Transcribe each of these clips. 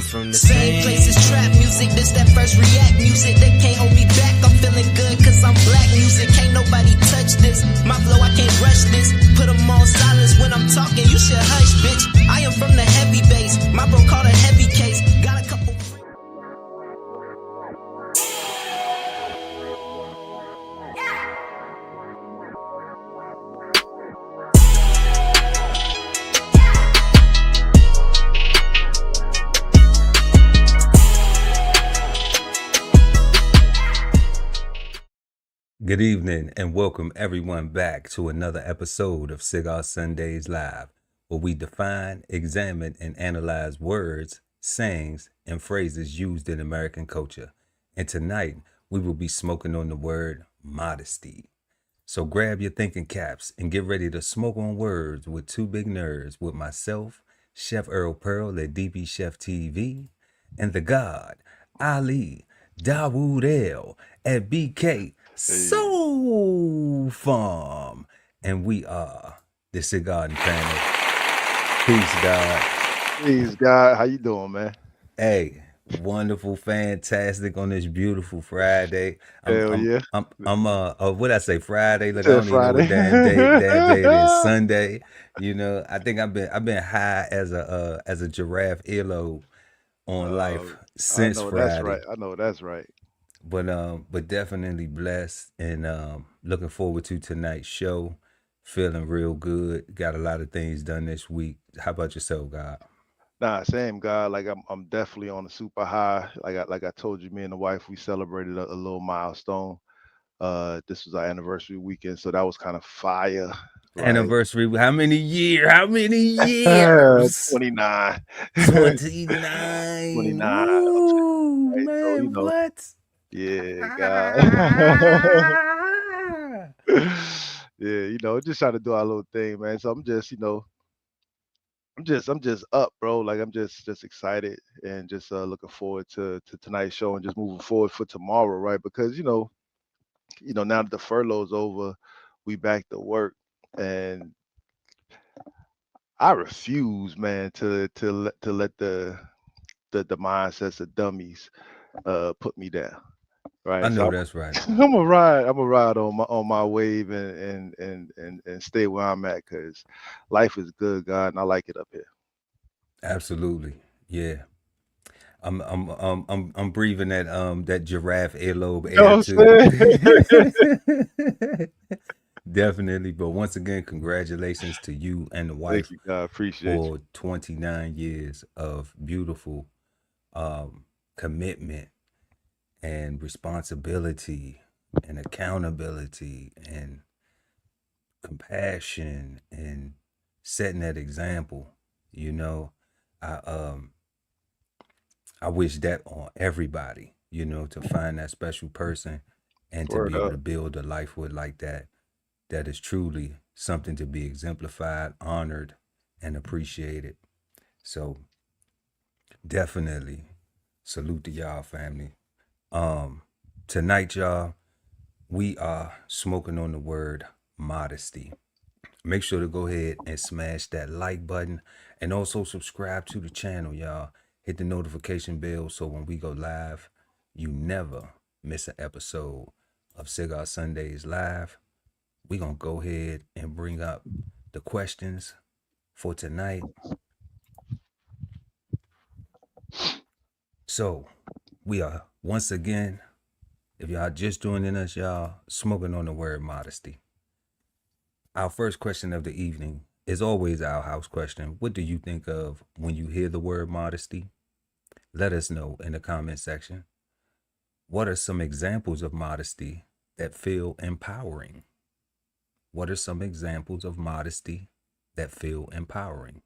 from the same place as trap music. This that first react music. They can't hold me back. I'm feeling good cause I'm black music. Can't nobody touch this. My flow, I can't rush this. Put them on silence when I'm talking. You should hush, bitch. I am from the heavy bass. My bro called a heavy case. Got a couple. Good evening and welcome everyone back to another episode of Cigar Sundays Live, where we define, examine, and analyze words, sayings, and phrases used in American culture. And tonight, we will be smoking on the word modesty. So grab your thinking caps and get ready to smoke on words with two big nerds with myself, Chef Earl Pearl at DBCHEFTV, and the God, Ali Dawood L at BK Soul Farm, and we are the Cigarden Panel. Peace, God. Peace, God. How you doing, man? Hey, wonderful, fantastic on this beautiful Friday. Hell yeah. What I say, Friday? Look, I Said don't even know what Friday. damn day it is. Sunday. You know, I think I've been high as a giraffe earlobe on life since Friday. That's right. I know that's right. But definitely blessed and looking forward to tonight's show. Feeling real good. Got a lot of things done this week. How about yourself, God? Nah, same, God. Like I'm definitely on a super high. Like I told you, me and the wife, we celebrated a little milestone. This was our anniversary weekend, so that was kind of fire. Right? Anniversary? How many years? 29. 29. Ooh, right? Man, so, what? Yeah, God. Yeah, just trying to do our little thing, man. So I'm just, I'm just up, bro. Like I'm just excited and just looking forward to tonight's show and just moving forward for tomorrow, right? Because now that the furlough's over, we back to work, and I refuse, man, to let the mindsets of dummies put me down. Right. I know that's right. I'm gonna ride on my wave and stay where I'm at, because life is good, God, and I like it up here. Absolutely. Yeah. I'm breathing that giraffe earlobe air too. Definitely. But once again, congratulations to you and the wife. Thank you, God. Appreciate for you. 29 years of beautiful commitment and responsibility and accountability and compassion and setting that example. I wish that on everybody, to find that special person and to be able to build a life with like that. That is truly something to be exemplified, honored, and appreciated. So definitely salute to y'all, family. Tonight, y'all, we are smoking on the word modesty. Make sure to go ahead and smash that like button and also subscribe to the channel, y'all. Hit the notification bell so when we go live, you never miss an episode of Cigar Sundays Live. We're going to go ahead and bring up the questions for tonight. So we are once again, if y'all just joining us, y'all, smoking on the word modesty. Our first question of the evening is always our house question. What do you think of when you hear the word modesty? Let us know in the comment section. What are some examples of modesty that feel empowering? What are some examples of modesty that feel empowering?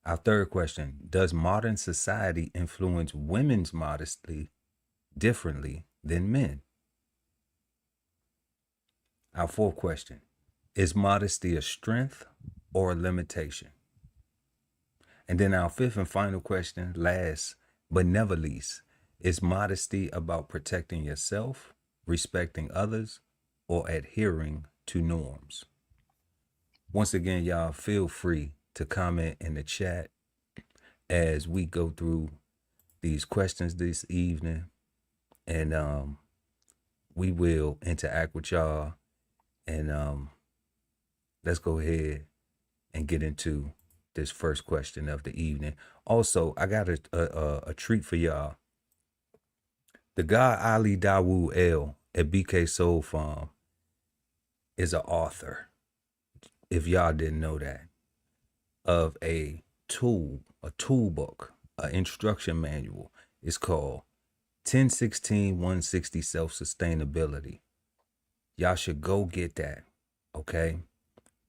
Our third question, does modern society influence women's modesty differently than men? Our fourth question, is modesty a strength or a limitation? And then our fifth and final question, last but never least, is modesty about protecting yourself, respecting others, or adhering to norms? Once again, y'all, feel free to comment in the chat. as we go through these questions this evening, and we will interact with y'all, and let's go ahead and get into this first question of the evening. Also, I got a treat for y'all. The guy Ali Dawood L at BK Soul Farm is an author, if y'all didn't know that, of a toolbook, an instruction manual. It's called 10-16-160 Self-Sustainability. Y'all should go get that, okay?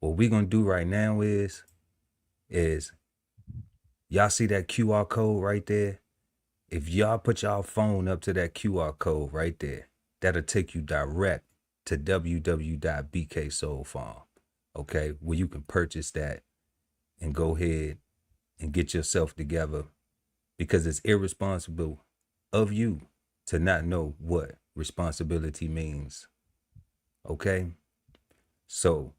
What we're going to do right now is y'all see that QR code right there? If y'all put y'all phone up to that QR code right there, that'll take you direct to www.bksoulfarm, okay? Where you can purchase that and go ahead and get yourself together, because it's irresponsible of you to not know what responsibility means, okay? So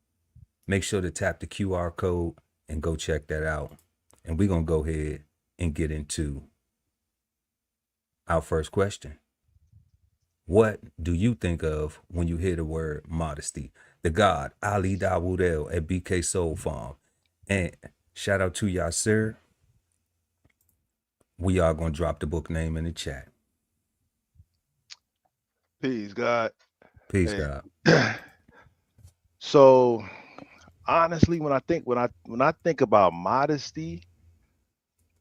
make sure to tap the QR code and go check that out. And we're going to go ahead and get into our first question. What do you think of when you hear the word modesty? The God, Ali Dawood L at BK Soul Farm. And shout out to y'all, sir. We are going to drop the book name in the chat. Peace, God. Peace, Hey. God. So honestly, when I think about modesty,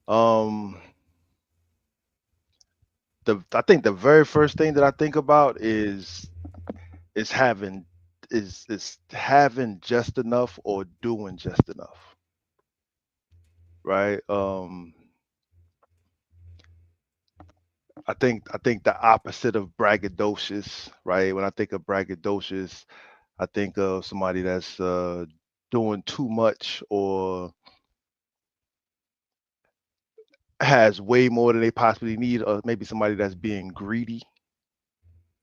I think the very first thing that I think about is having just enough or doing just enough, right? I think the opposite of braggadocious, right? When I think of braggadocious, I think of somebody that's doing too much or has way more than they possibly need, or maybe somebody that's being greedy,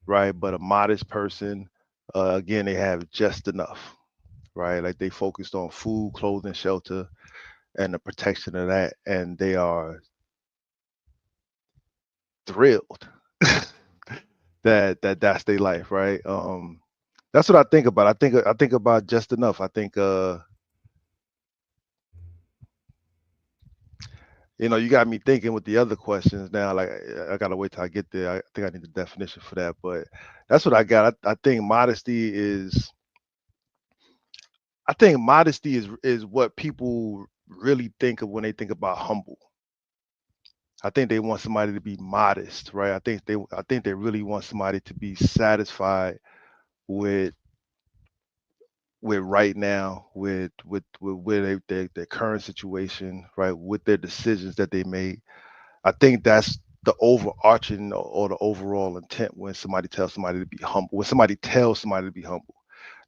right? But a modest person, again, they have just enough, right? Like they focused on food, clothing, shelter, and the protection of that, and they are thrilled that's their life, right? That's what I think about. I think about just enough. I think you got me thinking with the other questions now. Like I gotta wait till I get there. I think I need the definition for that, but that's what I got. I think modesty is what people really think of when they think about humble. I think they want somebody to be modest, right? I think they really want somebody to be satisfied with right now, with where their current situation, right? With their decisions that they made. I think that's the overarching or the overall intent when somebody tells somebody to be humble. When somebody tells somebody to be humble,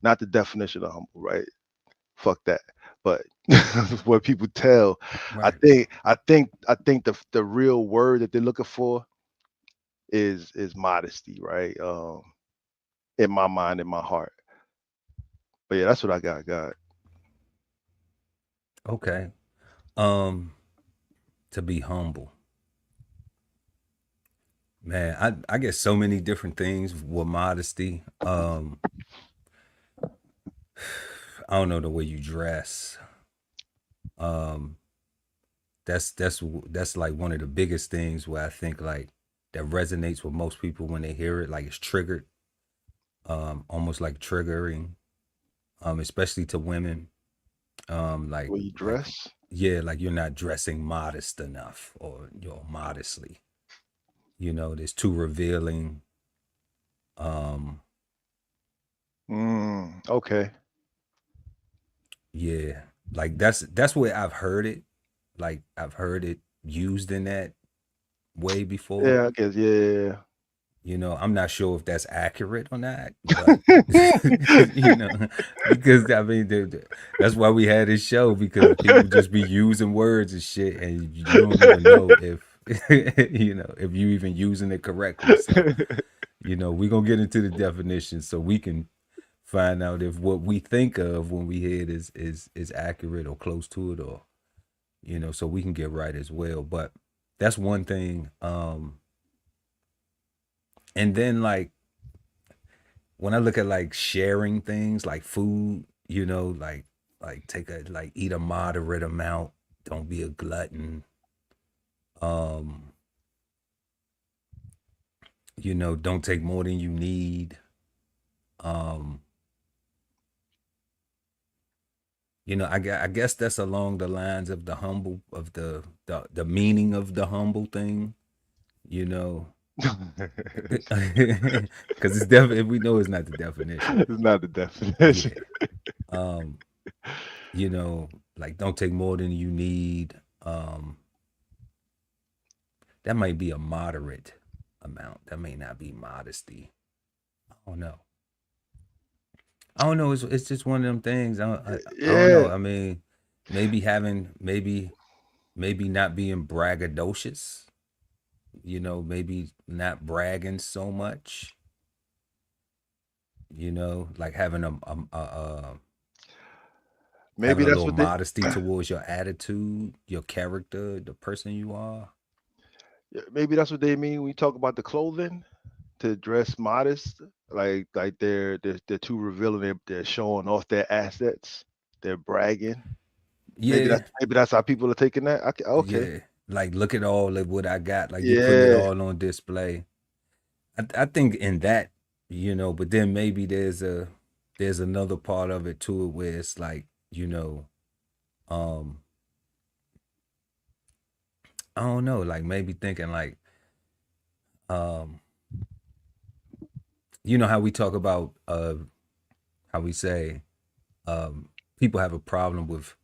not the definition of humble, right? Fuck that. But what people tell, Right. I think the real word that they're looking for is modesty, right? In my mind, in my heart. But yeah, that's what I got. Okay. To be humble. Man, I get so many different things with modesty. I don't know, the way you dress. That's like one of the biggest things where I think like that resonates with most people when they hear it, like it's triggered. Almost like triggering, especially to women. Like Will you dress? Yeah, like you're not dressing modest enough, or modestly. There's too revealing. Okay. Yeah, like that's where I've heard it. Like I've heard it used in that way before. Yeah, I guess. Yeah. I'm not sure if that's accurate or not, but because I mean, that's why we had this show, because people just be using words and shit, and you don't even know if if you even using it correctly. So, we're gonna get into the definition so we can find out if what we think of when we hear it is accurate or close to it, or you know, so we can get right as well. But that's one thing. And then like when I look at like sharing things like food, you know, like take a like eat a moderate amount, don't be a glutton. Um, you know, don't take more than you need. Um, you know, I guess that's along the lines of the humble of the meaning of the humble thing, you know. Because it's definitely we know it's not the definition. It's not the definition. Yeah. Um, you know, like don't take more than you need. That might be a moderate amount. That may not be modesty. I don't know. I don't know. It's just one of them things. I don't know. Yeah, I mean, maybe having maybe not being braggadocious. You know, maybe not bragging so much. You know, like having maybe having a that's little what they. modesty towards your attitude, your character, the person you are. Yeah, maybe that's what they mean when you talk about the clothing to dress modest. Like they're too revealing. They're showing off their assets. They're bragging. Yeah, Maybe that's how people are taking that. Okay, okay. yeah. Like look at all of what I got. Like you putting it Yeah, all on display. I think in that, you know, but then maybe there's another part of it to it where it's like, you know, um, I don't know, like maybe thinking like, um, you know how we talk about how we say um people have a problem with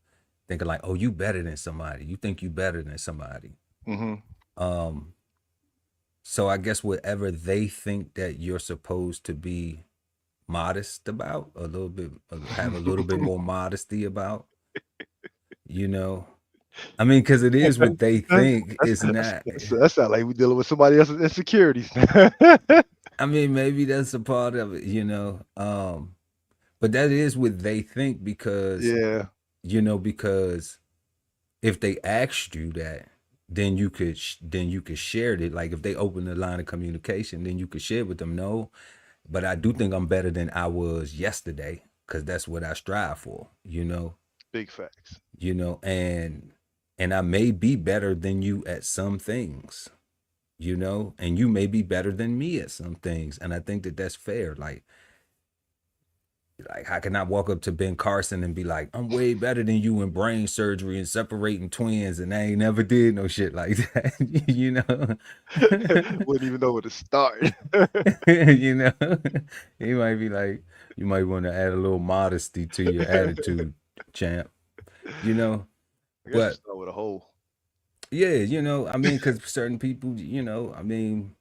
thinking like, oh, you better than somebody. You think you better than somebody. hmm Um, so I guess whatever they think that you're supposed to be modest about, a little bit, have a little bit more modesty about, you know. I mean, because it is what they think. It's not. that sounds like we dealing with somebody else's insecurities. I mean, maybe that's a part of it, you know. But that is what they think because, Yeah, you know, because if they asked you that, then then you could share it. Like if they open the line of communication, then you could share with them. No, but I do think I'm better than I was yesterday because that's what I strive for. big facts. You know, and I may be better than you at some things. You know, and you may be better than me at some things, and I think that that's fair. Like how can I walk up to Ben Carson and be like, I'm way better than you in brain surgery and separating twins, and I ain't never did no shit like that, you know? Wouldn't even know where to start. You know, he might be like, you might want to add a little modesty to your attitude, champ. You know, I guess you but start with a hole. yeah, you know, I mean, because certain people, you know, I mean,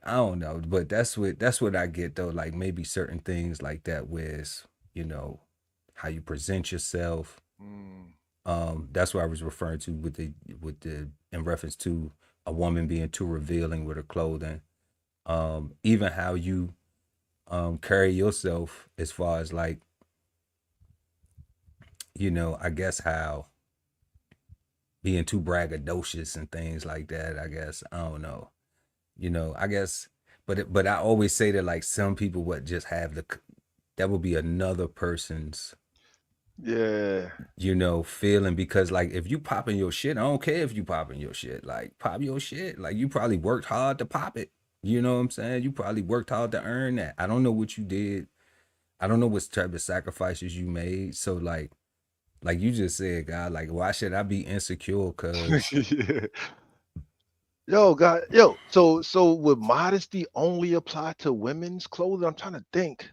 I don't know, but that's what I get though. Like maybe certain things like that, with you know how you present yourself. Mm, That's what I was referring to with the in reference to a woman being too revealing with her clothing. Even how you carry yourself as far as like I guess how being too braggadocious and things like that. I guess I don't know. I guess, but I always say that like some people would just have that would be another person's yeah. feeling, because like if you popping your shit, I don't care if you popping your shit, like pop your shit, like you probably worked hard to pop it. You know what I'm saying? You probably worked hard to earn that. I don't know what you did. I don't know what type of sacrifices you made. So like you just said, God, like why should I be insecure? Cause Yeah. Yo, God, yo. So would modesty only apply to women's clothing? I'm trying to think.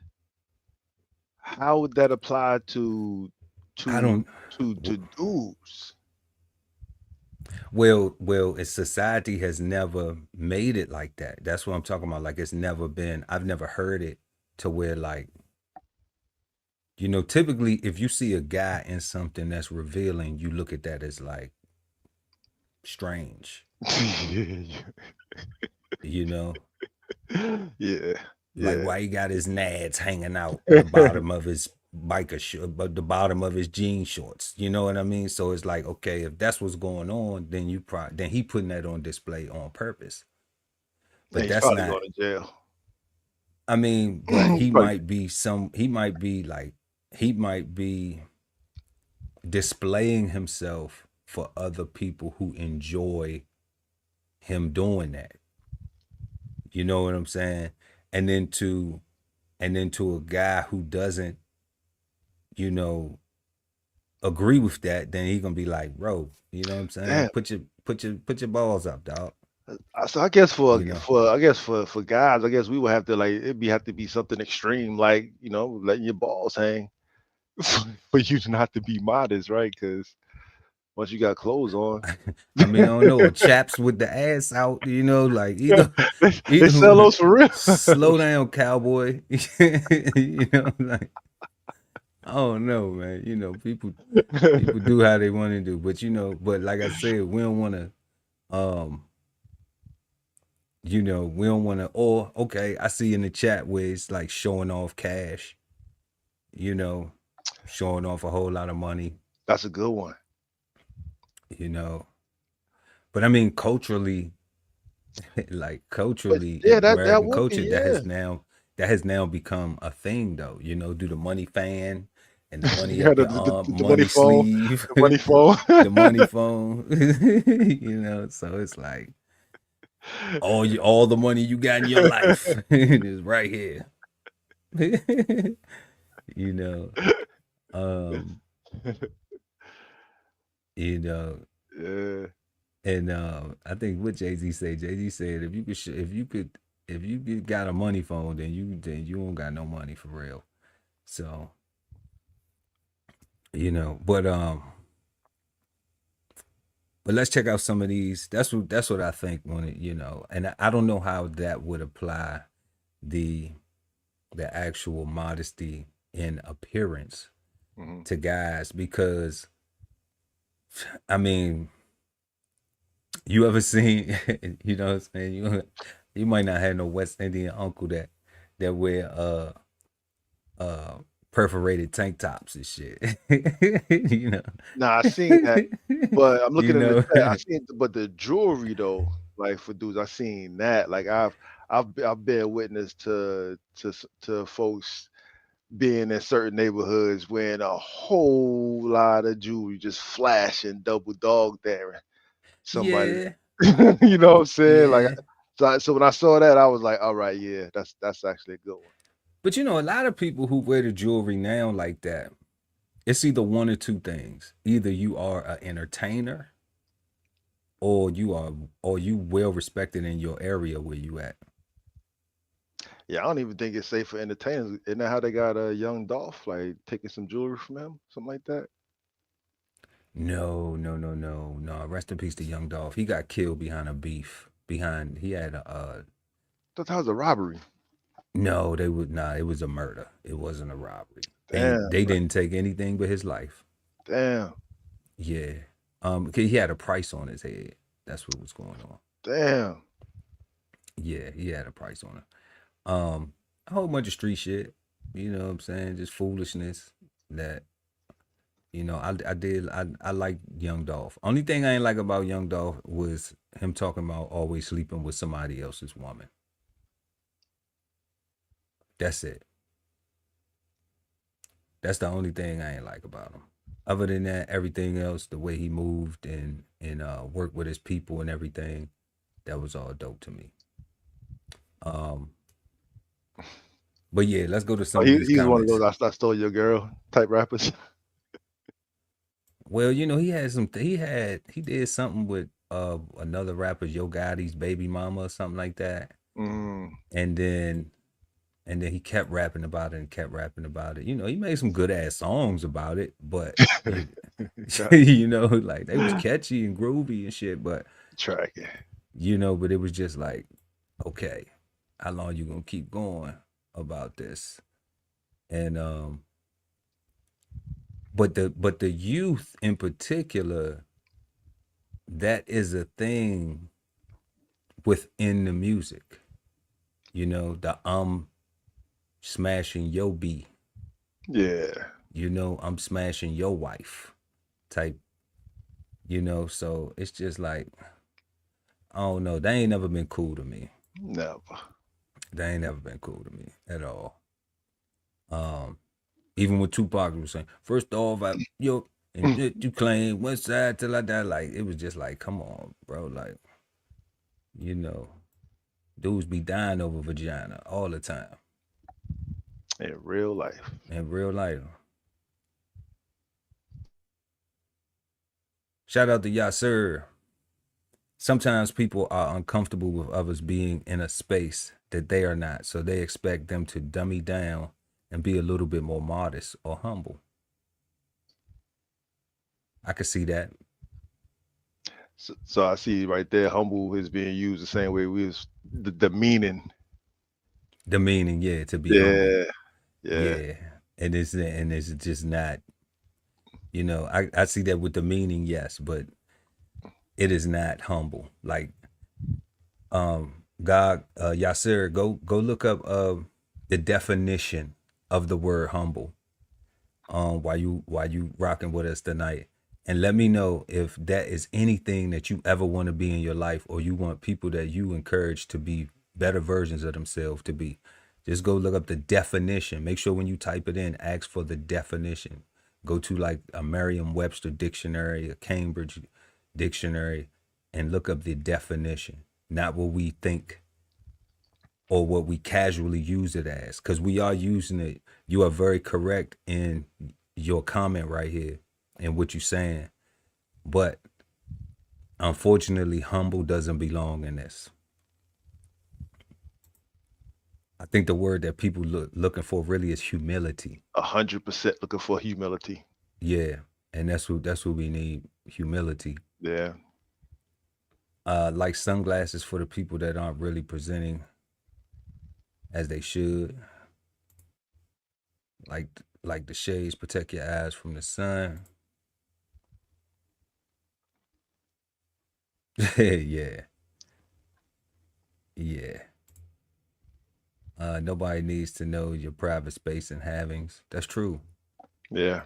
How would that apply I to don't. to dudes? Well, society has never made it like that. That's what I'm talking about. Like it's never been. I've never heard it to where like typically if you see a guy in something that's revealing, you look at that as like strange. Yeah, You know, yeah, like yeah. why he got his nads hanging out the bottom of his but the bottom of his jean shorts. You know what I mean? So it's like, okay, if that's what's going on, then then he putting that on display on purpose. And But he's that's probably not. going to jail. I mean, but he Probably- might be he might be displaying himself for other people who enjoy him doing that. You know what I'm saying? And then to a guy who doesn't, you know, agree with that, then he gonna be like, bro, you know what I'm saying? Damn. Put your balls up, dog. So I guess for You know. for guys, I guess we would have to like have to be something extreme, like letting your balls hang for you not to be modest, right? Because once you got clothes on, I mean, I don't know, chaps with the ass out, you know, like they sell those for real. Slow down, cowboy. You know, like I don't know, man. You know, people do how they want to do, but but like I said, we don't want to, we don't want to. Or okay, I see in the chat where it's like showing off cash, showing off a whole lot of money. That's a good one. But I mean, culturally, culturally, yeah, in that American would culture, be, that has now become a thing, though. Do the money fan and the money yeah, up your arm, money sleeve, the money phone, the money phone. So it's like all the money you got in your life is right here. Yeah. And I think what Jay-Z said. Jay-Z said if you got a money phone, then you don't got no money for real. So but let's check out some of these. That's what I think when and I don't know how that would apply the actual modesty in appearance to guys, because I mean, you ever seen, you know what I'm saying? You might not have no West Indian uncle that wear perforated tank tops and shit. Nah, I seen that, but I'm looking in the chat. I know. seen, but the jewelry though, like for dudes, I seen that. Like I've been witness to folks being in certain neighborhoods wearing a whole lot of jewelry, just flashing, double dog daring somebody. Yeah. You know what I'm saying? Like, Yeah. so when I saw that, I was like, all right, yeah, that's actually a good one. But a lot of people who wear the jewelry now like that, it's either one or two things. Either you are an entertainer, or you well respected in your area where you at. Yeah, I don't even think it's safe for entertainers. Isn't that how they got a Young Dolph, like taking some jewelry from him, something like that? No. Rest in peace to Young Dolph. He got killed behind a beef. He had a Thought that was a robbery. No, it was a murder. It wasn't a robbery. Damn, they didn't take anything but his life. Damn. Yeah. He had a price on his head. That's what was going on. Damn. Yeah, he had a price on it. A whole bunch of street shit. You know what I'm saying? Just foolishness that I like Young Dolph. Only thing I ain't like about Young Dolph was him talking about always sleeping with somebody else's woman. That's it. That's the only thing I ain't like about him. Other than that, everything else, the way he moved and worked with his people and everything, that was all dope to me. But yeah, let's go to some of these He's comments. one of those I stole your girl type rappers. Well, he had he did something with another rapper, Yo Gotti's baby mama or something like that. And then he kept rapping about it and kept rapping about it. He made some good ass songs about it, but like they was catchy and groovy and shit, but track but it was just like, okay, how long you gonna keep going about this? And but the youth in particular, that is a thing within the music. The smashing your beat. Yeah. You know, I'm smashing your wife type, you know, so it's just like, I don't know. They ain't never been cool to me. Never. They ain't never been cool to me at all. Even with Tupac was saying, first off, and you claim West Side till I die. Like, it was just like, come on, bro. Like, you know, dudes be dying over vagina all the time In real life. in real life. Shout out to Yasser. Sometimes people are uncomfortable with others being in a space that they are not, so they expect them to dummy down and be a little bit more modest or humble. I could see that. So I see right there, humble is being used the same way we was the meaning. The meaning, yeah, to be humble. Yeah. Yeah. Yeah. And it's just not, you know, I see that with the meaning, yes, but it is not humble. Like God, Yasser, go look up the definition of the word humble. While you rocking with us tonight, and let me know if that is anything that you ever want to be in your life, or you want people that you encourage to be better versions of themselves to be. Just go look up the definition. Make sure when you type it in, ask for the definition. Go to like a Merriam-Webster dictionary, a Cambridge dictionary, and look up the definition, not what we think or what we casually use it as, because we are using it. You are very correct in your comment right here and what you're saying, but unfortunately, humble doesn't belong in this. I think the word that people looking for really is humility. 100% looking for humility. Yeah, and that's what we need, humility. Yeah. Like sunglasses for the people that aren't really presenting as they should. Like the shades protect your eyes from the sun. Yeah, yeah. Nobody needs to know your private space and havings. That's true. Yeah.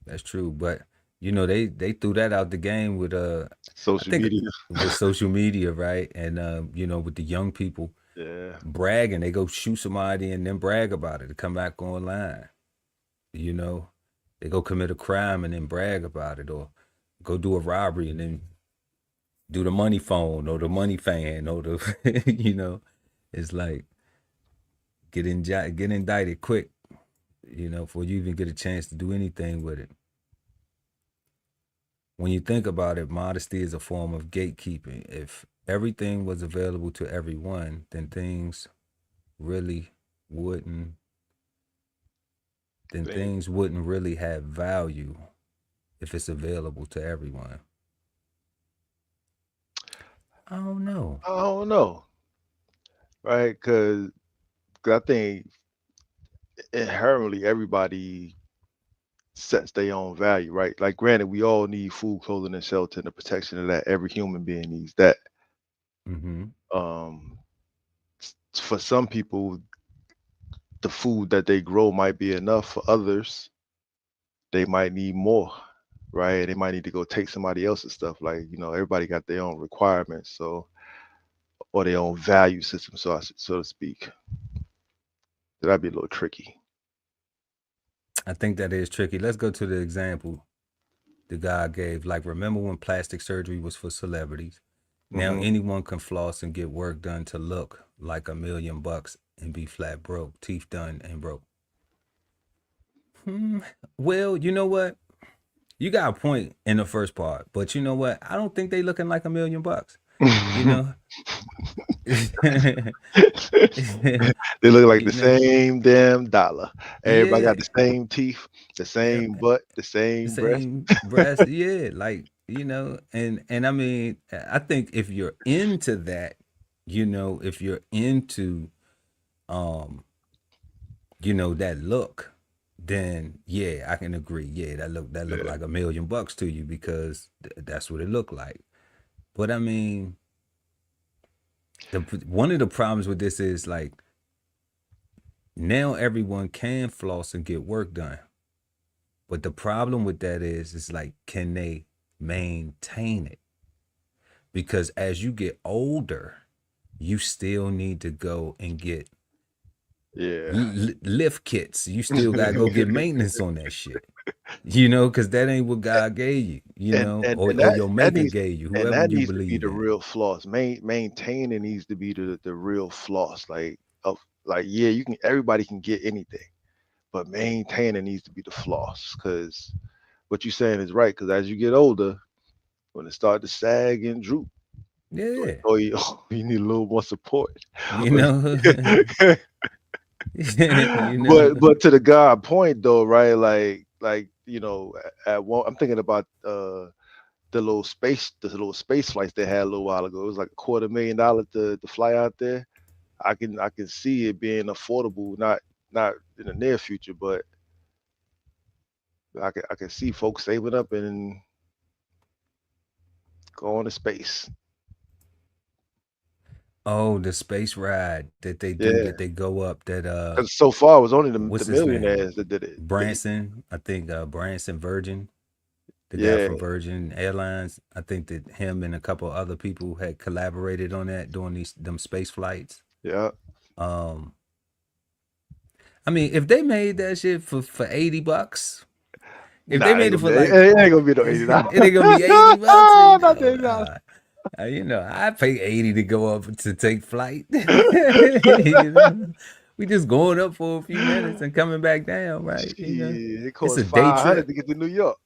That's true. But you know, they threw that out the game with I Social think media. with social media, right? And you know, with the young people Yeah. bragging, they go shoot somebody and then brag about it to come back online. You know, they go commit a crime and then brag about it, or go do a robbery and then do the money phone or the money fan or the you know, it's like get indicted quick, you know, before you even get a chance to do anything with it. When you think about it, modesty is a form of gatekeeping. If everything was available to everyone, then really wouldn't things wouldn't really have value if it's available to everyone. I don't know. I don't know. Right? Because I think inherently everybody sets their own value, right? Like, granted, we all need food, clothing, and shelter, and the protection of that. Every human being needs that. Mm-hmm. Um, for some people, the food that they grow might be enough. For others, they might need more, right? They might need to go take somebody else's stuff. Like, everybody got their own requirements, so, or their own value system, so to speak. So that'd be a little tricky. I think that is tricky. Let's go to the example the guy gave. Like, remember when plastic surgery was for celebrities? Now Mm-hmm. anyone can floss and get work done to look like $1,000,000 and be flat broke, teeth done and broke. Well, you know what? You got a point in the first part, but you know what? I don't think they looking like $1,000,000. You know, They look like you the know, same damn dollar. Everybody yeah, got the same teeth, the same butt, the the same breast. same breast, yeah, like you know, and I mean, I think if you're into that, you know, if you're into, um, you know, that look, then yeah, I can agree. Yeah, that look Yeah. like $1,000,000 to you because that's what it looked like. But I mean, one of the problems with this is like now everyone can floss and get work done. But the problem with that is like, can they maintain it? Because as you get older, you still need to go and get lift kits. You still gotta go get maintenance on that shit. You know, because that ain't what God gave you, you and know, and or, and or that your that maker needs gave you, and whoever that you needs to be believe the in. real floss. Maintaining needs to be the real floss. Like yeah, you can everybody can get anything, but maintaining needs to be the floss. Because what you're saying is right. Because as you get older, when it start to sag and droop, Yeah. you you need a little more support. You know. You know. But to the God point though, right? Like you know, at one, I'm thinking about the little space flights they had a little while ago. It was like $250,000 to fly out there. I can see it being affordable, not in the near future, but I can see folks saving up and going to space. Oh, the space ride that they do, Yeah, that they go up, that because so far it was only the what's his name? millionaires that did it. Branson, I think Branson Virgin, the guy Yeah, from Virgin Airlines. I think that him and a couple other people had collaborated on that, doing them space flights. yeah. Um, I mean, if they made that shit for $80, if they Nah, made it for like, it ain't gonna be no $80. it ain't gonna be $80. You Not know, $80. you know, I pay 80 to go up to take flight. You know, we just going up for a few minutes and coming back down, right? You know, Shit, it it's a costs day 500 trip. to get to New York.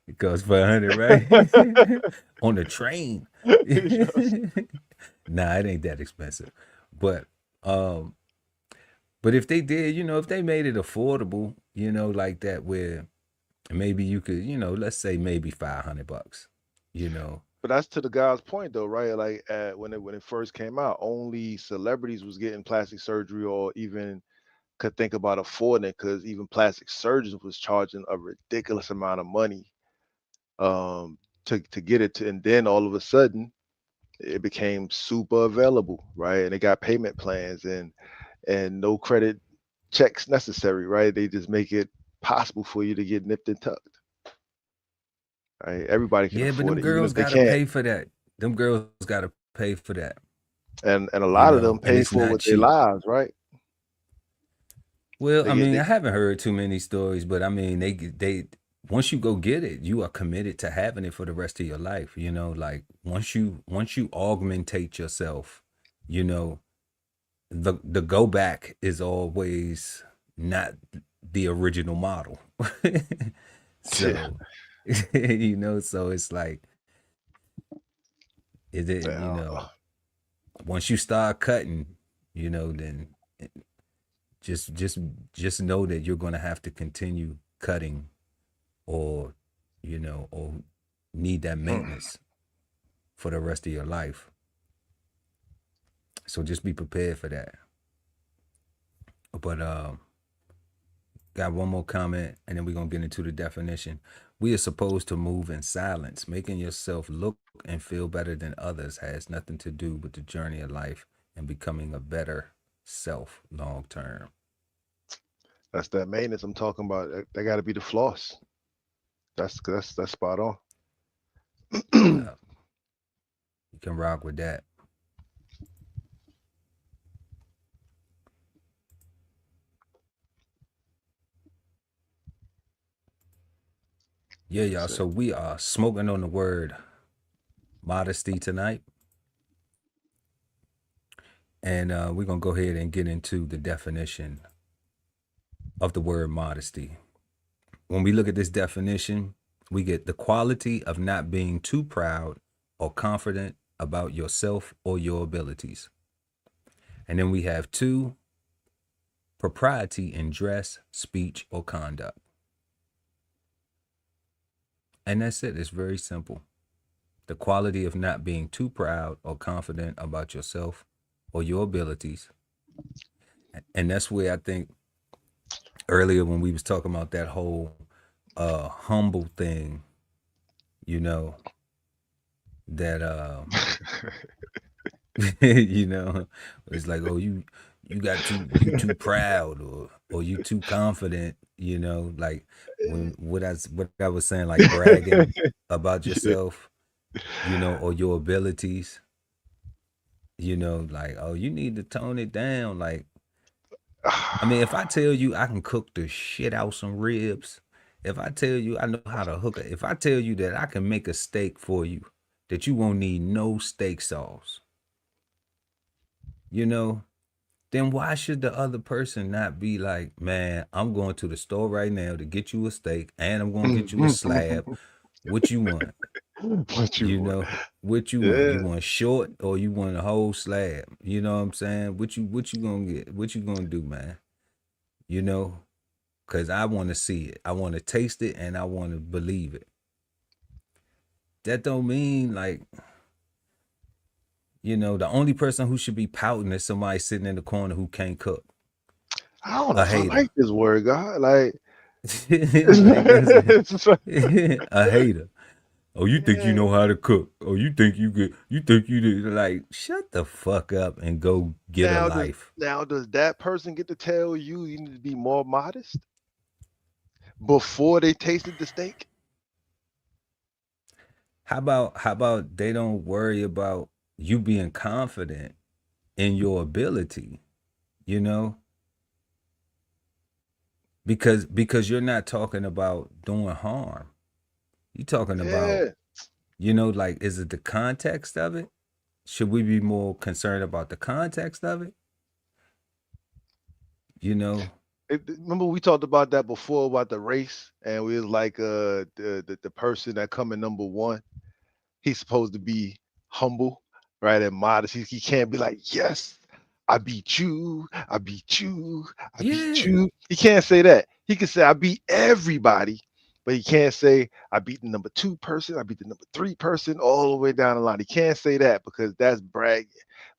It goes for 100, right? On the train. Yes. Nah, it ain't that expensive. But um, but if they did, you know, if they made it affordable, you know, like that, where maybe you could, you know, let's say maybe $500, you know. But that's to the guy's point though, right? Like when it first came out, only celebrities was getting plastic surgery or even could think about affording it because even plastic surgeons was charging a ridiculous amount of money to get it to, and then all of a sudden it became super available, right? And they got payment plans and no credit checks necessary, right? They just make it possible for you to get nipped and tucked. Right? Everybody can Yeah, but afford them it, even girls if they gotta can't. pay for that. Them girls gotta pay for that, And a you lot of them know, and pay it's for it not with their cheap. lives, right? Well, They I get mean, I they haven't heard too many stories, but I mean, they once you go get it, you are committed to having it for the rest of your life. You know, like once you augmentate yourself, you know, the go back is always not the original model. yeah, So, you know, so it's like, is it, you yeah. know, once you start cutting, you know, then just just just know that you're going to have to continue cutting, or you know, or need that Mm. maintenance for the rest of your life. So just be prepared for that. But got one more comment, and then we're going to get into the definition. We are supposed to move in silence. Making yourself look and feel better than others has nothing to do with the journey of life and becoming a better self long term. That's that maintenance I'm talking about. That got to be the floss. That's spot on. Yeah, you can rock with that. Yeah, y'all. So, So we are smoking on the word modesty tonight. And we're going to go ahead and get into the definition of the word modesty. When we look at this definition, we get the quality of not being too proud or confident about yourself or your abilities. And then we have two, propriety in dress, speech, or conduct. And that's it. It's very simple. The quality of not being too proud or confident about yourself or your abilities. And that's where I think earlier when we was talking about that whole humble thing, you know, that you know, it's like, oh, you too proud, or you too confident, like when what I was saying, like bragging about yourself, or your abilities, like, oh, you need to tone it down. Like, I mean, if I tell you I can cook the shit out some ribs, if I tell you I know how to hook it, if I tell you that I can make a steak for you, that you won't need no steak sauce, then why should the other person not be like, man, I'm going to the store right now to get you a steak and I'm going to get you a slab. What you want? What you want? What you want? You Yeah. want short or you want a whole slab? You know what I'm saying? What you gonna get? What you gonna do, man? Cause I want to see it. I want to taste it and I want to believe it. That don't mean like, the only person who should be pouting is somebody sitting in the corner who can't cook. I don't know A if I hater. like this word, God. Like, Like it's like, a hater. Oh, you think you yeah. know how to cook? Oh, you think you good? You think you did? Like, shut the fuck up and go get a life. Now does that person get to tell you you need to be more modest before they tasted the steak? How about they don't worry about you being confident in your ability, because you're not talking about doing harm. You're talking about, Yeah. like, is it the context of it? Should we be more concerned about the context of it? Remember we talked about that before about the race, and we was like, the person that come in number one, he's supposed to be humble, right, and modest. He can't be like, yes, I beat you, I beat you, I beat Yeah. you. He can't say that. He can say I beat everybody, but he can't say I beat the number 2 person, I beat the number 3 person, all the way down the line. He can't say that because that's bragging.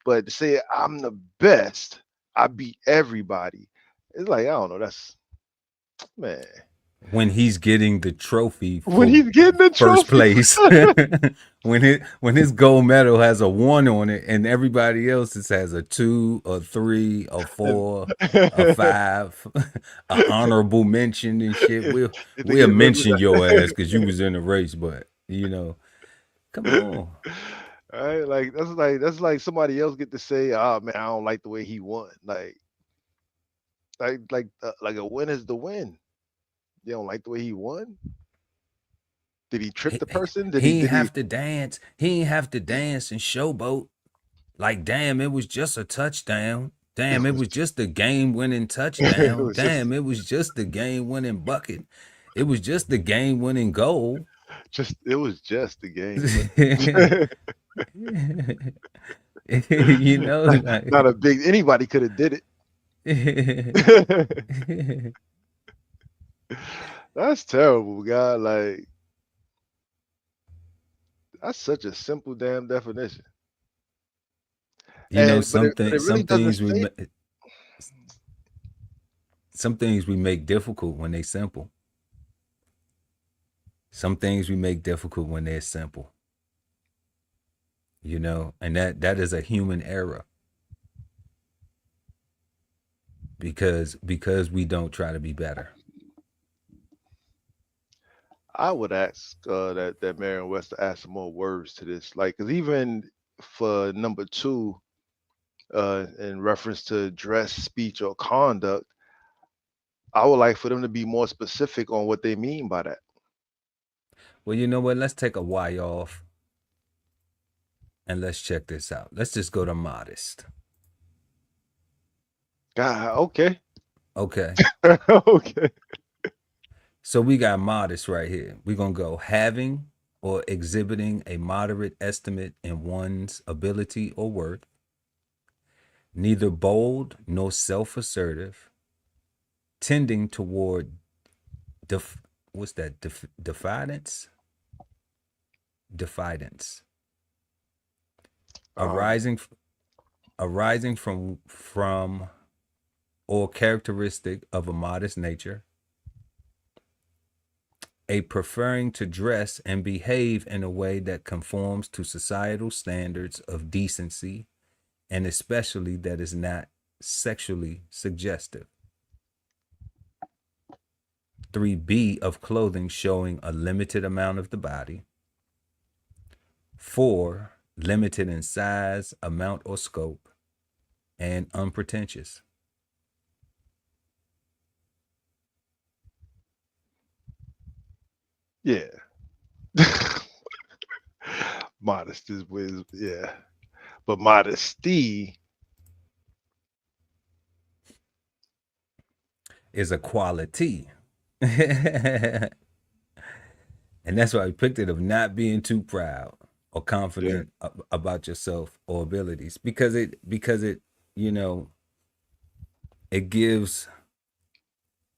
But to say I'm the best, I beat everybody, it's like, I don't know. That's, man. When he's getting the trophy When for he's getting the first trophy, place, when his gold medal has a 1 on it and everybody else's has a 2, a 3, a 4, a 5, a honorable mention and shit, we'll they get mention your ass recognized. because you was in the race, but come on. Right? Like that's like somebody else get to say, "Oh man, I don't like the way he won." Like a win is the win. You don't like the way he won? Did he trick He, the person? Did he? he ain't Did he? have to dance. He ain't have to dance and showboat. Like, damn, it was just a touchdown. It Damn, it was was just a game-winning it touchdown. was just Damn, it was just the game-winning bucket. It was just the game-winning goal. it was just the game, but not Like, a big anybody could have did it. That's terrible, God. Like that's such a simple damn definition. And but it really some doesn't things say. we make difficult when they simple. Some things we make difficult when they're simple. And that is a human error. Because we don't try to be better. I would ask that Marion West to add some more words to this, like, because even for number 2, in reference to dress, speech, or conduct, I would like for them to be more specific on what they mean by that. Well, you know what? Let's take a Y off and let's check this out. Let's just go to modest. God, okay. Okay. Okay. So we got modest right here. We're going to go having or exhibiting a moderate estimate in one's ability or worth, neither bold nor self-assertive, tending toward diffidence? Diffidence. Arising from or characteristic of a modest nature, a preferring to dress and behave in a way that conforms to societal standards of decency, and especially that is not sexually suggestive. 3B, of clothing showing a limited amount of the body. 4, limited in size, amount, or scope, and unpretentious. Yeah. Modest is yeah. But modesty is a quality. And that's why I picked it, of not being too proud or confident about yourself or abilities, because it you know, it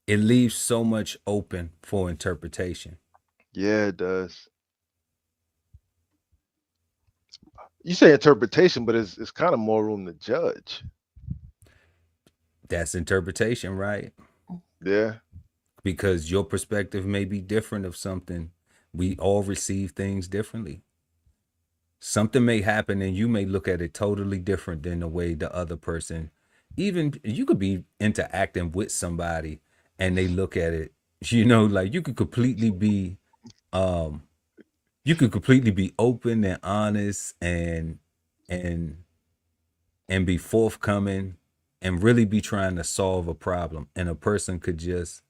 leaves so much open for interpretation. Yeah, it does. You say interpretation, but it's kind of more room to judge. That's interpretation, right? Yeah. Because your perspective may be different of something. We all receive things differently. Something may happen and you may look at it totally different than the way the other person. Even you could be interacting with somebody and they look at it, like you could completely be open and honest and be forthcoming and really be trying to solve a problem, and a person could just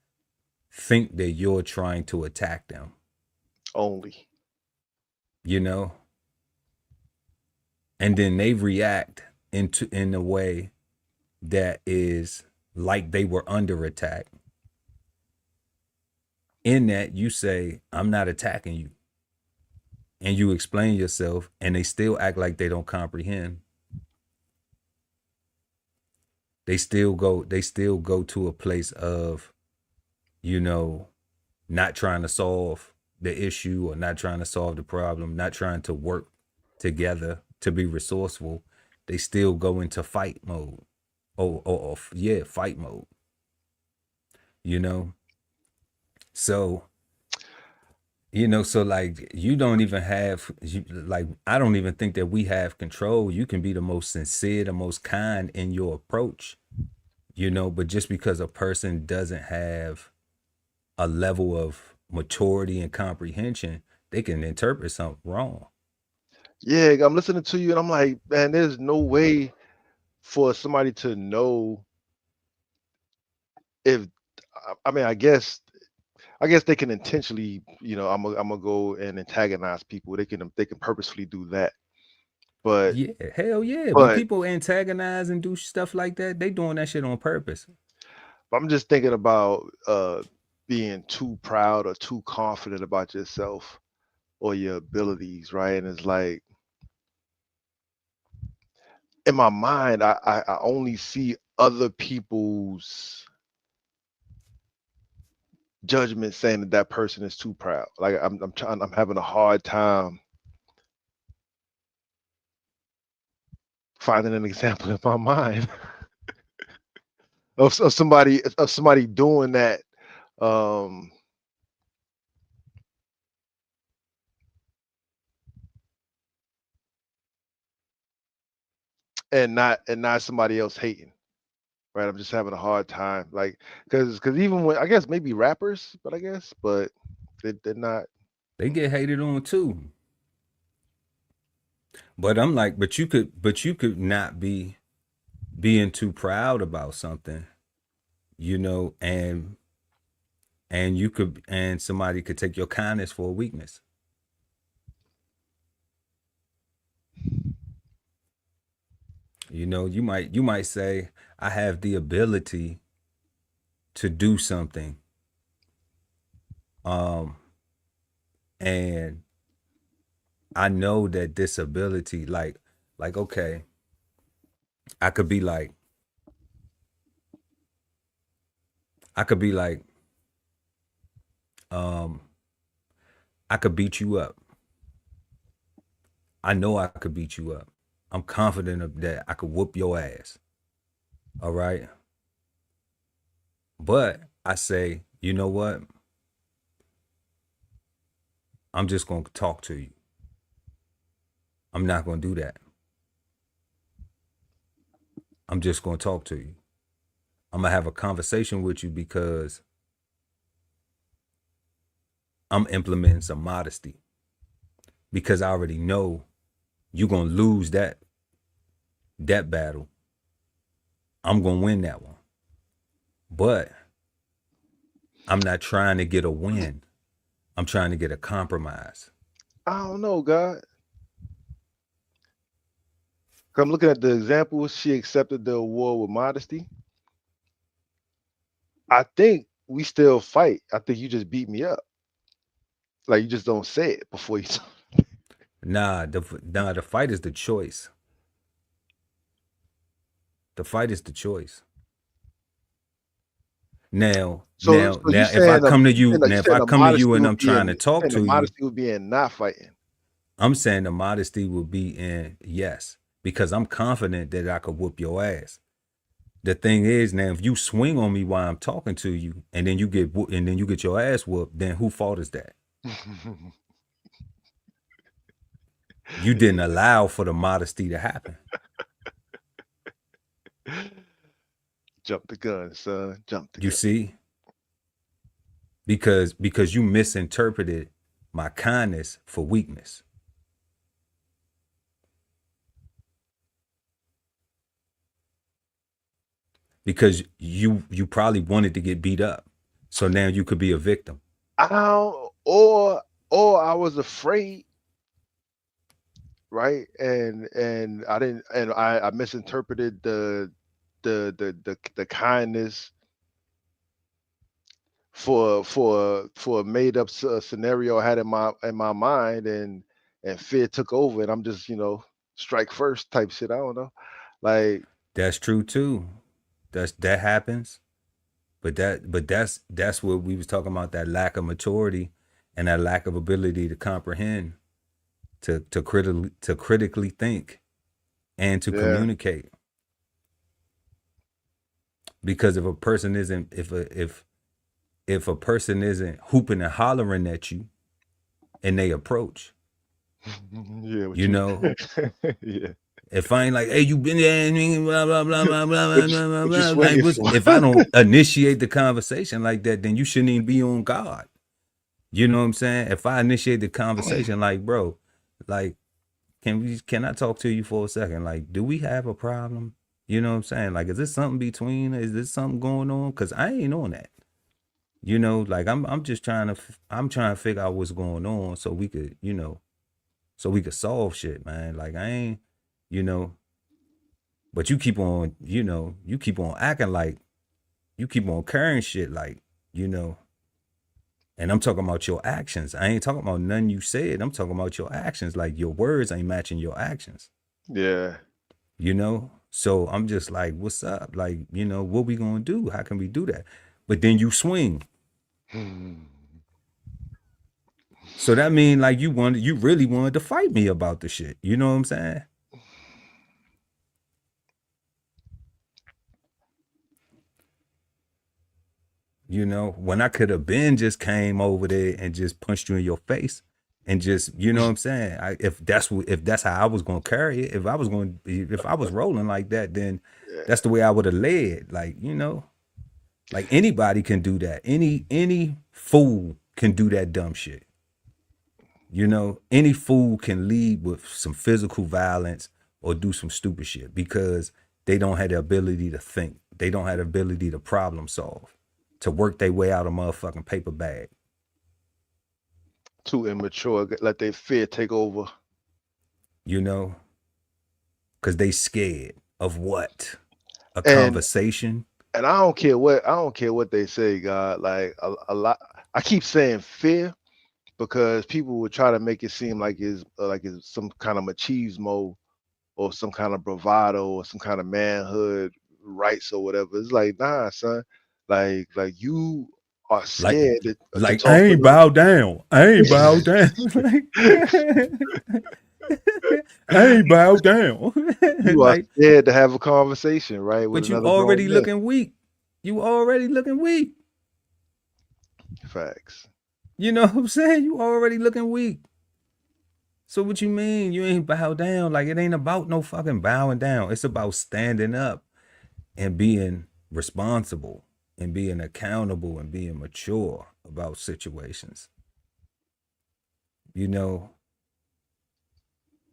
think that you're trying to attack them. Only. And then they react in a way that is like they were under attack. In that you say, I'm not attacking you. And you explain yourself, and they still act like they don't comprehend. They still go to a place of, not trying to solve the issue or not trying to solve the problem, not trying to work together to be resourceful. They still go into fight mode. Fight mode. So, so like you don't even have, I don't even think that we have control. You can be the most sincere, the most kind in your approach, but just because a person doesn't have a level of maturity and comprehension, they can interpret something wrong. Yeah, I'm listening to you and I'm like, man, there's no way for somebody to know if I mean, I guess they can intentionally, I'm gonna go and antagonize people. They can purposefully do that. But yeah, hell yeah. When people antagonize and do stuff like that, they doing that shit on purpose. I'm just thinking about being too proud or too confident about yourself or your abilities, right? And it's like in my mind, I only see other people's judgment saying that that person is too proud. Like I'm having a hard time finding an example in my mind of somebody doing that. And not somebody else hating, right? I'm just having a hard time, like, because even when I guess maybe rappers, but they're not. They get hated on too. But I'm like, but you could not be being too proud about something, and somebody could take your kindness for a weakness. You might say, I have the ability to do something. And I know that this ability, like, okay, I could be like, I could beat you up. I know I could beat you up. I'm confident of that. I could whoop your ass. All right. But I say, you know what? I'm just going to talk to you. I'm not going to do that. I'm just going to talk to you. I'm going to have a conversation with you because I'm implementing some modesty. Because I already know you're going to lose that battle. I'm going to win that one. But I'm not trying to get a win. I'm trying to get a compromise. I don't know, God. I'm looking at the example. She accepted the award with modesty. I think we still fight. I think you just beat me up. Like, you just don't say it before you. Nah, the fight is the choice. The fight is the choice. Now, if I come to you, and I'm trying to talk to you, modesty would be in not fighting. I'm saying the modesty would be in yes, because I'm confident that I could whoop your ass. The thing is, now, if you swing on me while I'm talking to you, and then you get your ass whooped, then whose fault is that? You didn't allow for the modesty to happen. Jump the gun, son. Jump the gun. You see? Because you misinterpreted my kindness for weakness. Because you probably wanted to get beat up. So now you could be a victim. Or I was afraid, right? And I misinterpreted the kindness for a made up scenario I had in my mind, and fear took over, and I'm just, strike first type shit. I don't know. Like, that's true too. That happens. But that's what we was talking about, that lack of maturity and that lack of ability to comprehend, to critically think and to communicate. Because if a person isn't if a person isn't hooping and hollering at you and they approach, yeah, yeah. If I ain't like, hey, you been there, blah, blah, blah, blah, blah, blah, blah, like, if I don't initiate the conversation like that, then you shouldn't even be on guard. You know what I'm saying? If I initiate the conversation like, bro, like, can I talk to you for a second? Like, do we have a problem? You know what I'm saying? Like, is this something between? Is this something going on? Because I ain't on that. Like, I'm just trying to figure out what's going on so we could, so we could solve shit, man. Like, I ain't. But you keep on, you keep on acting like, you keep on carrying shit like, and I'm talking about your actions. I ain't talking about nothing you said. I'm talking about your actions. Like, your words ain't matching your actions. Yeah. So I'm just like, what's up? Like, what we gonna do? How can we do that? But then you swing. So that mean like you really wanted to fight me about the shit. You know what I'm saying? When I could have been just came over there and just punched you in your face and just, what I'm saying? If that's how I was going to carry it, if I was rolling like that, then that's the way I would have led. Like, like anybody can do that. Any fool can do that dumb shit. Any fool can lead with some physical violence or do some stupid shit because they don't have the ability to think. They don't have the ability to problem solve, to work their way out of a motherfucking paper bag. Too immature, let their fear take over. Because they scared of what? A conversation. And I don't care what they say, God. Like a lot, I keep saying fear because people would try to make it seem like it's some kind of machismo or some kind of bravado or some kind of manhood rights or whatever. It's like, nah, son. Like you are scared. Like I ain't bow down. I ain't bow down. I ain't bow down. You are scared to have a conversation, right? But you already looking weak. You already looking weak. Facts. You know what I'm saying? You already looking weak. So what you mean you ain't bow down? Like, it ain't about no fucking bowing down. It's about standing up and being responsible and being accountable and being mature about situations. You know,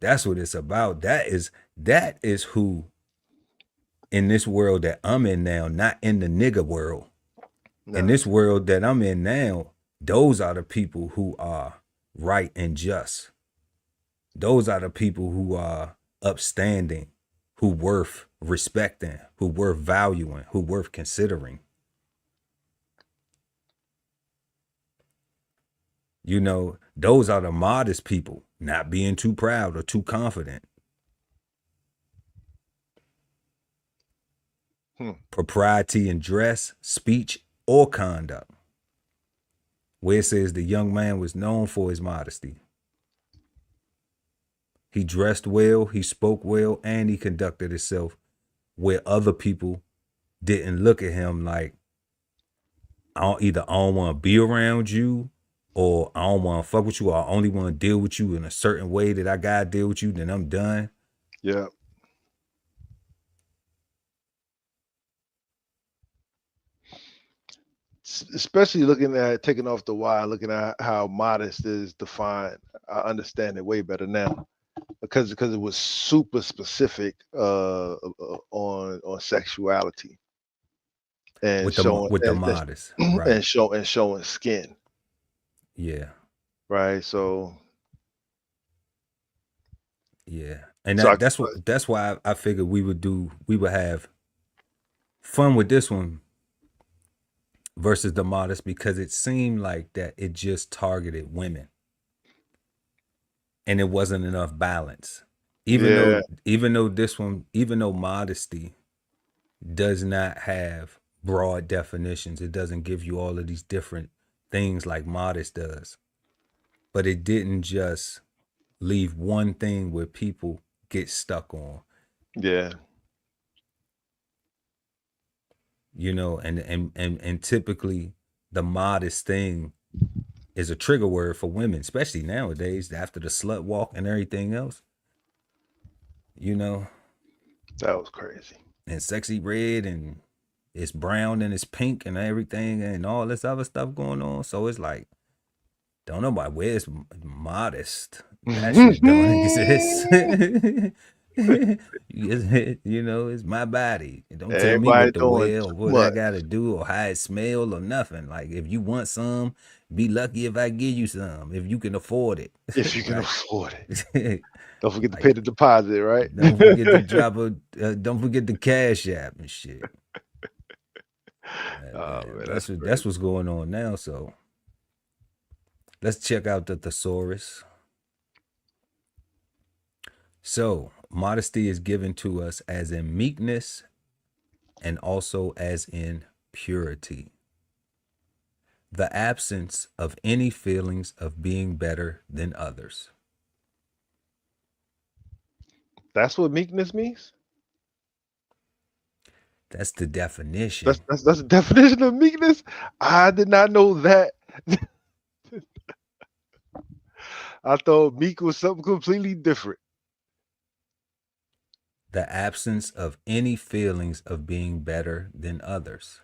that's what it's about. That is who in this world that I'm in now, not in the nigga world. In this world that I'm in now, those are the people who are right and just. Those are the people who are upstanding, who worth respecting, who worth valuing, who worth considering. You know, those are the modest people, not being too proud or too confident. Propriety in dress, speech, or conduct. Where it says the young man was known for his modesty. He dressed well, he spoke well, and he conducted himself where other people didn't look at him like, I don't want to be around you, or I don't want to fuck with you, or I only want to deal with you in a certain way that I gotta deal with you, then I'm done. Yeah. Especially looking at taking off the wire, looking at how modest is defined. I understand it way better now because it was super specific on sexuality and With showing the modest, right? and showing skin. Yeah. Right. So yeah, and so that's why I figured we would have fun with this one versus the modest, because it seemed like that it just targeted women and it wasn't enough balance. Even though this one, even though modesty does not have broad definitions, it doesn't give you all of these different things like modest does, but it didn't just leave one thing where people get stuck on. Yeah. You know, and typically the modest thing is a trigger word for women, especially nowadays after the slut walk and everything else. You know, that was crazy. And sexy red, and it's brown and it's pink and everything, and all this other stuff going on. So it's like, don't nobody where's modest. That shit don't exist. You know, it's my body. Don't tell me what to wear or what I gotta do or how it smell or nothing. Like, if you want some, be lucky if I give you some, if you can afford it. If you can afford it. Don't forget to pay the deposit, right? Don't forget to drop don't forget the Cash App and shit. Man, that's what's going on now. So let's check out the thesaurus. So modesty is given to us as in meekness and also as in purity. The absence of any feelings of being better than others. That's what meekness means? That's the definition. That's the definition of meekness? I did not know that. I thought meek was something completely different. The absence of any feelings of being better than others.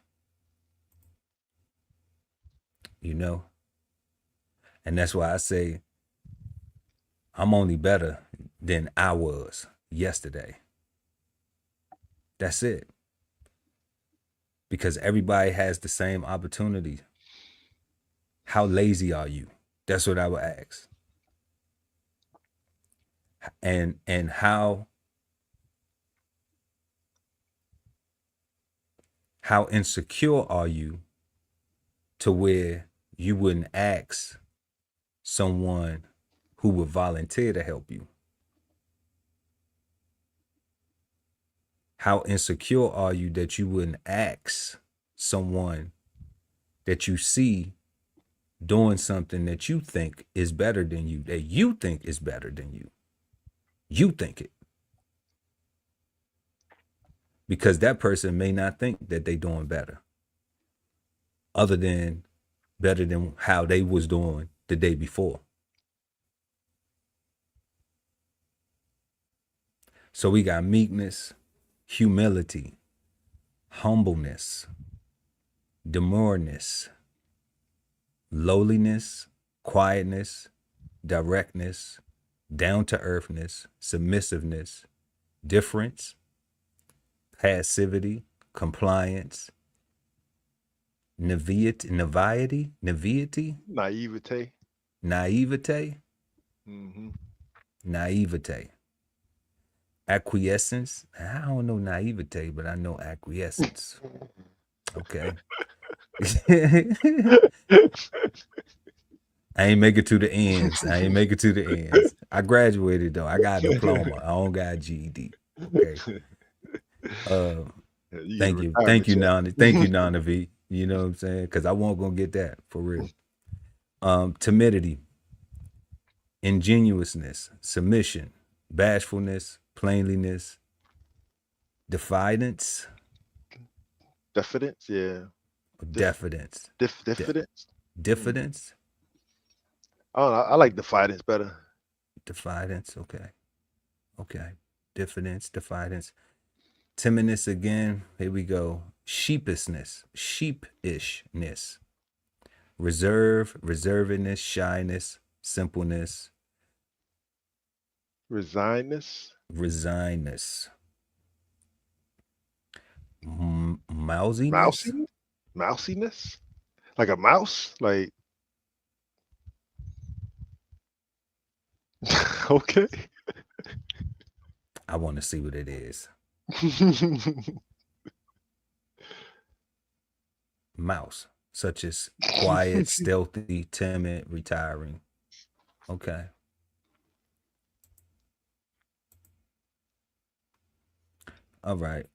You know? And that's why I say I'm only better than I was yesterday. That's it. Because everybody has the same opportunity. How lazy are you? That's what I would ask. And how insecure are you to where you wouldn't ask someone who would volunteer to help you? How insecure are you that you wouldn't ask someone that you see doing something that you think is better than you, that you think is better than you? You think it. Because that person may not think that they doing better. Other than better than how they was doing the day before. So we got meekness, humility, humbleness, demureness, lowliness, quietness, directness, down to earthness, submissiveness, difference, passivity, compliance, naivety, Naivete. naivete, Mm-hmm. naivete, acquiescence. I don't know naivete, but I know acquiescence. Okay. I ain't make it to the ends. I graduated though. I got a diploma. I don't got a GED. Okay. You get a Thank you. retirement check. Nana. Thank you, Nana V. You know what I'm saying? Because I won't gonna get that for real. Timidity, ingenuousness, submission, bashfulness, plainliness, diffidence, Diffidence, yeah. diffidence, Diffidence. diffidence, Oh, I like diffidence better. diffidence. Okay. Okay. Diffidence, diffidence. Timidness again. Here we go. Sheepishness, reserve, reservedness, shyness, simpleness, Resignedness. resignedness, mousiness. Mousiness. Like a mouse. Like okay. I want to see what it is. Mouse, such as quiet, stealthy, timid, retiring. Okay. All right.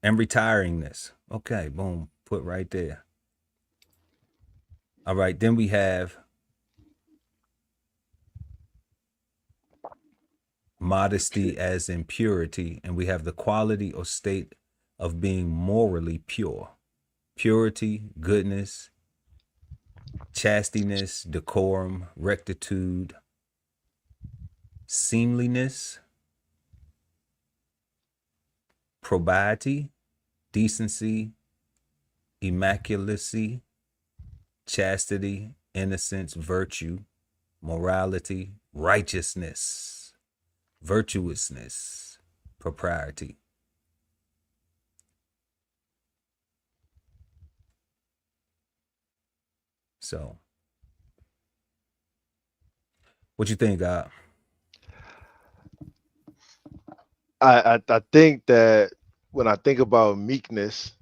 And retiringness. Okay, boom, put right there. All right, then we have modesty as in purity, and we have the quality or state of being morally pure. Purity, goodness, chastiness, decorum, rectitude, seemliness, probity, decency, immaculacy, chastity, innocence, virtue, morality, righteousness, virtuousness, propriety. So, what you think, God? I think that when I think about meekness,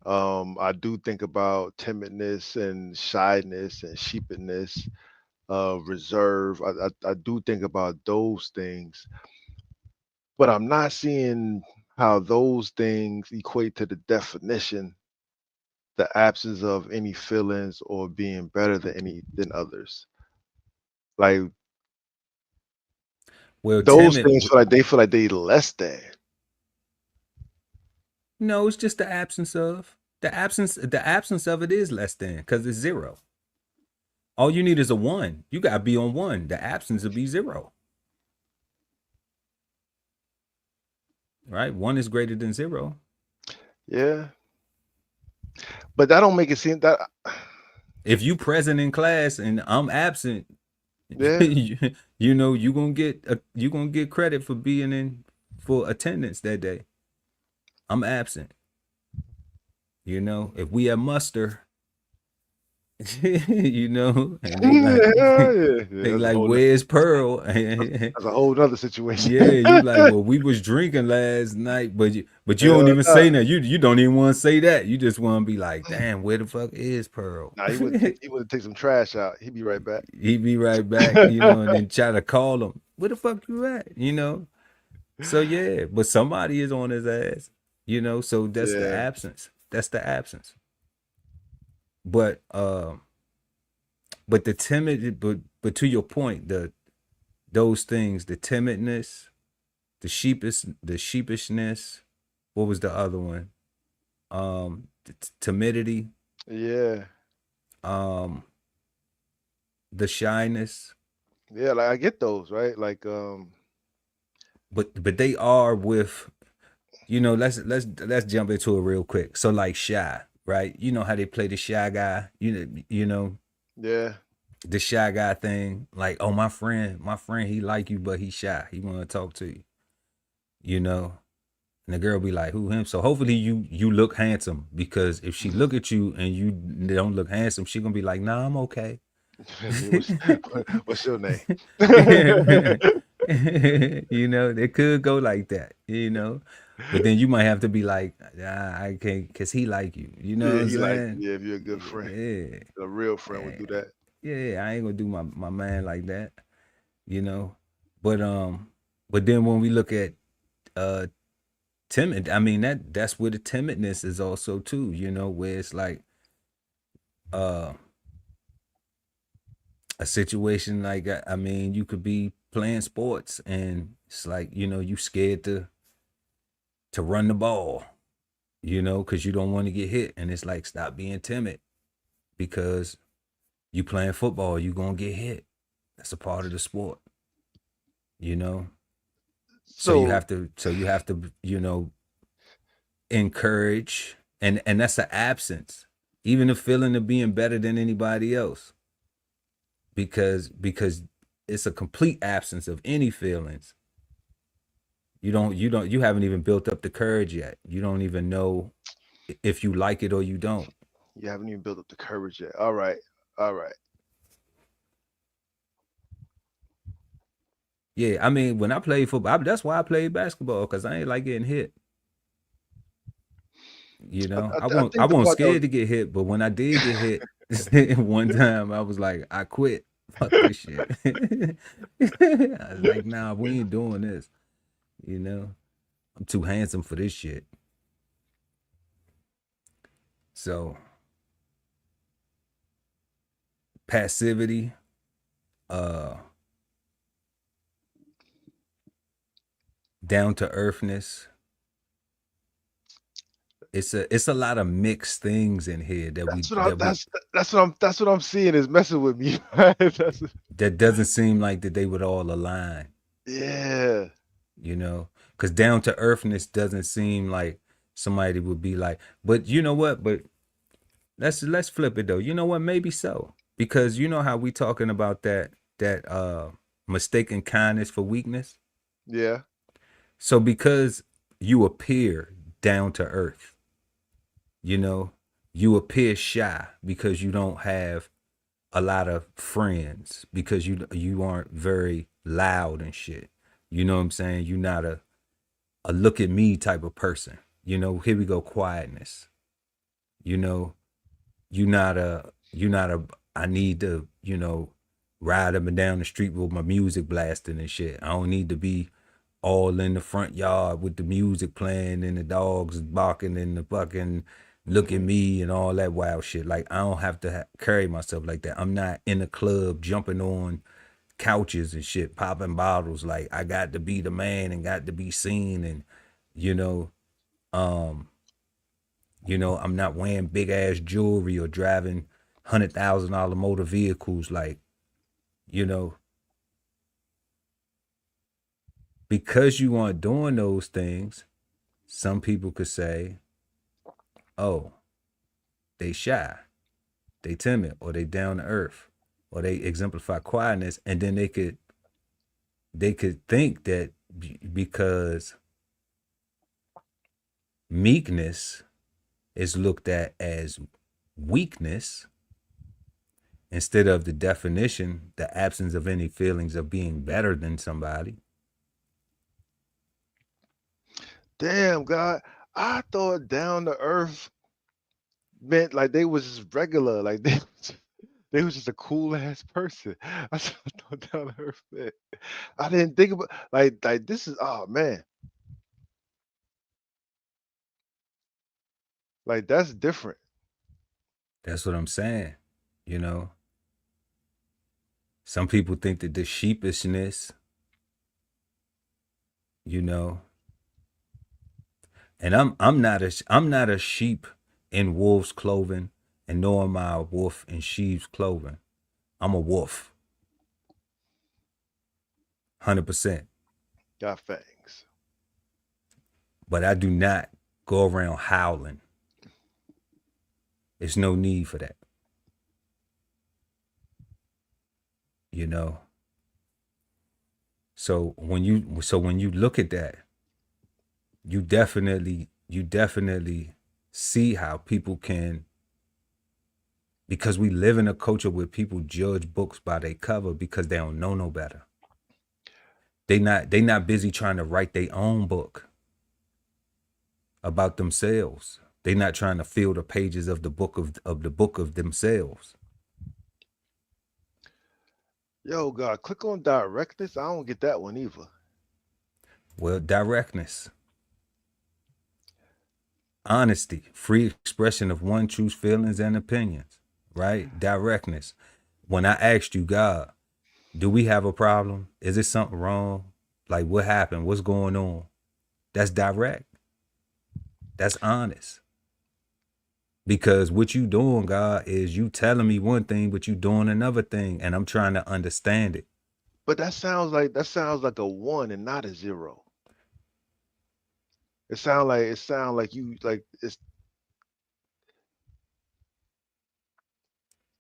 I do think about timidness and shyness and sheepiness, reserve. I do think about those things, but I'm not seeing how those things equate to the definition, the absence of any feelings or being better than others. Like Well, those timid. things feel like they less than. No, it's just the absence of the absence. The absence of it is less than because it's zero. All you need is a one. You gotta be on one. The absence will be zero. Right? One is greater than zero. Yeah. But that don't make it seem that If you present in class and I'm absent, yeah. you know you gonna get credit for being in for attendance that day. I'm absent. You know, if we at muster, you know, and they That's a like, whole where's Pearl? that's a whole other situation. Yeah, you like, well, we was drinking last night, but you don't even nah, say that. You don't even want to say that. You just want to be like, damn, where the fuck is Pearl? nah, he would take some trash out. He'd be right back. He'd be right back, you know, and then try to call him. Where the fuck you at? You know? So yeah, but somebody is on his ass, you know, so that's the Yeah. absence. That's the absence. But the timid, but to your point, those things, the timidness, the sheepishness, what was the other one? Timidity, Yeah. the shyness. Yeah, like I get those, right? Like But they are with, let's jump into it real quick. So like Shy, right? You know how they play the Shy Guy. You know Yeah. the Shy Guy thing. Like, oh, my friend, he like you, but he shy. He want to talk to you. You know, and the girl be like, who him? So hopefully you look handsome, because if she look at you and you don't look handsome, she gonna be like, nah, I'm okay. What's your name? It could go like that, but then you might have to be like, I can't, because he like you. You know Yeah, what I'm he like saying? yeah, if you're a good friend. Yeah. A real friend would Eh, do that. yeah, I ain't gonna do my man like that, you know. But then when we look at uh timid, I mean that's where the timidness is also too, where it's like uh a situation like, I mean, you could be playing sports and it's like, you scared to run the ball, because you don't want to get hit, and it's like, stop being timid, because you playing football, you gonna get hit. That's a part of the sport, you know. So you So have to, encourage, and that's an absence, even the feeling of being better than anybody else, because it's a complete absence of any feelings. You haven't even built up the courage yet. You don't even know if you like it or you don't. you haven't even built up the courage yet. All right. All right. Yeah, I mean, when I played football, that's why I played basketball, because I ain't like getting hit. I I think the wasn't part that was scared to get hit, but when I did get hit one time, I was like, I quit. Fuck this shit. I was like, nah, we ain't doing this. You know, I'm too handsome for this shit. So passivity, uh, down to earthness. It's a lot of mixed things in here that we that's what I that we that's what I'm seeing is messing with me. That's that doesn't seem like that they would all align. yeah. Because down to earthness doesn't seem like somebody would be like, but you know what? But let's flip it though. You know what? Maybe so, because you know how we talking about that mistaken kindness for weakness. Yeah. So because you appear down to earth, you know, you appear shy because you don't have a lot of friends, because you aren't very loud and shit. You know what I'm saying? You're not a look at me type of person. Here we go, quietness. You know, you're not a I need to, ride up and down the street with my music blasting and shit. I don't need to be all in the front yard with the music playing and the dogs barking and the fucking look at Hmm. me and all that wild shit. Like, I don't have to carry myself like that. I'm not in a club jumping on couches and shit, popping bottles. Like, I got to be the man and got to be seen, and you know, um, I'm not wearing big ass jewelry or driving $100,000 motor vehicles. Like, you know, because you aren't doing those things, some people could say, oh, they shy, they timid, or they down to earth, or they exemplify quietness, and then they could think that because meekness is looked at as weakness, instead of the definition, the absence of any feelings of being better than somebody. Damn, God. I thought down to earth meant like they was just regular, like they was just a cool ass person. That's what I thought down to earth meant. I didn't think about like this is oh man, like that's different. That's what I'm saying. You know, some people think that the sheepishness, you know, and I'm not a sheep in wolf's clothing, and nor am I a wolf in sheep's clothing. I'm a wolf, 100%. Got fangs. But I do not go around howling. There's no need for that. You know? So when you look at that, you definitely see how people can, because we live in a culture where people judge books by their cover because they don't know no better. They not busy trying to write their own book about themselves. They not trying to fill the pages of the book of themselves. Yo, God, click on directness. I don't get that one either. Well, directness, honesty, free expression of one truth's feelings and opinions, right? Directness. When I asked you, God, do we have a problem? Is it something wrong? Like, what happened? What's going on? That's direct. That's honest. Because what you doing, God, is you telling me one thing, but you doing another thing, and I'm trying to understand it. But that sounds like a 1 and not a 0. It sounds like you like it's.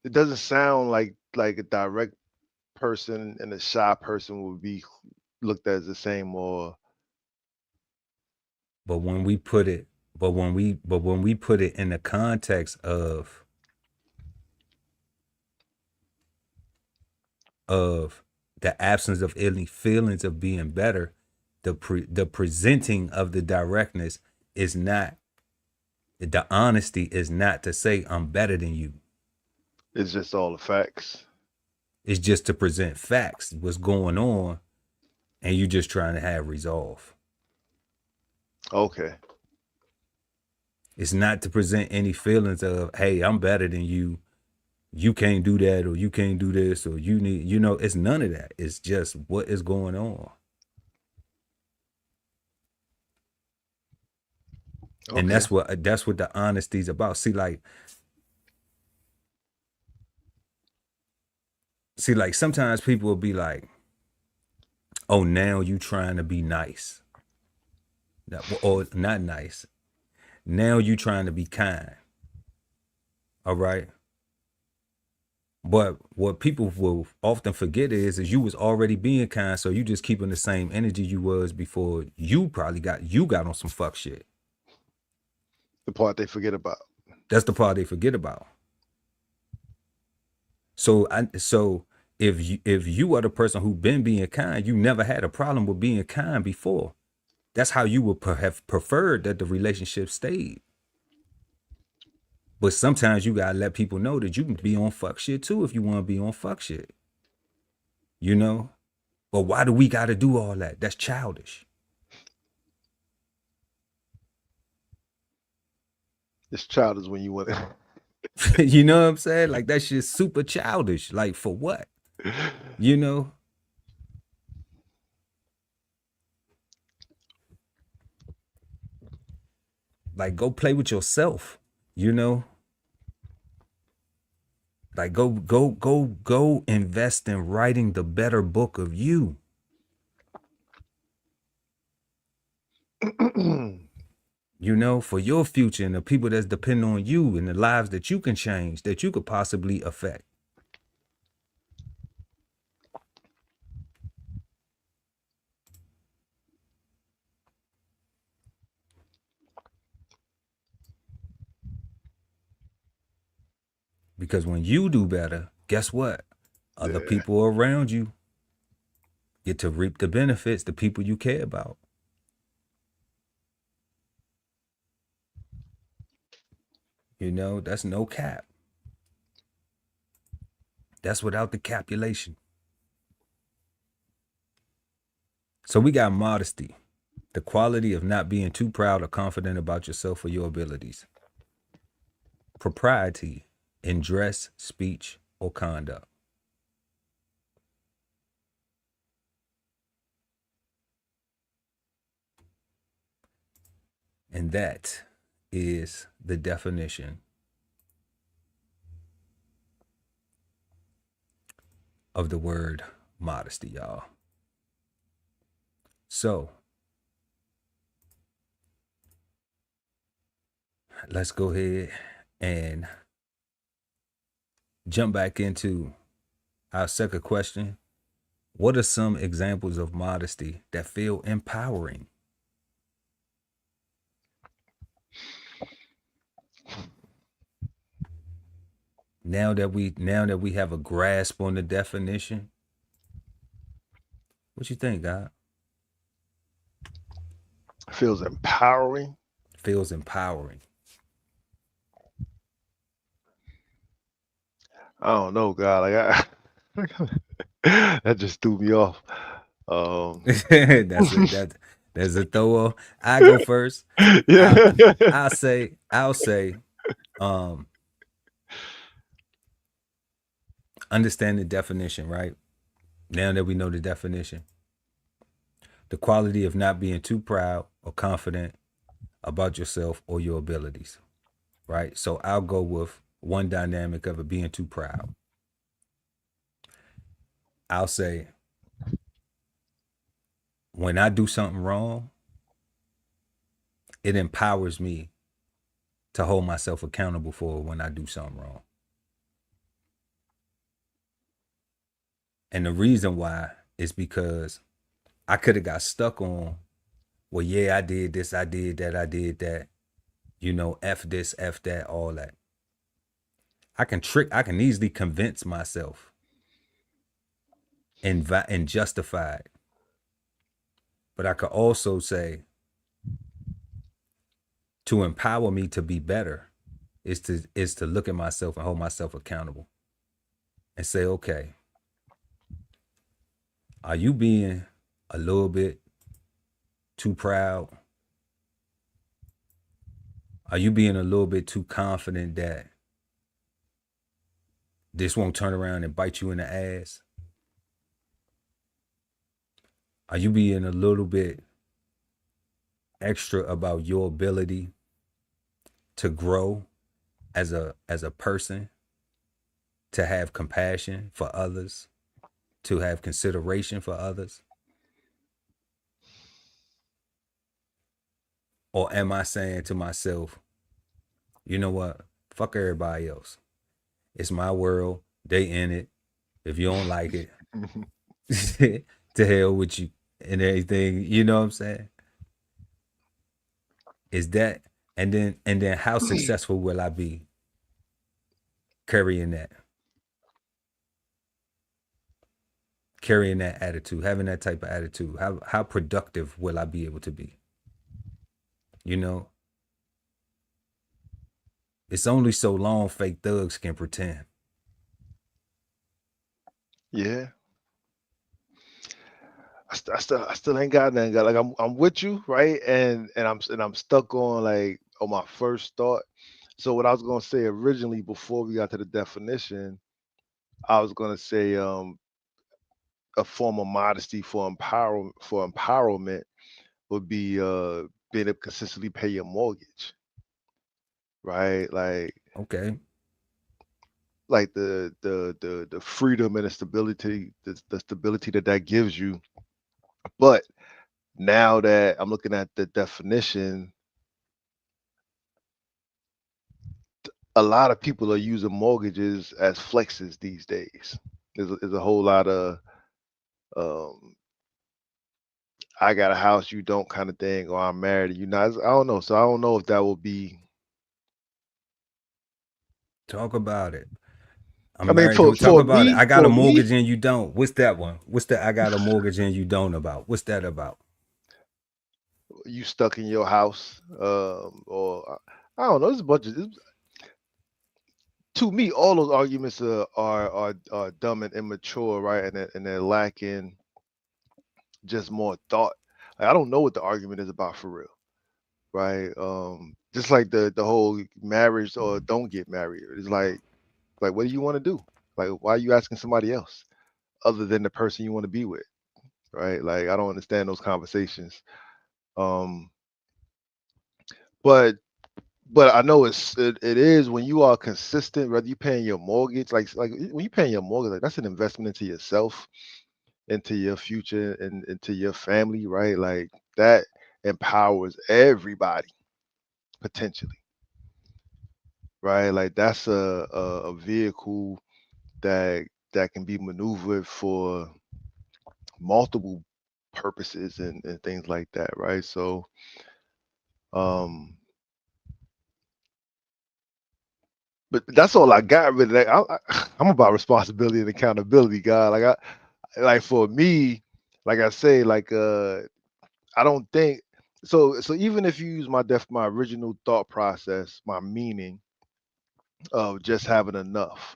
It doesn't sound like a direct person and a shy person would be looked at as the same. Or But when we put it in the context of the absence of any feelings of being better, the presenting of the directness is not, the honesty is not to say I'm better than you. it's just all the facts. It's just to present facts, what's going on, and you just trying to have resolve. Okay. It's not to present any feelings of, hey, I'm better than you. You can't do that, or you can't do this, or you need, it's none of that. It's just what is going on. Okay. And that's what the honesty is about. See, like sometimes people will be like, oh, now you trying to be nice. Or not nice. Now you trying to be kind. All right. But what people will often forget is you was already being kind, so you just keeping the same energy you was before you probably got on some fuck shit. The part they forget about. That's the part they forget about. So if you are the person who been being kind, you never had a problem with being kind before. That's how you would have preferred that the relationship stayed. But sometimes you gotta let people know that you can be on fuck shit too if you want to be on fuck shit. But why do we gotta do all that? That's childish. It's childish when you want it. You know what I'm saying? Like, that shit's super childish. Like, for what? Like, go play with yourself, Like, go invest in writing the better book of you. For your future and the people that's depending on you and the lives that you can change, that you could possibly affect. Because when you do better, guess what? Other people around you get to reap the benefits, the people you care about. That's no cap. That's without the capulation. So we got modesty, the quality of not being too proud or confident about yourself or your abilities. Propriety in dress, speech, or conduct. And that is the definition of the word modesty, y'all. So let's go ahead and jump back into our second question. What are some examples of modesty that feel empowering? Now that we have a grasp on the definition, what you think, God? Feels empowering. Feels empowering. I don't know, God. That just threw me off. That's a throw. I go first. Yeah. I'll say, um, understand the definition, right? Now that we know the definition, the quality of not being too proud or confident about yourself or your abilities, right? So I'll go with one dynamic of it being too proud. I'll say, when I do something wrong, it empowers me to hold myself accountable for when I do something wrong. And the reason why is because I could have got stuck on, well, yeah, I did this, I did that, F this, F that, all that. I can easily convince myself and justify it. But I could also say, to empower me to be better is to look at myself and hold myself accountable and say, okay, are you being a little bit too proud? Are you being a little bit too confident that this won't turn around and bite you in the ass? Are you being a little bit extra about your ability to grow as a person, to have compassion for others, to have consideration for others? Or am I saying to myself, you know what? Fuck everybody else. It's my world. They in it. If you don't like it, to hell with you and everything. You know what I'm saying? Is that, and then how successful will I be carrying that? Carrying that attitude, having that type of attitude. How productive will I be able to be? It's only so long fake thugs can pretend. Yeah. I still ain't got nothing. Like I'm with you, right? And I'm stuck on my first thought. So what I was gonna say originally before we got to the definition, I was gonna say a form of modesty for empowerment would be being able to consistently pay your mortgage, right? Okay. Like the freedom and the stability, the stability that gives you. But now that I'm looking at the definition, a lot of people are using mortgages as flexes these days. There's a whole lot of um, I got a house, you don't kind of thing, or I'm married, and you not. I don't know. So I don't know if that will be. Talk about it. I'm I mean, married. Talk about it. I got a for me, mortgage and you don't. What's that one? What's that? I got a mortgage and you don't about? What's that about? you stuck in your house, or I don't know. There's a bunch of. To me, all those arguments are dumb and immature, right? And they're lacking just more thought. Like, I don't know what the argument is about for real, right? Just like the whole marriage or don't get married. It's like what do you want to do? Like, why are you asking somebody else other than the person you want to be with, right? Like, I don't understand those conversations. Um, but but I know it is when you are consistent, whether you're paying your mortgage, like when you're paying your mortgage, like that's an investment into yourself, into your future, and into your family, right? Like that empowers everybody potentially. right? Like that's a vehicle that can be maneuvered for multiple purposes and things like that, right? So um but that's all I got really. Like, I'm about responsibility and accountability, God. Like for me, like I say, like I don't think so. So even if you use my original thought process, my meaning of just having enough,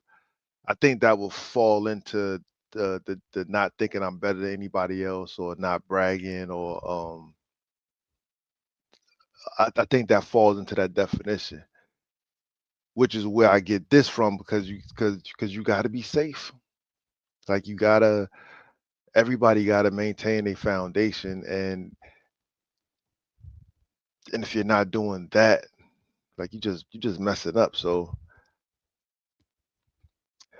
I think that will fall into the not thinking I'm better than anybody else or not bragging or I think that falls into that definition, which is where I get this from because you got to be safe. Like you gotta everybody got to maintain a foundation and if you're not doing that, like you just mess it up. So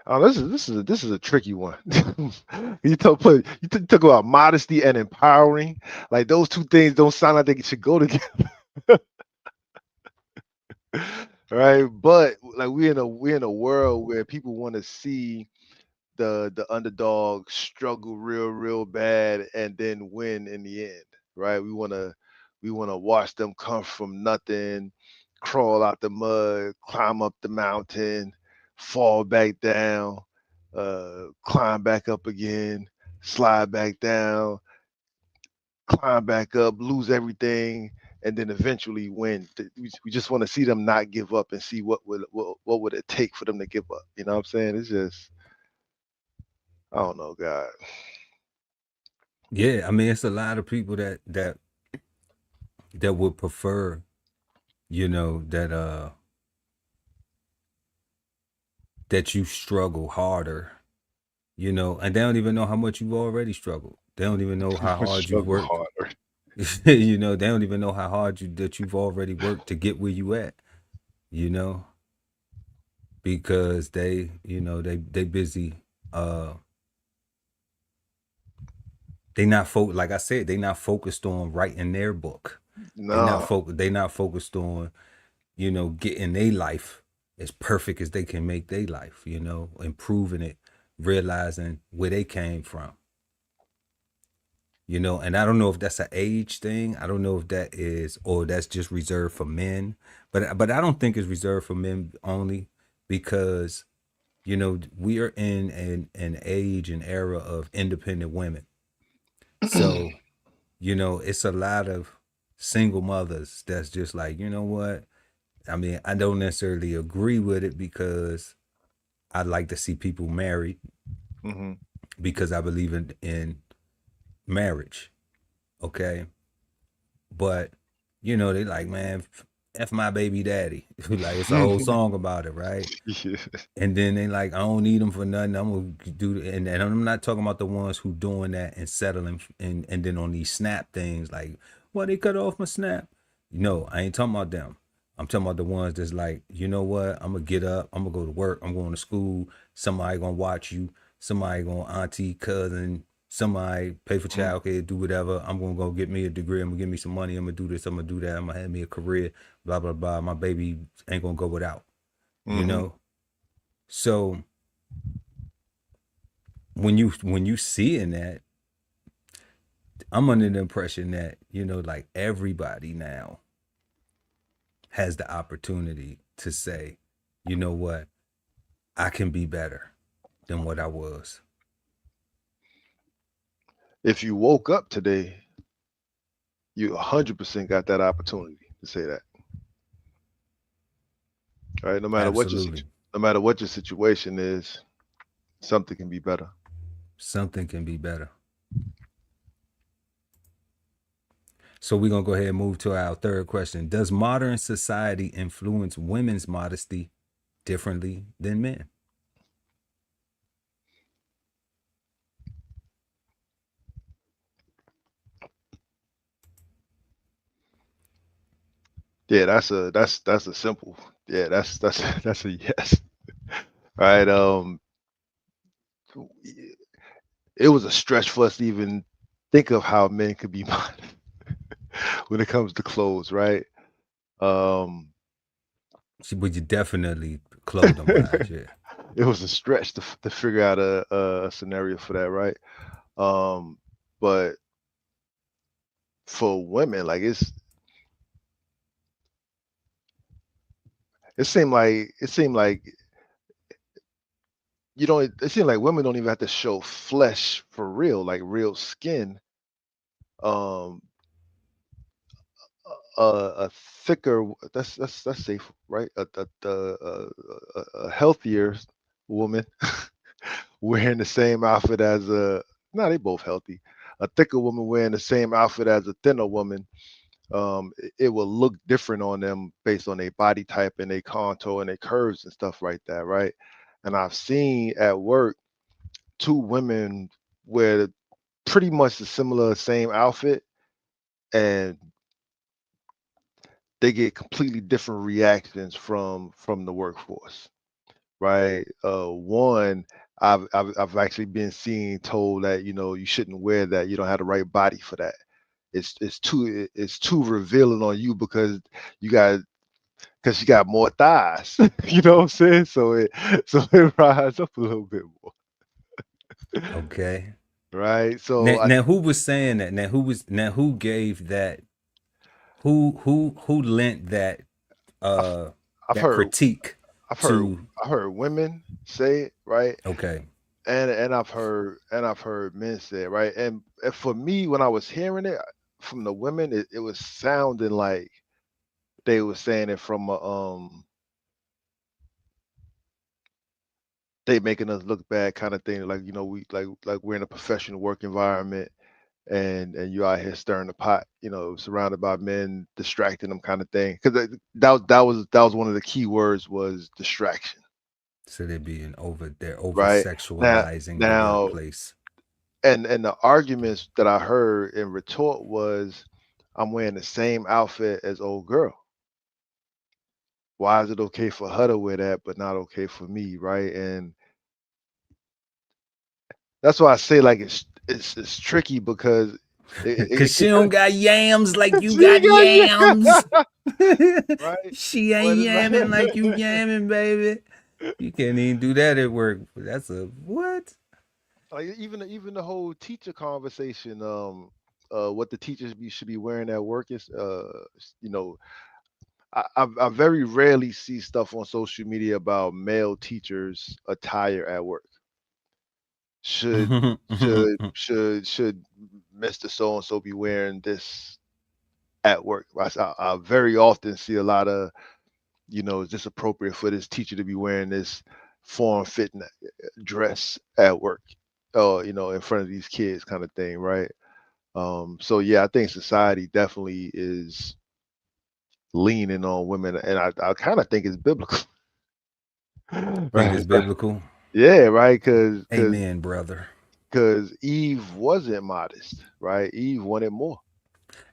oh, this is a tricky one. You talk about modesty and empowering. Like those two things don't sound like they should go together, right? But like we're in a world where people want to see the underdog struggle real bad and then win in the end, right? We want to watch them come from nothing, crawl out the mud, climb up the mountain, fall back down, climb back up again, slide back down, climb back up, lose everything, and then eventually win. We just want to see them not give up and see what would it take for them to give up. You know what I'm saying? It's just I don't know, God. Yeah, I mean, it's a lot of people that would prefer, that you struggle harder, and they don't even know how much you've already struggled. They don't even know how hard you've Struggle worked. harder. They don't even know how hard that you've already worked to get where you at, you know, because they busy. Uh, they not like I said, they not focused on writing their book. No. They not focused on getting their life as perfect as they can make their life, improving it, realizing where they came from. And I don't know if that's an age thing. I don't know if that is, or that's just reserved for men. But I don't think it's reserved for men only because, we are in an age and era of independent women. So, it's a lot of single mothers that's just like, you know what? I mean, I don't necessarily agree with it because I like to see people married hmm because I believe in marriage. Okay. But, they like, man, F my baby daddy. Like, it's a whole song about it, right? Yeah. And then they like, I don't need them for nothing. I'm gonna do, and I'm not talking about the ones who doing that and settling, and then on these snap things like, well, they cut off my snap. No, I ain't talking about them. I'm talking about the ones that's like, you know what? I'm gonna get up. I'm gonna go to work. I'm going to school. Somebody gonna watch you. Somebody gonna auntie, cousin. Somebody pay for childcare, do whatever. I'm gonna go get me a degree. I'm gonna get me some money. I'm gonna do this. I'm gonna do that. I'm gonna have me a career. Blah blah blah. My baby ain't gonna go without. You hmm know. So when you seeing that, I'm under the impression that like everybody now has the opportunity to say, you know what, I can be better than what I was. If you woke up today, you 100% got that opportunity to say that. Right? Absolutely, No matter what your situation is, something can be better. something can be better. So we're gonna go ahead and move to our third question. Does modern society influence women's modesty differently than men? Yeah, that's a simple. Yeah, that's that's a yes. Right? It was a stretch for us to even think of how men could be modest when it comes to clothes, right? Um, But you definitely clothing wise, yeah. It was a stretch to figure out a scenario for that, right? But for women, like it seemed like you don't it seemed like women don't even have to show flesh for real, like real skin. Um, a thicker that's safe, right? A healthier woman wearing the same outfit as a no, they both healthy. A thicker woman wearing the same outfit as a thinner woman, it will look different on them based on their body type and their contour and their curves and stuff like that, right? And I've seen at work two women wear pretty much the similar same outfit, and they get completely different reactions from the workforce, right? One, I've actually been seen told that you shouldn't wear that. You don't have the right body for that. It's too revealing on you because you got because you got more thighs. You know what I'm saying? So it rises up a little bit more, Okay. right? Now, So now who was saying that? Who gave that? Who lent uh I've that heard critique I've heard to? I've heard women say it, right? Okay. And I've heard men say it, right? And for me, when I was hearing it from the women, it was sounding like they were saying it from a they making us look bad kind of thing, like we like we're in a professional work environment, and you out here stirring the pot, surrounded by men, distracting them kind of thing. Because that was one of the key words was distraction, So they're over right? Now sexualizing the now workplace. and the arguments that I heard in retort was, I'm wearing the same outfit as old girl. Why is it okay for her to wear that, but not okay for me, right? And that's why I say like it's tricky because Cause she don't got yams like you she got got yams. yeah, right. She But ain't it's yamming like you like yamming, baby. You can't even do that at work. That's a what? like even the whole teacher conversation, what the teachers should be wearing at work is, you know, I very rarely see stuff on social media about male teachers attire at work. Should should Mr. So and so be wearing this at work? I very often see a lot of, is this appropriate for this teacher to be wearing this form fitting dress at work? In front of these kids, kind of thing, right? So yeah, I think society definitely is leaning on women, and I kind of think it's biblical, Think it's right? biblical. Yeah, right. Because Amen, brother. because Eve wasn't modest, right? Eve wanted more.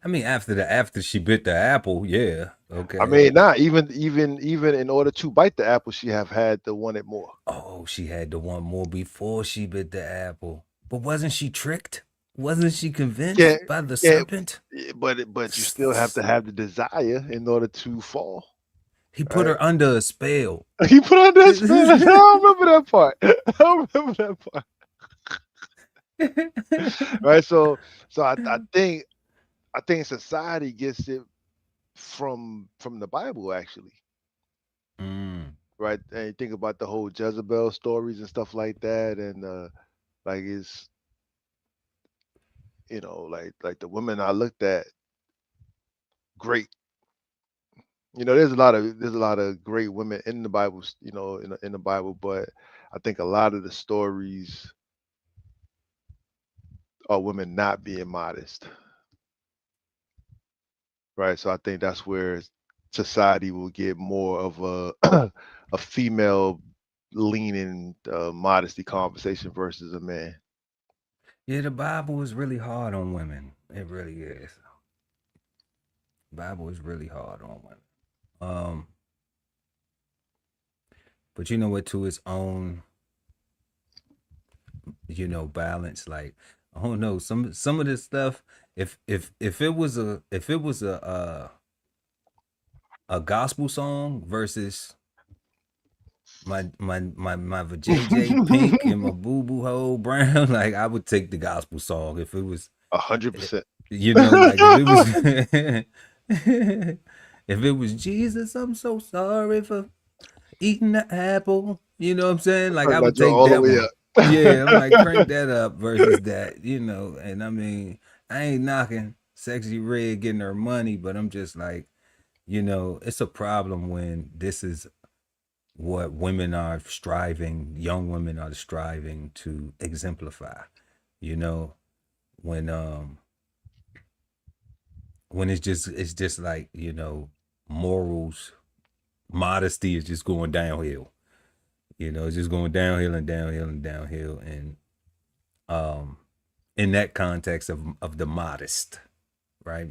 I mean, after she bit the apple, yeah, I okay. mean, not even in order to bite the apple, she have had to want it more. Oh, she had to want more before she bit the apple. But wasn't she tricked? Wasn't she Yeah, convinced by the yeah, serpent? but you still have to have the desire in order to fall, He put right? her under a spell. He put on that spell. I don't remember that part. I don't remember that part. Right. So I think society gets it from the Bible, actually, Mm. right? And you think about the whole Jezebel stories and stuff like that, and like it's like the women I looked at, great. There's a lot of great women in the Bible, in the Bible, but I think a lot of the stories are women not being modest, right? So I think that's where society will get more of a a female leaning modesty conversation versus a man. Yeah, the Bible is really hard on women. It really is. The Bible is really hard on women. Um, but you know what? To its own, balance. Like, I don't know, some of this stuff. If it was a a gospel song versus my JJ Pink and my Boo Boo Hole Brown, like I would take the gospel song if it was 100%. like if it was if it was Jesus, I'm so sorry for eating the apple. You know what I'm saying? Like Turn I that would joint take all the that way one. up. Yeah, I'm like crank that up versus that, and I mean, I ain't knocking Sexy Red getting her money, but I'm just like, it's a problem when this is what women are striving, young women are striving to exemplify, you know, when it's just like, morals, modesty is just going downhill. It's just going downhill and downhill and downhill. And in that context of the modest, right?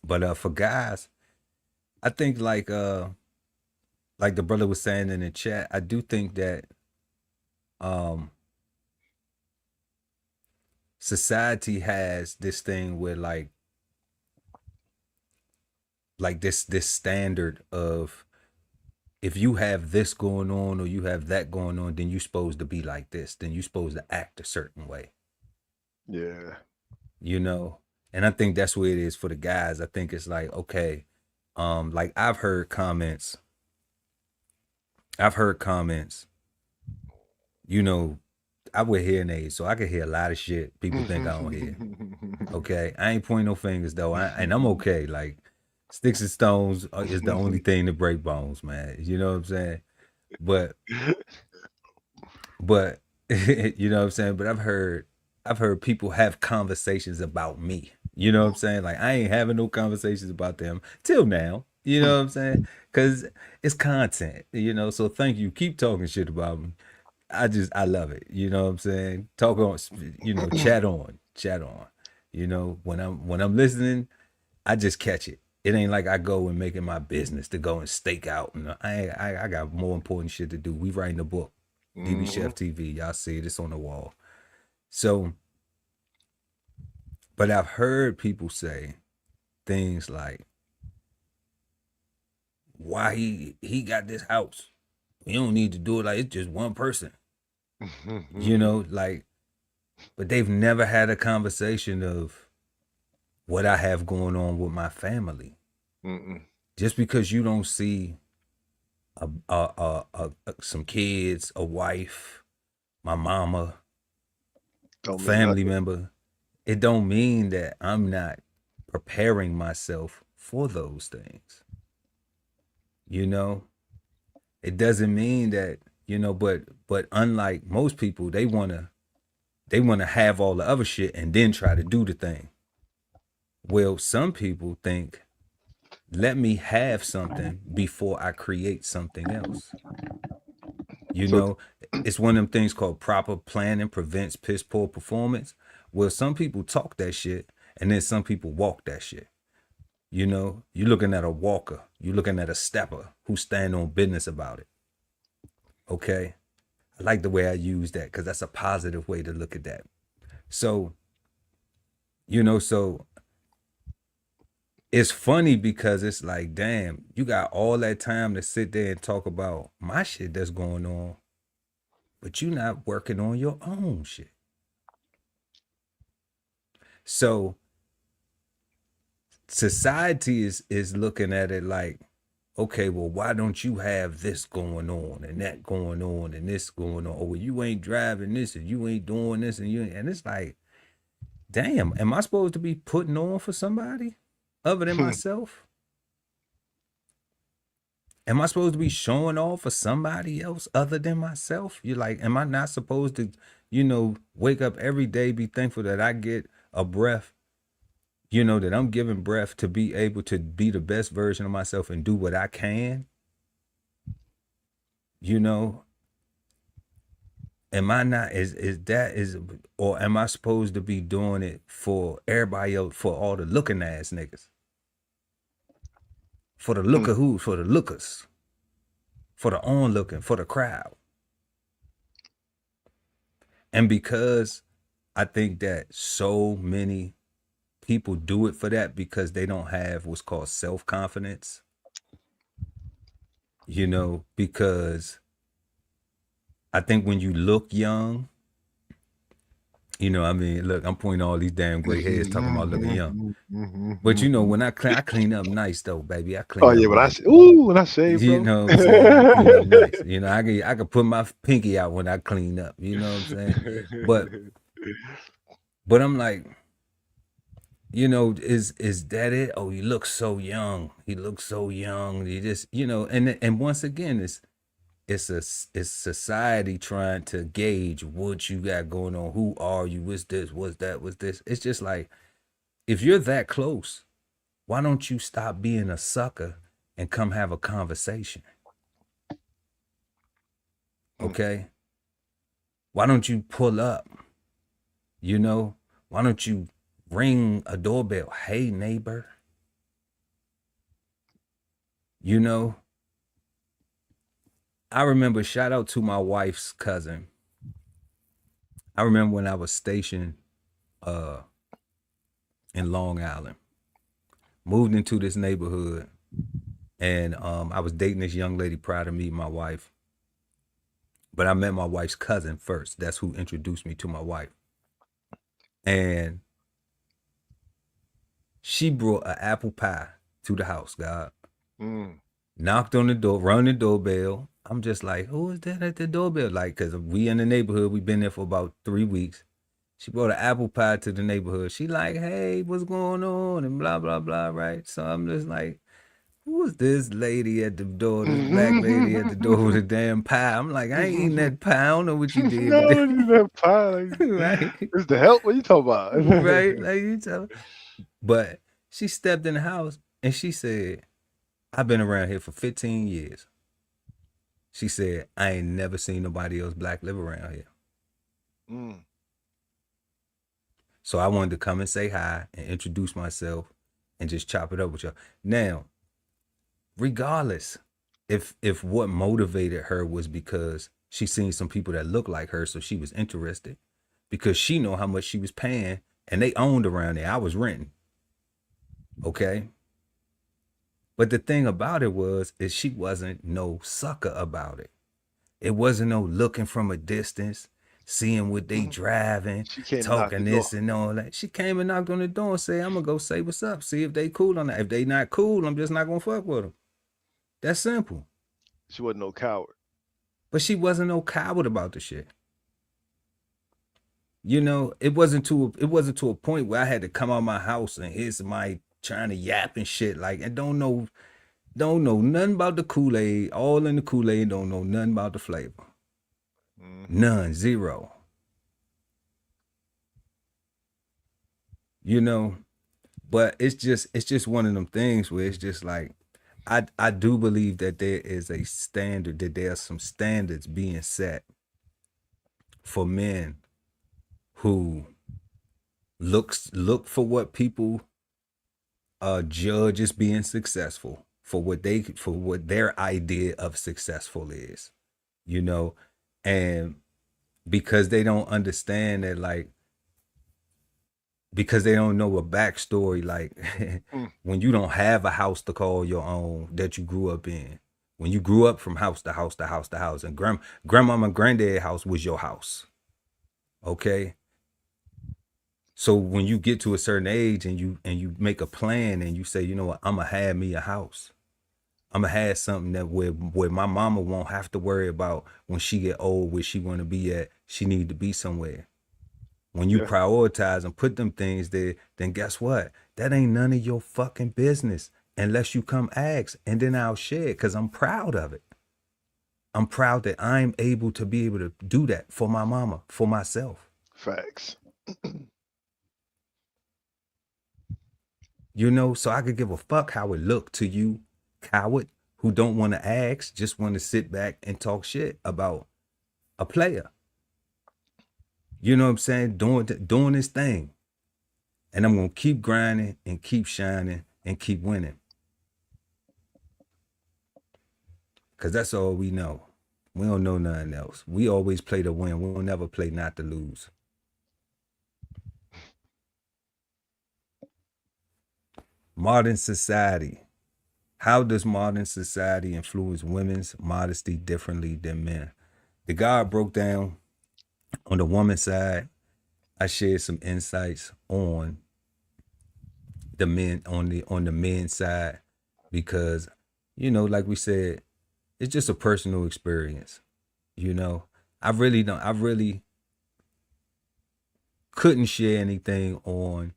But for guys, I think like the brother was saying in the chat, I do think that society has this thing where like this standard of, if you have this going on or you have that going on, then you're supposed to be like this, then you're supposed to act a certain way. Yeah. And I think that's what it is for the guys. I think it's like, okay, like I've heard comments, I wear hearing aids, so I can hear a lot of shit people think I don't hear. Okay, I ain't pointing no fingers though, and I'm okay. Like sticks and stones is the only thing to break bones, man. You know what I'm saying? But you know what I'm saying? But I've heard people have conversations about me. You know what I'm saying? Like I ain't having no conversations about them till now. You know what I'm saying? Because it's content. So thank you. Keep talking shit about me. I love it. You know what I'm saying? Talk on. Chat on. When I'm listening, I just catch it. It ain't like I go and make it my business to go and stake out. And I got more important shit to do. We writing a book. DBCHEFTV. Y'all see it. It's on the wall. So, but I've heard people say things like, why he got this house? We don't need to do it like it's just one person. Like, but they've never had a conversation of what I have going on with my family. Just because you don't see some kids, a wife, my mama, family member, it don't mean that I'm not preparing myself for those things. It doesn't mean that, but unlike most people, they wanna have all the other shit and then try to do the thing. Well, some people think, let me have something before I create something else. It's one of them things called proper planning prevents piss poor performance. Well, some people talk that shit and then some people walk that shit. You're looking at a walker, you're looking at a stepper who stand on business about it. Okay. I like the way I use that because that's a positive way to look at that. So, so it's funny because it's like, damn, you got all that time to sit there and talk about my shit that's going on, but you're not working on your own shit. So society is looking at it like, okay, well, why don't you have this going on and that going on and this going on? Or well, you ain't driving this and you ain't doing this and it's like, damn, am I supposed to be putting on for somebody other than myself? Am I supposed to be showing off for somebody else other than myself? You're like, am I not supposed to, wake up every day, be thankful that I get a breath, that I'm giving breath to be able to be the best version of myself and do what I can? Am I not, or am I supposed to be doing it for everybody else, for all the looking ass niggas? For the looker for the lookers, for the onlooking, for the crowd. And because I think that so many people do it for that because they don't have what's called self-confidence. you know, because I think when you look young, you know, I mean, look, I'm pointing all these damn gray hairs talking about looking young. But you know, when I clean up nice though, baby, I clean Oh up yeah, nice. when I shave, You bro. know what I'm saying? I clean up nice. You know, I can put my pinky out when I clean up. You know what I'm saying? But I'm like, you know, is that it? Oh, you look so young. He looks so young. You just, you know, and once again, it's society trying to gauge what you got going on. Who are you? What's this? What's that? What's this? It's just like, if you're that close, why don't you stop being a sucker and come have a conversation? Okay? Why don't you pull up? You know? Why don't you ring a doorbell? Hey, neighbor. You know? I remember, shout out to my wife's cousin. I remember when I was stationed in Long Island. Moved into this neighborhood, and I was dating this young lady prior to meeting my wife. But I met my wife's cousin first. That's who introduced me to my wife. And she brought an apple pie to the house, God. Knocked on the door, rung the doorbell. I'm just like, who is that at the doorbell? Like, because we in the neighborhood, we've been there for about 3 weeks. She brought an apple pie to the neighborhood. She like, hey, what's going on? And blah, blah, blah, right? So I'm just like, who is this lady at the door, this black lady at the door with a damn pie? I'm like, I ain't eating that pie. I don't know what you did. No, that pie. Like, right? It's the help. What you talking about? Right? Like you tell. But she stepped in the house and she said, I've been around here for 15 years. She said, I ain't never seen nobody else black live around here. So I wanted to come and say hi and introduce myself and just chop it up with y'all. Now, regardless, if what motivated her was because she seen some people that look like her, so she was interested, because she know how much she was paying, and they owned around there. I was renting. Okay. But the thing about it is she wasn't no sucker about it. It wasn't no looking from a distance, seeing what they driving, talking this and all that. She came and knocked on the door and said, I'm gonna go say what's up, see if they cool on that. If they not cool, I'm just not gonna fuck with them. That's simple. She wasn't no coward. But she wasn't no coward about the shit. You know, it wasn't to a point where I had to come out my house and hear somebody trying to yap and shit. Like, and don't know nothing about the Kool-Aid. All in the Kool-Aid, don't know nothing about the flavor. None, zero. You know, but it's just one of them things where it's just like, I do believe that there is a standard, that there are some standards being set for men who look for what people judge as being successful, for what their idea of successful is, you know, and because they don't understand that, like, because they don't know a backstory, like when you don't have a house to call your own that you grew up in, when you grew up from house to house to house to house, and grandmama and granddad house was your house. Okay. So when you get to a certain age and you make a plan and you say, you know what, I'm gonna have me a house. I'm gonna have something that where my mama won't have to worry about when she get old where she wanna be at. She need to be somewhere. When you prioritize and put them things there, then guess what? That ain't none of your fucking business unless you come ask, and then I'll share it because I'm proud of it. I'm proud that I'm able to do that for my mama, for myself. Facts. You know, so I could give a fuck how it looked to you, coward, who don't want to ask, just want to sit back and talk shit about a player. You know what I'm saying? Doing this thing. And I'm going to keep grinding and keep shining and keep winning. Because that's all we know. We don't know nothing else. We always play to win. We'll never play not to lose. Modern society How does modern society influence women's modesty differently than men? The guy broke down on the woman's side. I shared some insights on the men on the men's side because, you know, like we said, it's just a personal experience. You know, I really couldn't share anything on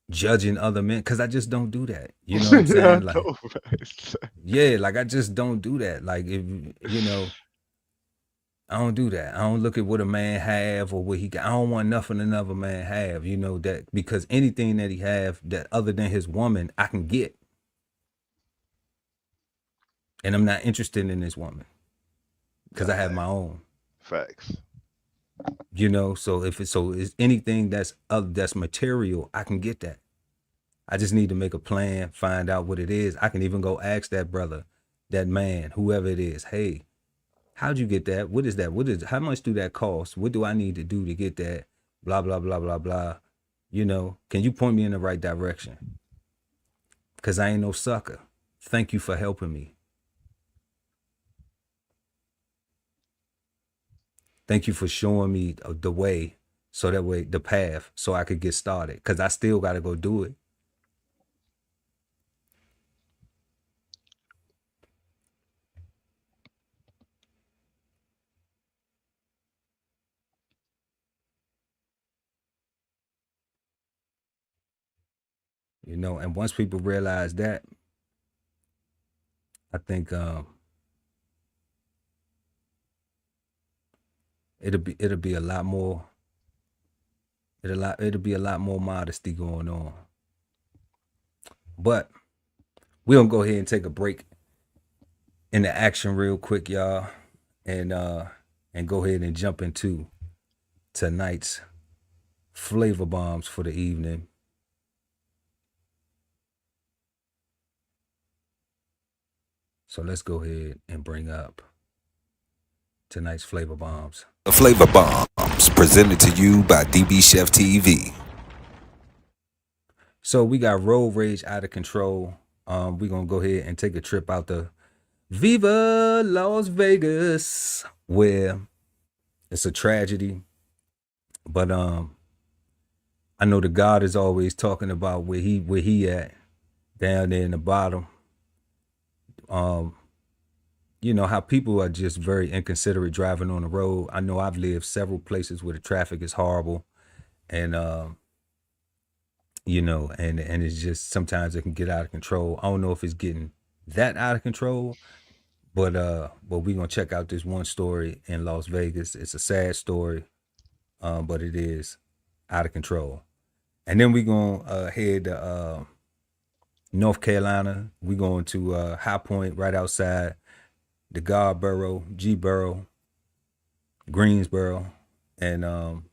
judging other men because I just don't do that. You know what I'm saying? Like, yeah, like I just don't do that. Like, if you know, I don't do that. I don't look at what a man have or what he got. I don't want nothing another man have, you know, that because anything that he have that other than his woman, I can get. And I'm not interested in this woman because I have my own. Facts. You know, so if it's anything that's material, I can get that. I just need to make a plan, find out what it is. I can even go ask that brother, that man, whoever it is, hey, how'd you get that? What is that? How much do that cost? What do I need to do to get that? Blah, blah, blah, blah, blah. You know, can you point me in the right direction? Because I ain't no sucker. Thank you for helping me. Thank you for showing me the way, so that way, the path, so I could get started. Because I still got to go do it. You know, and once people realize that, I think it'll be a lot more. It'll be a lot more modesty going on. But we're gonna go ahead and take a break in the action real quick, y'all, and go ahead and jump into tonight's flavor bombs for the evening. So let's go ahead and bring up tonight's flavor bombs. The flavor bombs presented to you by DBCHEFTV. So we got road rage out of control. We're gonna go ahead and take a trip out to Viva Las Vegas, where it's a tragedy. But I know the God is always talking about where he at, down there in the bottom. You know, how people are just very inconsiderate driving on the road. I know I've lived several places where the traffic is horrible, and you know, and it's just sometimes it can get out of control. I don't know if it's getting that out of control, but we're gonna check out this one story in Las Vegas. It's a sad story, but it is out of control. And then we're gonna head to North Carolina. We're going to High Point, right outside the Garborough, G-Borough, Greensboro. And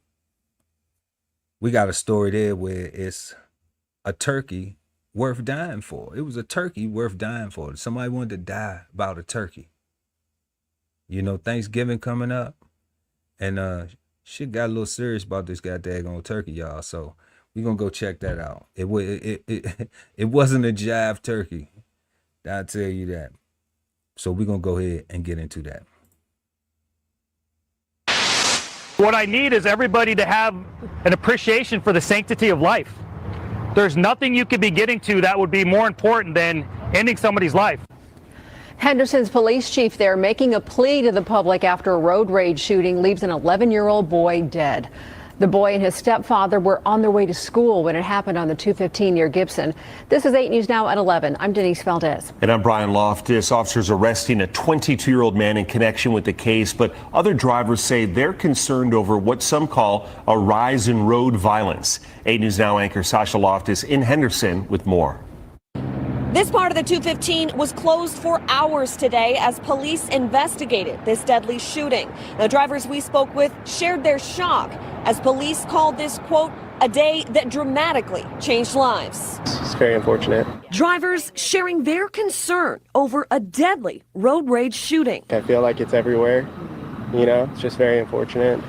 we got a story there where it's a turkey worth dying for. It was a turkey worth dying for. Somebody wanted to die about a turkey. You know, Thanksgiving coming up. And shit got a little serious about this goddamn turkey, y'all. So we're going to go check that out. It wasn't a jive turkey. I'll tell you that. So we're going to go ahead and get into that. What I need is everybody to have an appreciation for the sanctity of life. There's nothing you could be getting to that would be more important than ending somebody's life. Henderson's police chief there making a plea to the public after a road rage shooting leaves an 11-year-old boy dead. The boy and his stepfather were on their way to school when it happened on the 215 near Gibson. This is 8 News Now at 11. I'm Denise Valdez. And I'm Brian Loftus. Officers arresting a 22-year-old man in connection with the case, but other drivers say they're concerned over what some call a rise in road violence. 8 News Now anchor Sasha Loftus in Henderson with more. This part of the 215 was closed for hours today as police investigated this deadly shooting. The drivers we spoke with shared their shock as police called this, quote, a day that dramatically changed lives. It's very unfortunate. Drivers sharing their concern over a deadly road rage shooting. I feel like it's everywhere. You know, it's just very unfortunate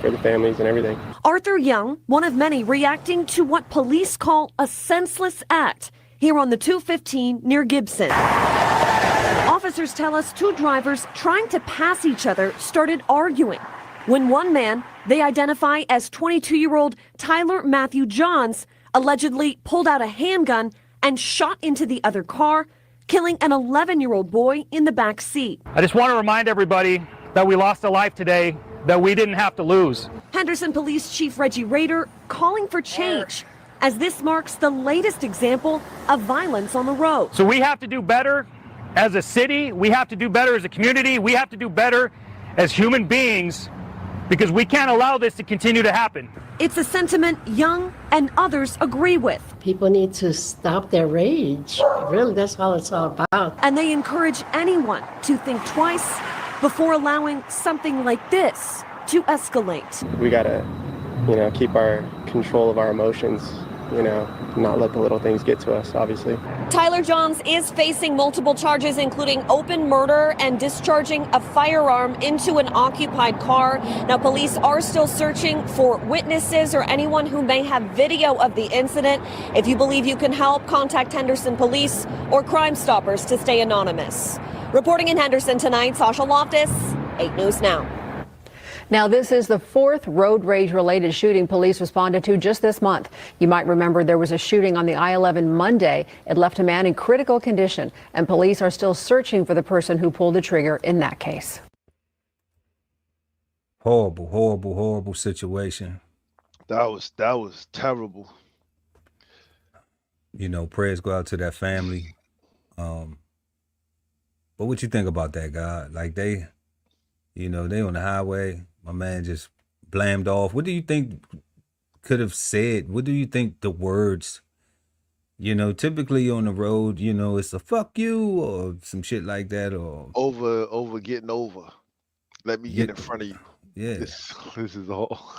for the families and everything. Arthur Young, one of many reacting to what police call a senseless act. here on the 215 near Gibson. Officers tell us two drivers trying to pass each other started arguing when one man they identify as 22-year-old Tyler Matthew Johns allegedly pulled out a handgun and shot into the other car, killing an 11-year-old boy in the back seat. I just want to remind everybody that we lost a life today that we didn't have to lose. Henderson Police Chief Reggie Rader calling for change, as this marks the latest example of violence on the road. So we have to do better as a city, we have to do better as a community, we have to do better as human beings, because we can't allow this to continue to happen. It's a sentiment Young and others agree with. People need to stop their rage. Really, that's all it's all about. And they encourage anyone to think twice before allowing something like this to escalate. We gotta, keep our control of our emotions, not let the little things get to us, obviously. Tyler Johns is facing multiple charges, including open murder and discharging a firearm into an occupied car. Now, police are still searching for witnesses or anyone who may have video of the incident. If you believe you can help, contact Henderson Police or Crime Stoppers to stay anonymous. Reporting in Henderson tonight, Sasha Loftus, 8 News Now. Now, this is the fourth road rage-related shooting police responded to just this month. You might remember there was a shooting on the I-11 Monday. It left a man in critical condition, and police are still searching for the person who pulled the trigger in that case. Horrible, horrible, horrible situation. That was terrible. Prayers go out to that family. But what you think about that, God? Like they on the highway. My man just blamed off. What do you think could have said? What do you think the words, typically on the road, it's a fuck you or some shit like that, or Over getting over. Let me get in front of you. Yeah. This is all.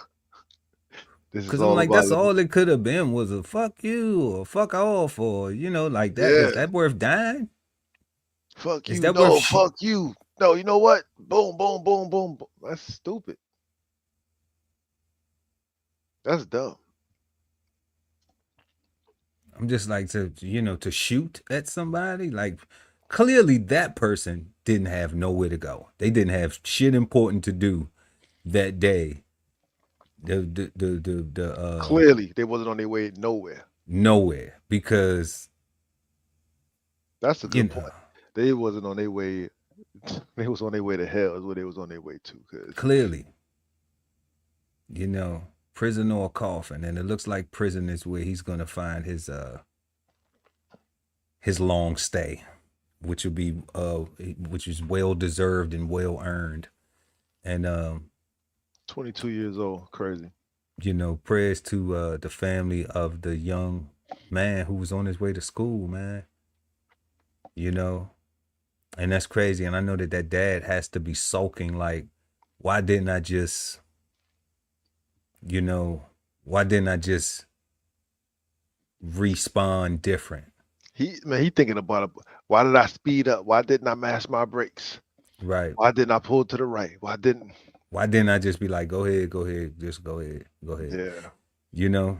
This is Because all I'm like, about that's all it could have been was a fuck you or fuck off or, like that. Yeah. Is that worth dying? Fuck you. Is that No, worth fuck you. No, you know what? Boom, boom, boom, boom, boom. That's stupid. That's dumb. I'm just like to shoot at somebody. Like clearly that person didn't have nowhere to go. They didn't have shit important to do that day. Clearly they wasn't on their way nowhere because that's a good point. They wasn't on their way. They was on their way to hell is what they was on their way to. Cause clearly, prison or a coffin, and it looks like prison is where he's gonna find his long stay, which will be which is well deserved and well earned. And 22 years old, crazy. Prayers to the family of the young man who was on his way to school, man. And that's crazy. And I know that dad has to be sulking like, why didn't I just respond different? He thinking about it. Why did I speed up? Why didn't I mash my brakes? Right. Why didn't I pull to the right? Why didn't I just be like, go ahead, just go ahead. Yeah.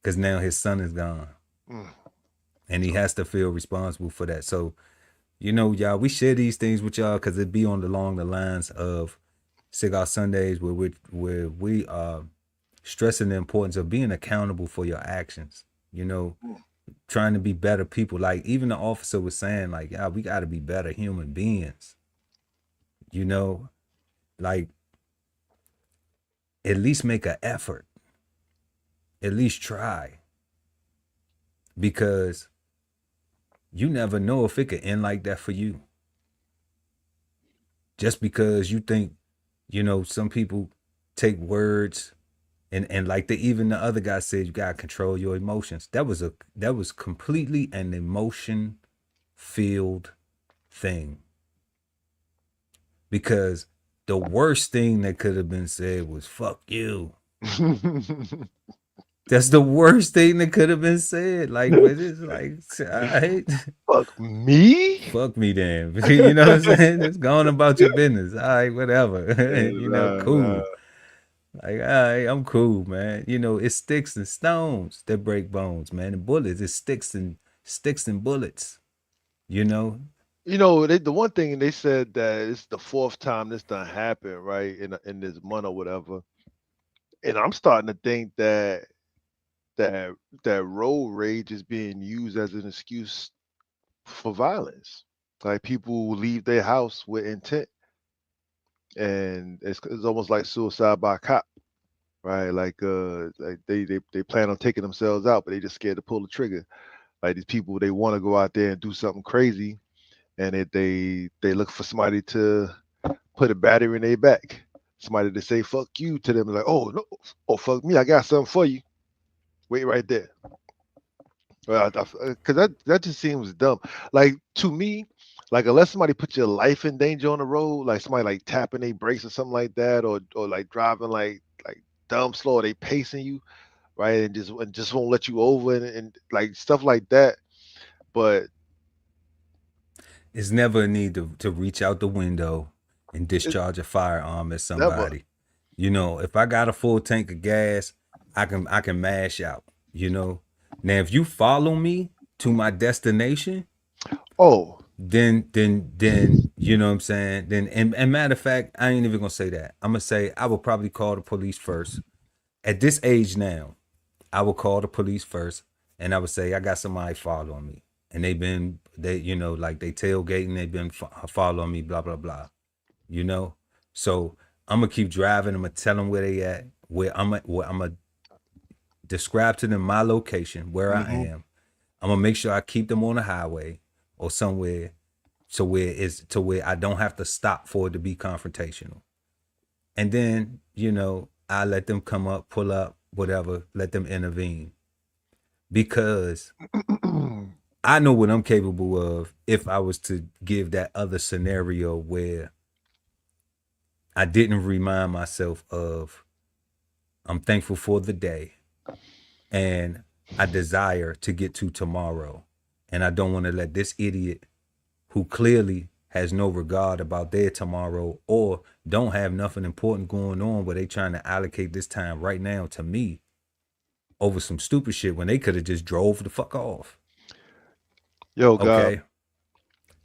Because now his son is gone. And he has to feel responsible for that. So, y'all, we share these things with y'all because it be along the lines of Cigar Sundays where we are stressing the importance of being accountable for your actions, trying to be better people. Like even the officer was saying, like, yeah, we got to be better human beings, like at least make an effort, at least try, because you never know if it could end like that for you. Just because you think, some people take words and like even the other guy said, you gotta control your emotions. That was completely an emotion filled thing. Because the worst thing that could have been said was fuck you. That's the worst thing that could have been said. Like, it's like, fuck me? Fuck me then. You know what I'm saying? It's going about your business. All right, whatever. Cool. Like, all right, I'm cool, man. It's sticks and stones that break bones, man. And bullets, it's sticks and sticks and bullets. You know, The one thing they said that it's the fourth time this done happened, right? In this month or whatever. And I'm starting to think that road rage is being used as an excuse for violence. Like people will leave their house with intent, and it's almost like suicide by cop, right? Like they plan on taking themselves out, but they just scared to pull the trigger. Like these people, they want to go out there and do something crazy, and they look for somebody to put a battery in their back, somebody to say "fuck you" to them, like, "Oh no, oh fuck me, I got something for you. Wait right there." Well, because that just seems dumb. Like to me, like unless somebody put your life in danger on the road, like somebody like tapping their brakes or something like that, or like driving like dumb slow, or they pacing you, right, and just won't let you over and like stuff like that. But it's never a need to reach out the window and discharge a firearm at somebody. If I got a full tank of gas, I can mash out. Now if you follow me to my destination, then you know what I'm saying. Then and matter of fact, I ain't even gonna say that. I'm gonna say I will probably call the police first. At this age now, I will call the police first, and I would say I got somebody following me, and they tailgating, they've been following me, blah blah blah. So I'm gonna keep driving. I'm gonna tell them where they at. Where I'm gonna describe to them my location, where I am. I'm gonna make sure I keep them on the highway or somewhere to where I don't have to stop for it to be confrontational. And then, I let them come up, pull up, whatever, let them intervene. Because I know what I'm capable of if I was to give that other scenario where I didn't remind myself of I'm thankful for the day and I desire to get to tomorrow. And I don't want to let this idiot who clearly has no regard about their tomorrow or don't have nothing important going on where they trying to allocate this time right now to me over some stupid shit when they could have just drove the fuck off. Yo, God. Okay.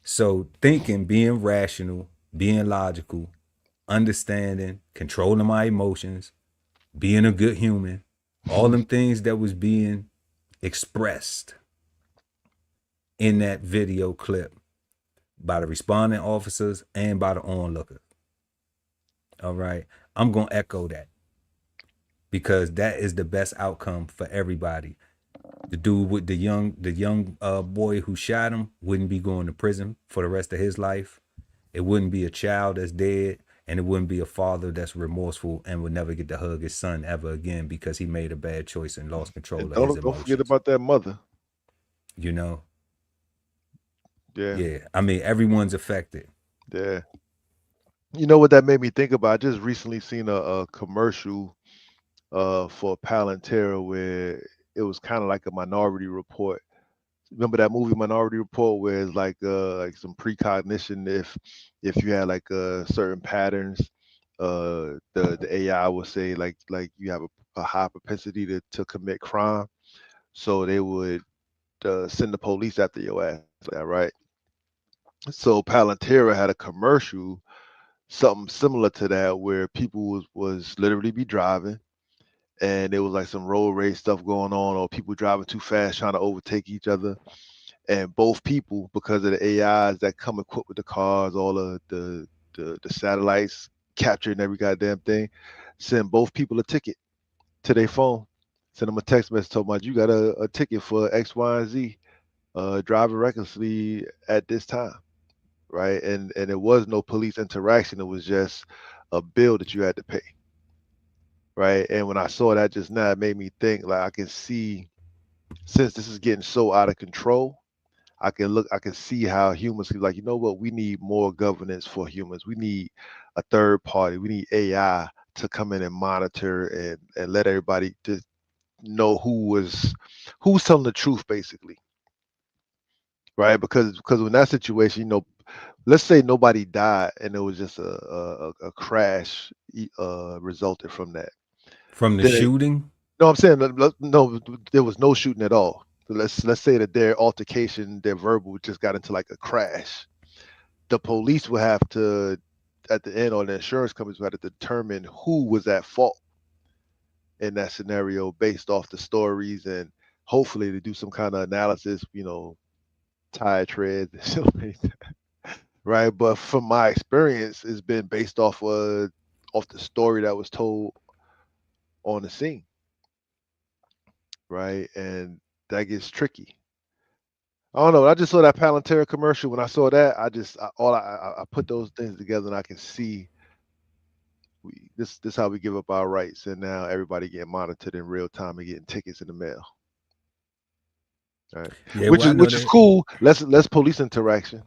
So thinking, being rational, being logical, understanding, controlling my emotions, being a good human, all them things that was being expressed in that video clip by the responding officers and by the onlooker. All right. I'm going to echo that because that is the best outcome for everybody. The dude with the young boy who shot him wouldn't be going to prison for the rest of his life. It wouldn't be a child that's dead, and it wouldn't be a father that's remorseful and would never get to hug his son ever again because he made a bad choice and lost control of his emotions. Don't forget about that mother. Yeah. Yeah. I mean, everyone's affected. Yeah. You know what that made me think about? I just recently seen a commercial for Palantir where it was kind of like a Minority Report. Remember that movie Minority Report where it's like some precognition if you had like certain patterns, the AI will say like you have a high propensity to commit crime, so they would send the police after your ass, right? So Palantir had a commercial, something similar to that, where people was literally be driving, and there was like some road rage stuff going on, or people driving too fast trying to overtake each other, and both people, because of the AIs that come equipped with the cars, all of the satellites capturing every goddamn thing, send both people a ticket to their phone, send them a text message talking about you got a ticket for X, Y, and Z, driving recklessly at this time. Right, and there was no police interaction. It was just a bill that you had to pay. Right, and when I saw that just now, it made me think like I can see, since this is getting so out of control, I can see how humans can be like, you know what, we need more governance for humans. We need a third party. We need AI to come in and monitor and let everybody just know who's telling the truth, basically. Right, because in that situation, let's say nobody died and it was just a crash resulted from that. From the shooting? No, I'm saying no, there was no shooting at all. let's say that their altercation, their verbal just got into like a crash. The police will have to, at the end, or the insurance companies will have to determine who was at fault in that scenario based off the stories, and hopefully to do some kind of analysis, tire treads and shit like that. Right. But from my experience, it's been based off the story that was told on the scene. Right. And that gets tricky. I don't know. I just saw that Palantir commercial. When I saw that, I put those things together, and I can see this how we give up our rights, and now everybody getting monitored in real time and getting tickets in the mail. Right. Yeah, which is cool. Less police interaction.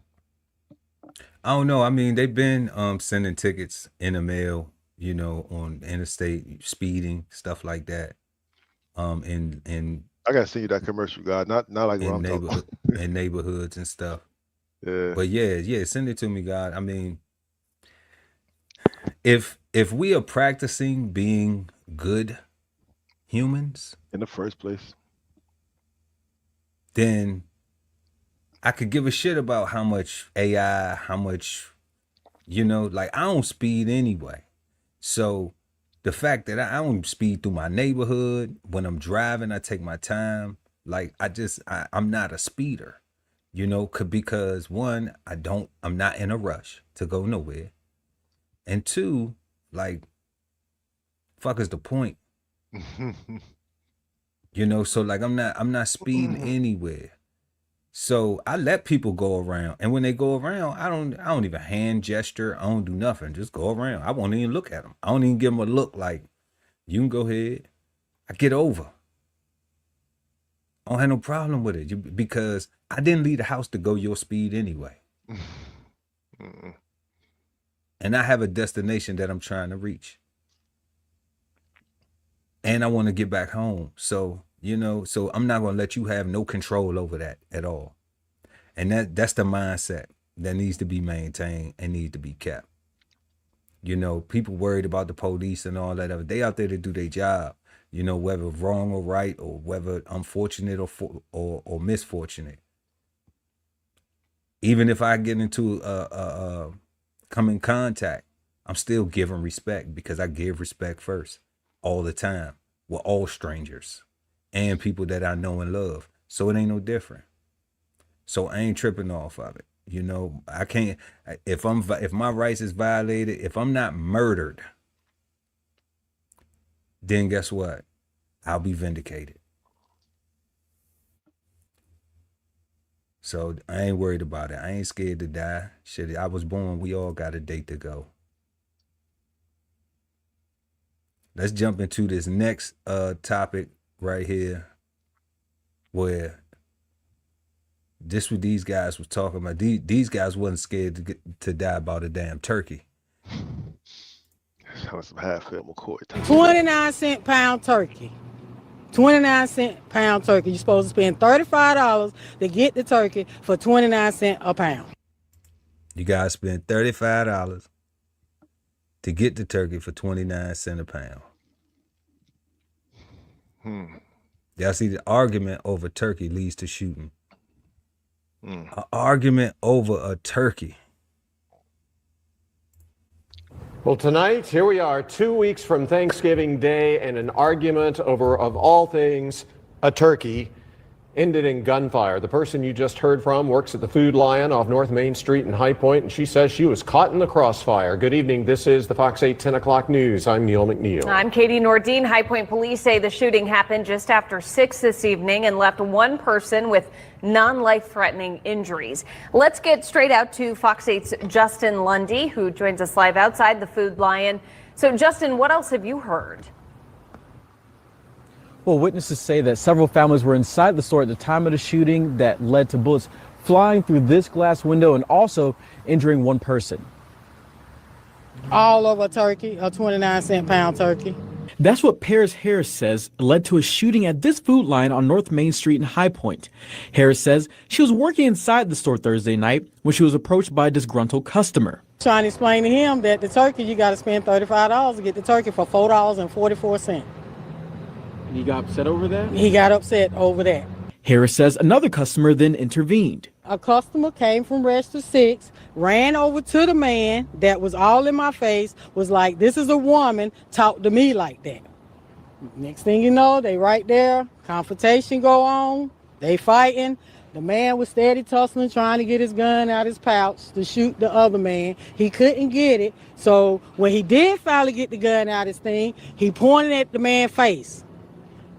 I don't know. I mean, they've been sending tickets in the mail, on interstate speeding, stuff like that. In I gotta send you that commercial, God. Not like what I'm talking about. In neighborhoods and stuff. Yeah. But yeah, send it to me, God. I mean, if we are practicing being good humans in the first place, then I could give a shit about how much AI, how much, like I don't speed anyway. So the fact that I don't speed through my neighborhood, when I'm driving, I take my time. Like I'm not a speeder, because one, I'm not in a rush to go nowhere. And two, like, fuck is the point? So like I'm not speeding anywhere. So I let people go around, and when they go around, I don't even hand gesture. I don't do nothing. Just go around. I won't even look at them. I don't even give them a look like, you can go ahead. I get over. I don't have no problem with it because I didn't leave the house to go your speed anyway. And I have a destination that I'm trying to reach. And I want to get back home. So, so I'm not going to let you have no control over that at all. And that's the mindset that needs to be maintained and needs to be kept. People worried about the police and all that. They out there to do their job, whether wrong or right, or whether unfortunate or misfortunate. Even if I get into come in contact, I'm still giving respect, because I give respect first all the time with all strangers and people that I know and love. So it ain't no different. So I ain't tripping off of it. I can't, if my rights is violated, if I'm not murdered, then guess what? I'll be vindicated. So I ain't worried about it. I ain't scared to die. Shit, I was born. We all got a date to go. Let's jump into this next topic right here, where this what these guys was talking about. These guys wasn't scared to die about a damn turkey. That was some half-fed McCoy. 29-cent pound turkey. 29-cent pound turkey. You're supposed to spend $35 to get the turkey for 29 cents a pound. You guys spend $35 to get the turkey for 29 cents a pound. Y'all see, the argument over turkey leads to shooting. An argument over a turkey. Well, tonight, here we are, 2 weeks from Thanksgiving Day, and an argument over, of all things, a turkey ended in gunfire. The person you just heard from works at the Food Lion off North Main Street in High Point, and she says she was caught in the crossfire. Good evening. This is the Fox 8 10 o'clock news. I'm Neil McNeil. I'm Katie Nordine. High Point police say the shooting happened just after 6 this evening and left one person with non-life-threatening injuries. Let's get straight out to Fox 8's Justin Lundy, who joins us live outside the Food Lion. So, Justin, what else have you heard? Well, witnesses say that several families were inside the store at the time of the shooting that led to bullets flying through this glass window and also injuring one person. All over a turkey, a 29-cent pound turkey. That's what Paris Harris says led to a shooting at this Food Lion on North Main Street in High Point. Harris says she was working inside the store Thursday night when she was approached by a disgruntled customer. Trying to explain to him that the turkey, you got to spend $35 to get the turkey for $4.44. He got upset over that? He got upset over that. Harris says another customer then intervened. A customer came from register 6, ran over to the man that was all in my face, was like, this is a woman, talk to me like that. Next thing you know, they right there, confrontation go on, they fighting. The man was steady tussling, trying to get his gun out his pouch to shoot the other man. He couldn't get it, so when he did finally get the gun out his thing, he pointed at the man's face.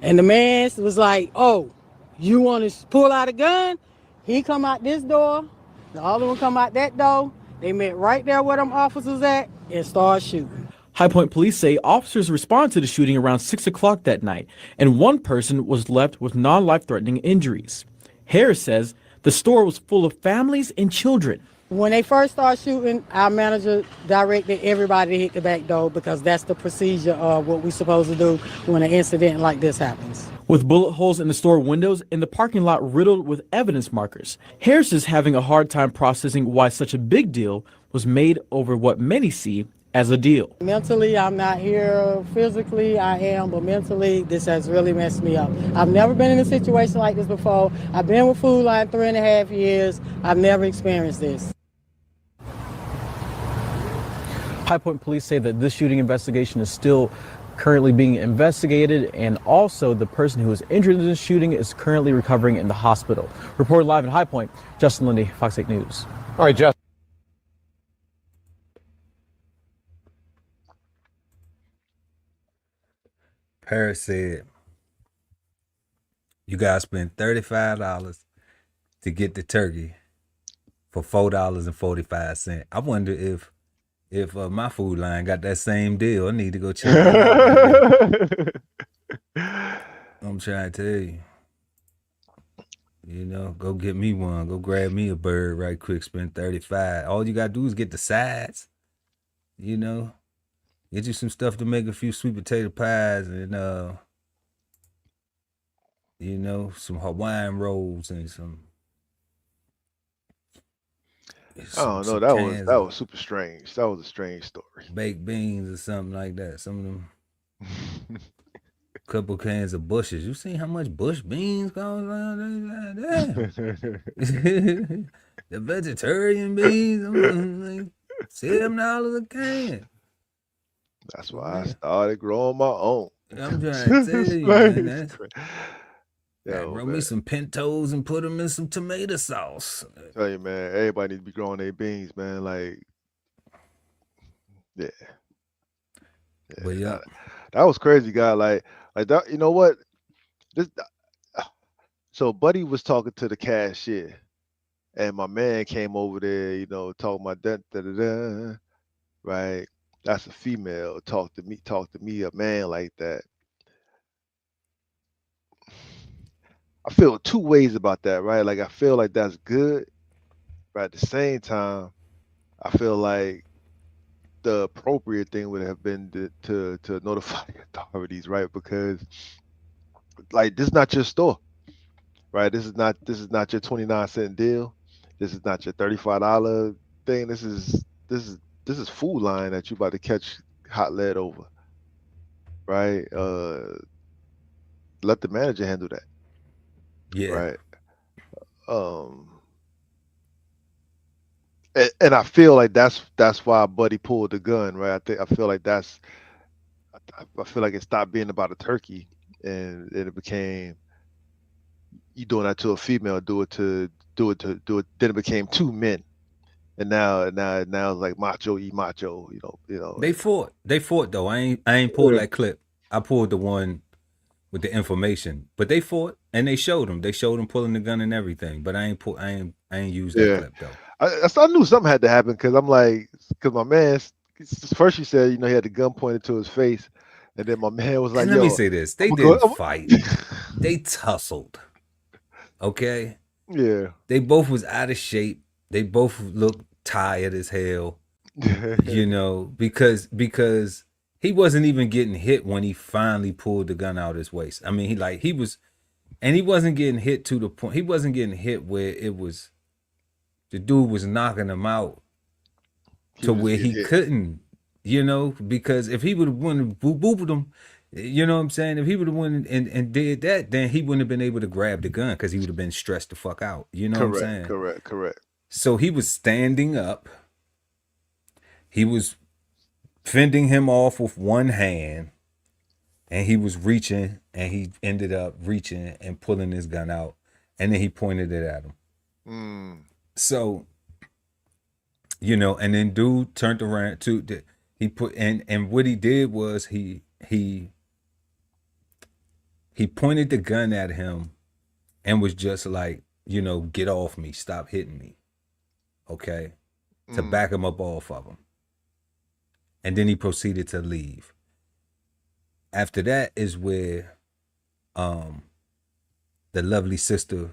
And the man was like, oh, you want to pull out a gun? He come out this door, the other one come out that door. They met right there where them officers at and started shooting. High Point police say officers responded to the shooting around 6 o'clock that night, and one person was left with non-life-threatening injuries. Harris says the store was full of families and children. When they first started shooting, our manager directed everybody to hit the back door because that's the procedure of what we're supposed to do when an incident like this happens. With bullet holes in the store windows and the parking lot riddled with evidence markers, Harris is having a hard time processing why such a big deal was made over what many see as a deal. Mentally, I'm not here. Physically, I am, but mentally, this has really messed me up. I've never been in a situation like this before. I've been with Food Line 3.5 years. I've never experienced this. High Point police say that this shooting investigation is still currently being investigated, and also the person who was injured in this shooting is currently recovering in the hospital. Reported live in High Point, Justin Lindy, Fox 8 News. All right, Jeff. Paris said, you guys spend $35 to get the turkey for $4.45. I wonder if my Food Line got that same deal. I need to go check it out. I'm trying to tell you. You know, go get me one. Go grab me a bird right quick. Spend $35. All you gotta do is get the sides. You know, get you some stuff to make a few sweet potato pies and you know, some Hawaiian rolls and some. I don't know. That was super strange. That was a strange story. Baked beans or something like that. Some of them. Couple cans of bushes. You seen how much bush beans goes around there? The vegetarian beans, like $7 a can. That's why I started growing my own. I'm trying to tell you, man. Grow me some pintos and put them in some tomato sauce. Tell you, man, everybody needs to be growing their beans, man. Like, yeah. But yeah, that was crazy, guy. Like that. You know what? So, Buddy was talking to the cashier, and my man came over there. You know, talking about that, right? That's a female. Talk to me, a man like that. I feel two ways about that, right? Like, I feel like that's good, but at the same time, I feel like the appropriate thing would have been to notify the authorities, right? Because, like, this is not your store, right? This is not your 29-cent deal. This is not your $35 thing. This is Food Line that you about to catch hot lead over, right? Let the manager handle that. Yeah. Right. And I feel like that's why Buddy pulled the gun, right? I feel like it stopped being about a turkey and it became you doing that to a female, do it. Then it became two men. And now it's like macho eat macho, you know. They fought though. I ain't pulled that clip. I pulled the one with the information, but they fought and they showed him pulling the gun and everything. But I ain't used that clip though. I knew something had to happen because my man first he said, he had the gun pointed to his face, and then my man was like, and let me say this: they didn't fight, they tussled. Okay. Yeah. They both was out of shape. They both looked tired as hell. Because he wasn't even getting hit when he finally pulled the gun out his waist. I mean, he wasn't getting hit to the point. He wasn't getting hit where it was the dude was knocking him out to where he couldn't, because if he would have went and booped him, You know what I'm saying? If he would have went and did that, then he wouldn't have been able to grab the gun because he would have been stressed the fuck out. You know what I'm saying? Correct. So he was standing up. He was fending him off with one hand, and he was reaching, and he ended up reaching and pulling his gun out, and then he pointed it at him. So, you know, and then dude turned around to he put and what he did was he pointed the gun at him and was just like, you know, get off me, stop hitting me. Okay. To back him up off of him. And then he proceeded to leave. After that is where the lovely sister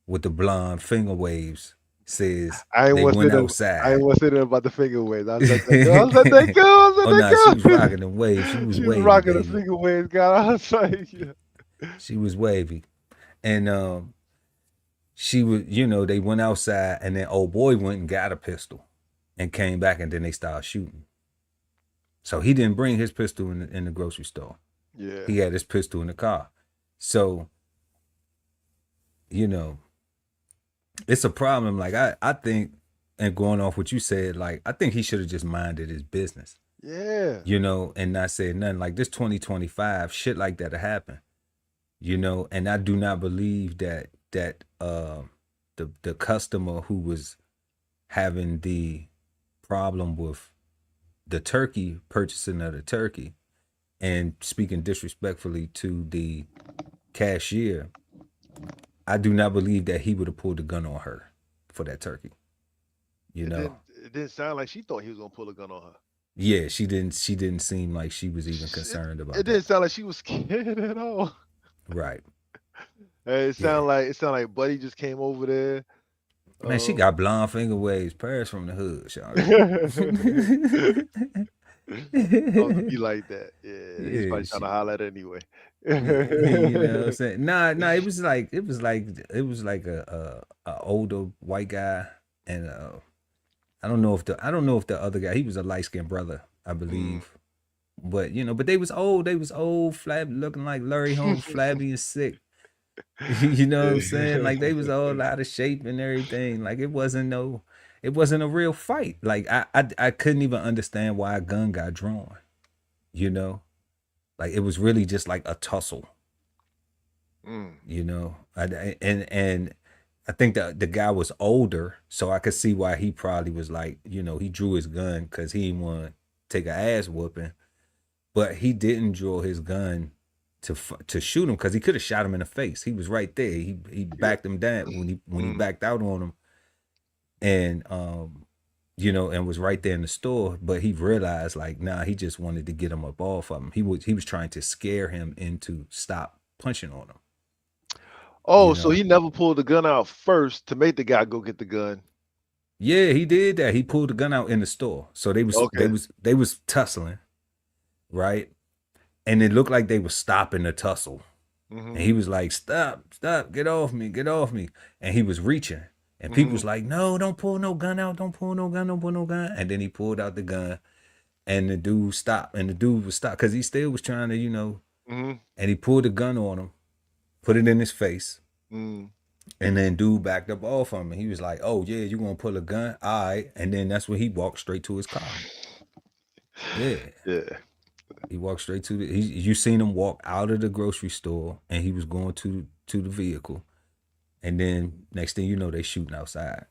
with the blonde finger waves says they went outside. I ain't saying about the finger waves. I was like, that girl. Oh no, she was rocking the waves. She was wavy, rocking baby. the finger waves, God. I was like, yeah. She was wavy. And she was, you know, they went outside, and then old boy went and got a pistol and came back, and then they started shooting. So he didn't bring his pistol in the grocery store. Yeah. He had his pistol in the car. So, you know, it's a problem. Like I think, and going off what you said, like I think he should have just minded his business. Yeah. You know, and not said nothing. Like this 2025, shit like that'll happen. You know, and I do not believe that the customer who was having the problem with the turkey, purchasing of the turkey, and speaking disrespectfully to the cashier, I do not believe that he would have pulled a gun on her for that turkey. You know, it didn't sound like she thought he was gonna pull a gun on her. Yeah, she didn't seem like she was even concerned about it. It didn't sound like she was scared at all. Right. It sounded like Buddy just came over there. Man, she got blonde finger waves. Paris from the hood, y'all. Be like that. Yeah, he's probably trying to holler at her anyway. You know what I'm saying? Nah, it was like a older white guy, and I don't know if the other guy, he was a light-skinned brother, I believe. But you know, but they was old, flabby, looking like Larry Holmes, flabby and sick. You know what I'm saying? Like they was all out of shape and everything. Like it wasn't a real fight. Like I couldn't even understand why a gun got drawn. You know? Like it was really just like a tussle. You know? And I think that the guy was older, so I could see why he probably was like, you know, he drew his gun because he didn't want to take an ass whooping. But he didn't draw his gun to shoot him because he could have shot him in the face. He was right there. He backed him down when he backed out on him, and you know, and was right there in the store. But he realized like, nah, he just wanted to get him up off of him. He was trying to scare him into stop punching on him. Oh, so he never pulled the gun out first to make the guy go get the gun. Yeah, he did that. He pulled the gun out in the store. So they was tussling, right? And it looked like they were stopping the tussle. And he was like, stop, get off me. And he was reaching. And people was like, no, don't pull no gun out. Don't pull no gun. And then he pulled out the gun. And the dude stopped. And the dude was stopped because he still was trying to, you know. And he pulled the gun on him, put it in his face. And then dude backed up off him. And he was like, oh, yeah, you going to pull a gun? All right. And then that's when he walked straight to his car. Yeah. He walked straight to you seen him walk out of the grocery store and he was going to the vehicle. And then next thing you know, they shooting outside.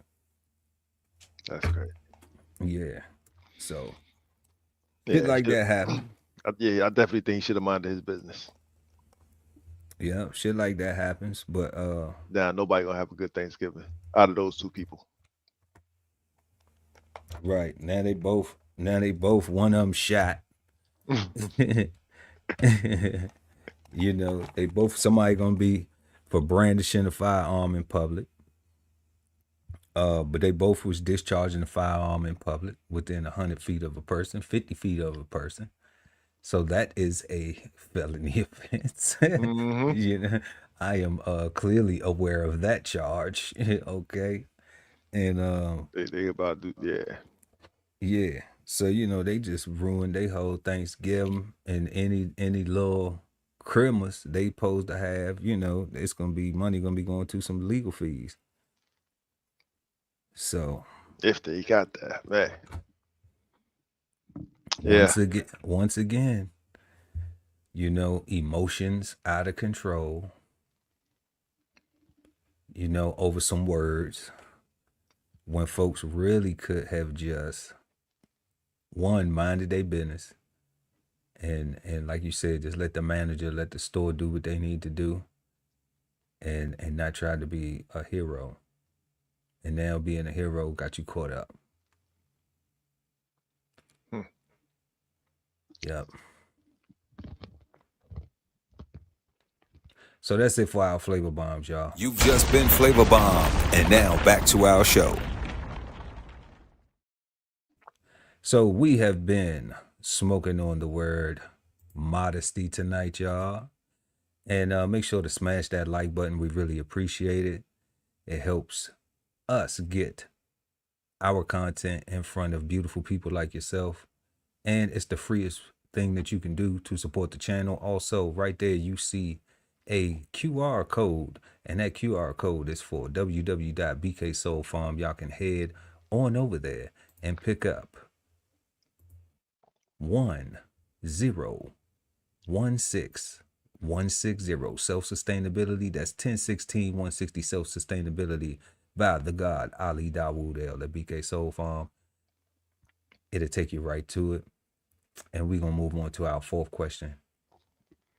That's great. Yeah. So shit like that happened. Yeah, I definitely think he should have minded his business. Yeah, shit like that happens. But now nobody gonna have a good Thanksgiving out of those two people. Right. Now they both one of them shot. You know, somebody gonna be for brandishing a firearm in public. But they both was discharging a firearm in public within 100 feet of a person, 50 feet of a person. So that is a felony offense. You know, I am clearly aware of that charge. Okay. And they about to, yeah. So, you know, they just ruined their whole Thanksgiving, and any little Christmas they supposed to have, you know, it's gonna be money gonna be going to some legal fees. So If they got that, man. Yeah. once again, you know, emotions out of control, you know, over some words, when folks really could have just minded their business, and like you said, just let the manager, let the store do what they need to do, and not try to be a hero. And now being a hero got you caught up. Yep. So that's it for our flavor bombs, y'all. You've just been flavor bombed, and now back to our show. So we have been smoking on the word modesty tonight, y'all. And make sure to smash that like button. We really appreciate it. It helps us get our content in front of beautiful people like yourself. And it's the freest thing that you can do to support the channel. Also, right there, you see a QR code, and that QR code is for www.bksoulfarm. Y'all can head on over there and pick up 1016160 self-sustainability. That's 1016-160 self-sustainability by the God Ali Dawood El at BK Soul Farm. It'll take you right to it. And we're going to move on to our fourth question.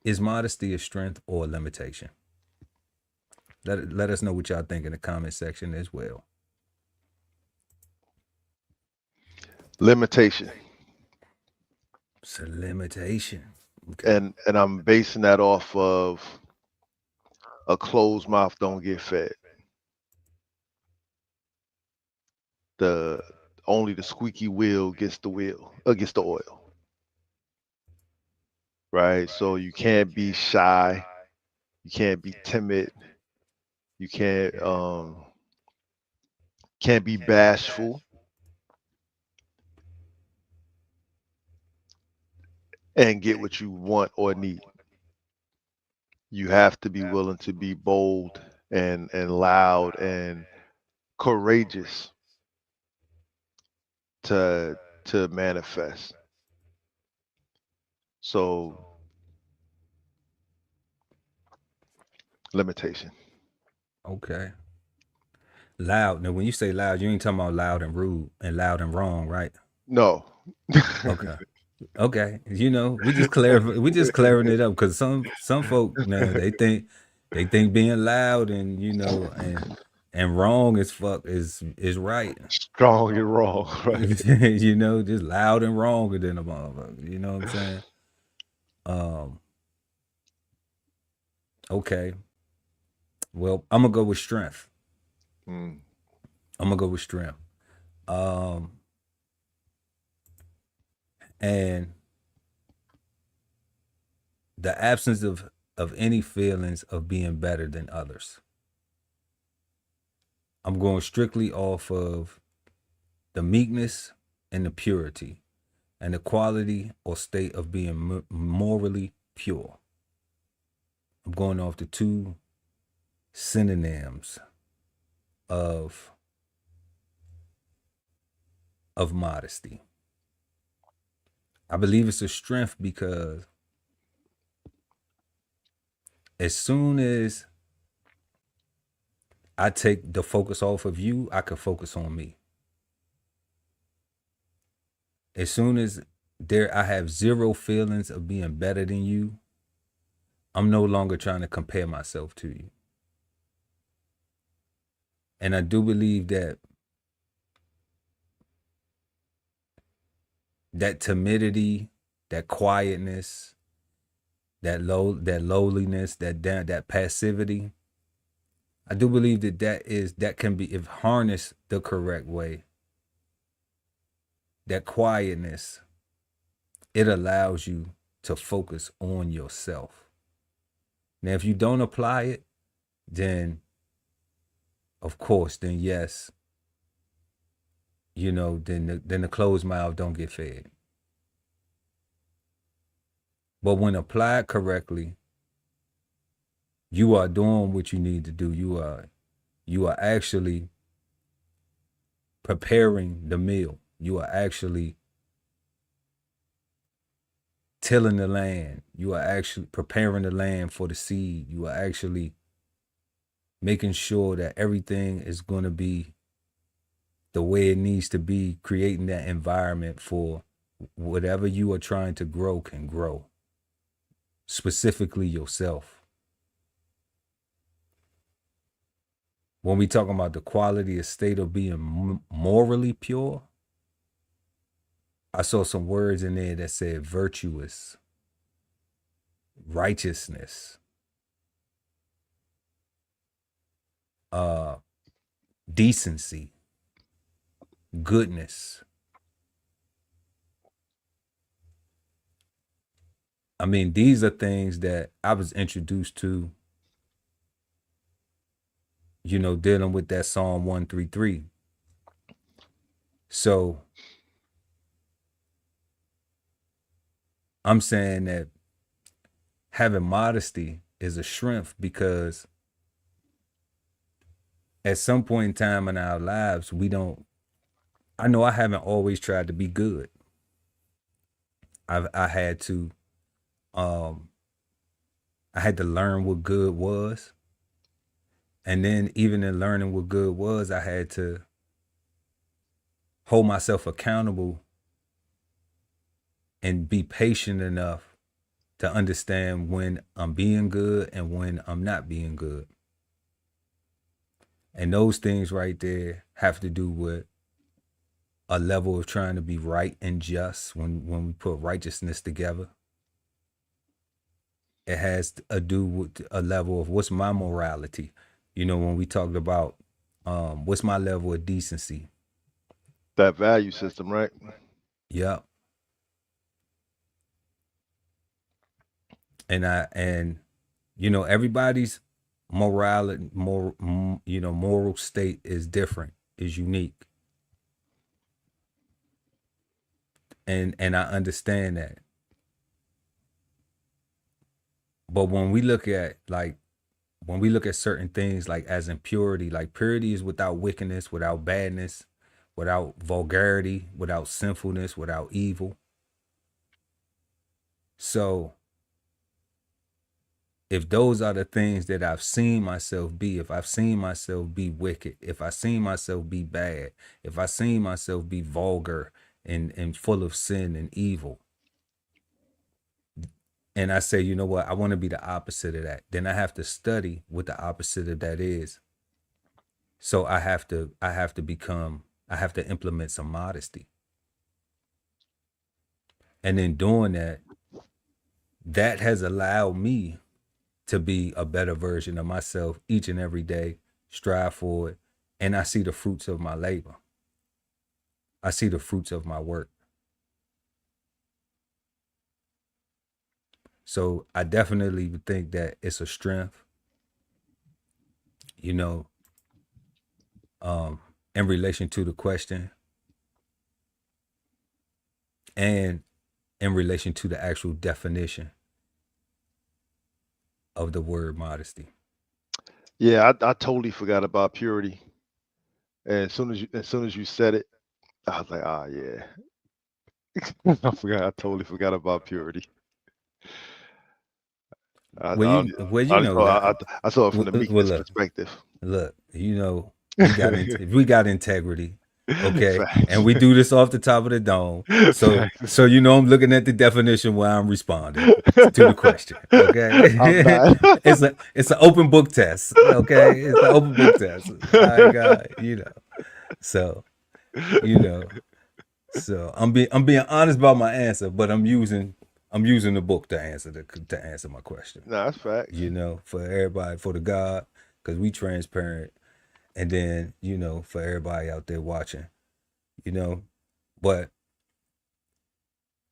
Is modesty a strength or a limitation? Let us know what y'all think in the comment section as well. Limitation. It's a limitation. Okay. And I'm basing that off of a closed mouth don't get fed. Only the squeaky wheel gets the oil. Right? So you can't be shy, you can't be timid, you can't be bashful, and get what you want or need. You have to be willing to be bold and loud and courageous to manifest. So limitation. Okay. Loud. Now, when you say loud, you ain't talking about loud and rude and loud and wrong, right? No. Okay. Okay. You know, we just clearing it up, because some folk now they think being loud and, you know, and wrong as fuck is right. Strong and wrong, right? You know, just loud and wrong than a motherfucker. You know what I'm saying? Okay. Well, I'm gonna go with strength. I'm gonna go with strength. And the absence of any feelings of being better than others. I'm going strictly off of the meekness and the purity and the quality or state of being morally pure. I'm going off the two synonyms of modesty. I believe it's a strength because as soon as I take the focus off of you, I can focus on me. As soon as I have zero feelings of being better than you, I'm no longer trying to compare myself to you. And I do believe that timidity, that quietness, that lowliness, that passivity, I do believe that can be, if harnessed the correct way, that quietness, it allows you to focus on yourself. Now, if you don't apply it, then of course, then yes, you know, then the closed mouth don't get fed. But when applied correctly, you are doing what you need to do. You are actually preparing the meal. You are actually tilling the land. You are actually preparing the land for the seed. You are actually making sure that everything is going to be the way it needs to be, creating that environment for whatever you are trying to grow can grow, specifically yourself. When we talk about the quality of state of being morally pure, I saw some words in there that said virtuous, righteousness, decency, goodness. I mean, these are things that I was introduced to, you know, dealing with that Psalm 133. So I'm saying that having modesty is a strength, because at some point in time in our lives, I know I haven't always tried to be good. I had to learn what good was. And then even in learning what good was, I had to hold myself accountable and be patient enough to understand when I'm being good and when I'm not being good. And those things right there have to do with a level of trying to be right and just. When we put righteousness together, it has to do with a level of what's my morality. You know, when we talked about what's my level of decency. That value system, right? Yep. And you know, everybody's moral state is different, is unique. And I understand that. But when we look at certain things, like as impurity, like purity is without wickedness, without badness, without vulgarity, without sinfulness, without evil. So if those are the things that I've seen myself be, if I've seen myself be wicked, if I've seen myself be bad, if I've seen myself be vulgar and full of sin and evil, and I say, you know what, I want to be the opposite of that, then I have to study what the opposite of that is. So I have to implement some modesty. And in doing that, that has allowed me to be a better version of myself each and every day, strive for it. And I see the fruits of my labor. I see the fruits of my work. So I definitely would think that it's a strength, you know, in relation to the question and in relation to the actual definition of the word modesty. Yeah, I totally forgot about purity. And as soon as you said it, I was like, yeah. I totally forgot about purity. I saw it from the meekness perspective. Look, you know, we got integrity, okay, and we do this off the top of the dome. So you know, I'm looking at the definition while I'm responding to the question. Okay, it's an open book test. Okay, it's an open book test. I got, you know, so I'm being honest about my answer, but I'm using the book to answer my question. No, that's facts. You know, for everybody, for the God, because we transparent, and then, you know, for everybody out there watching, you know, but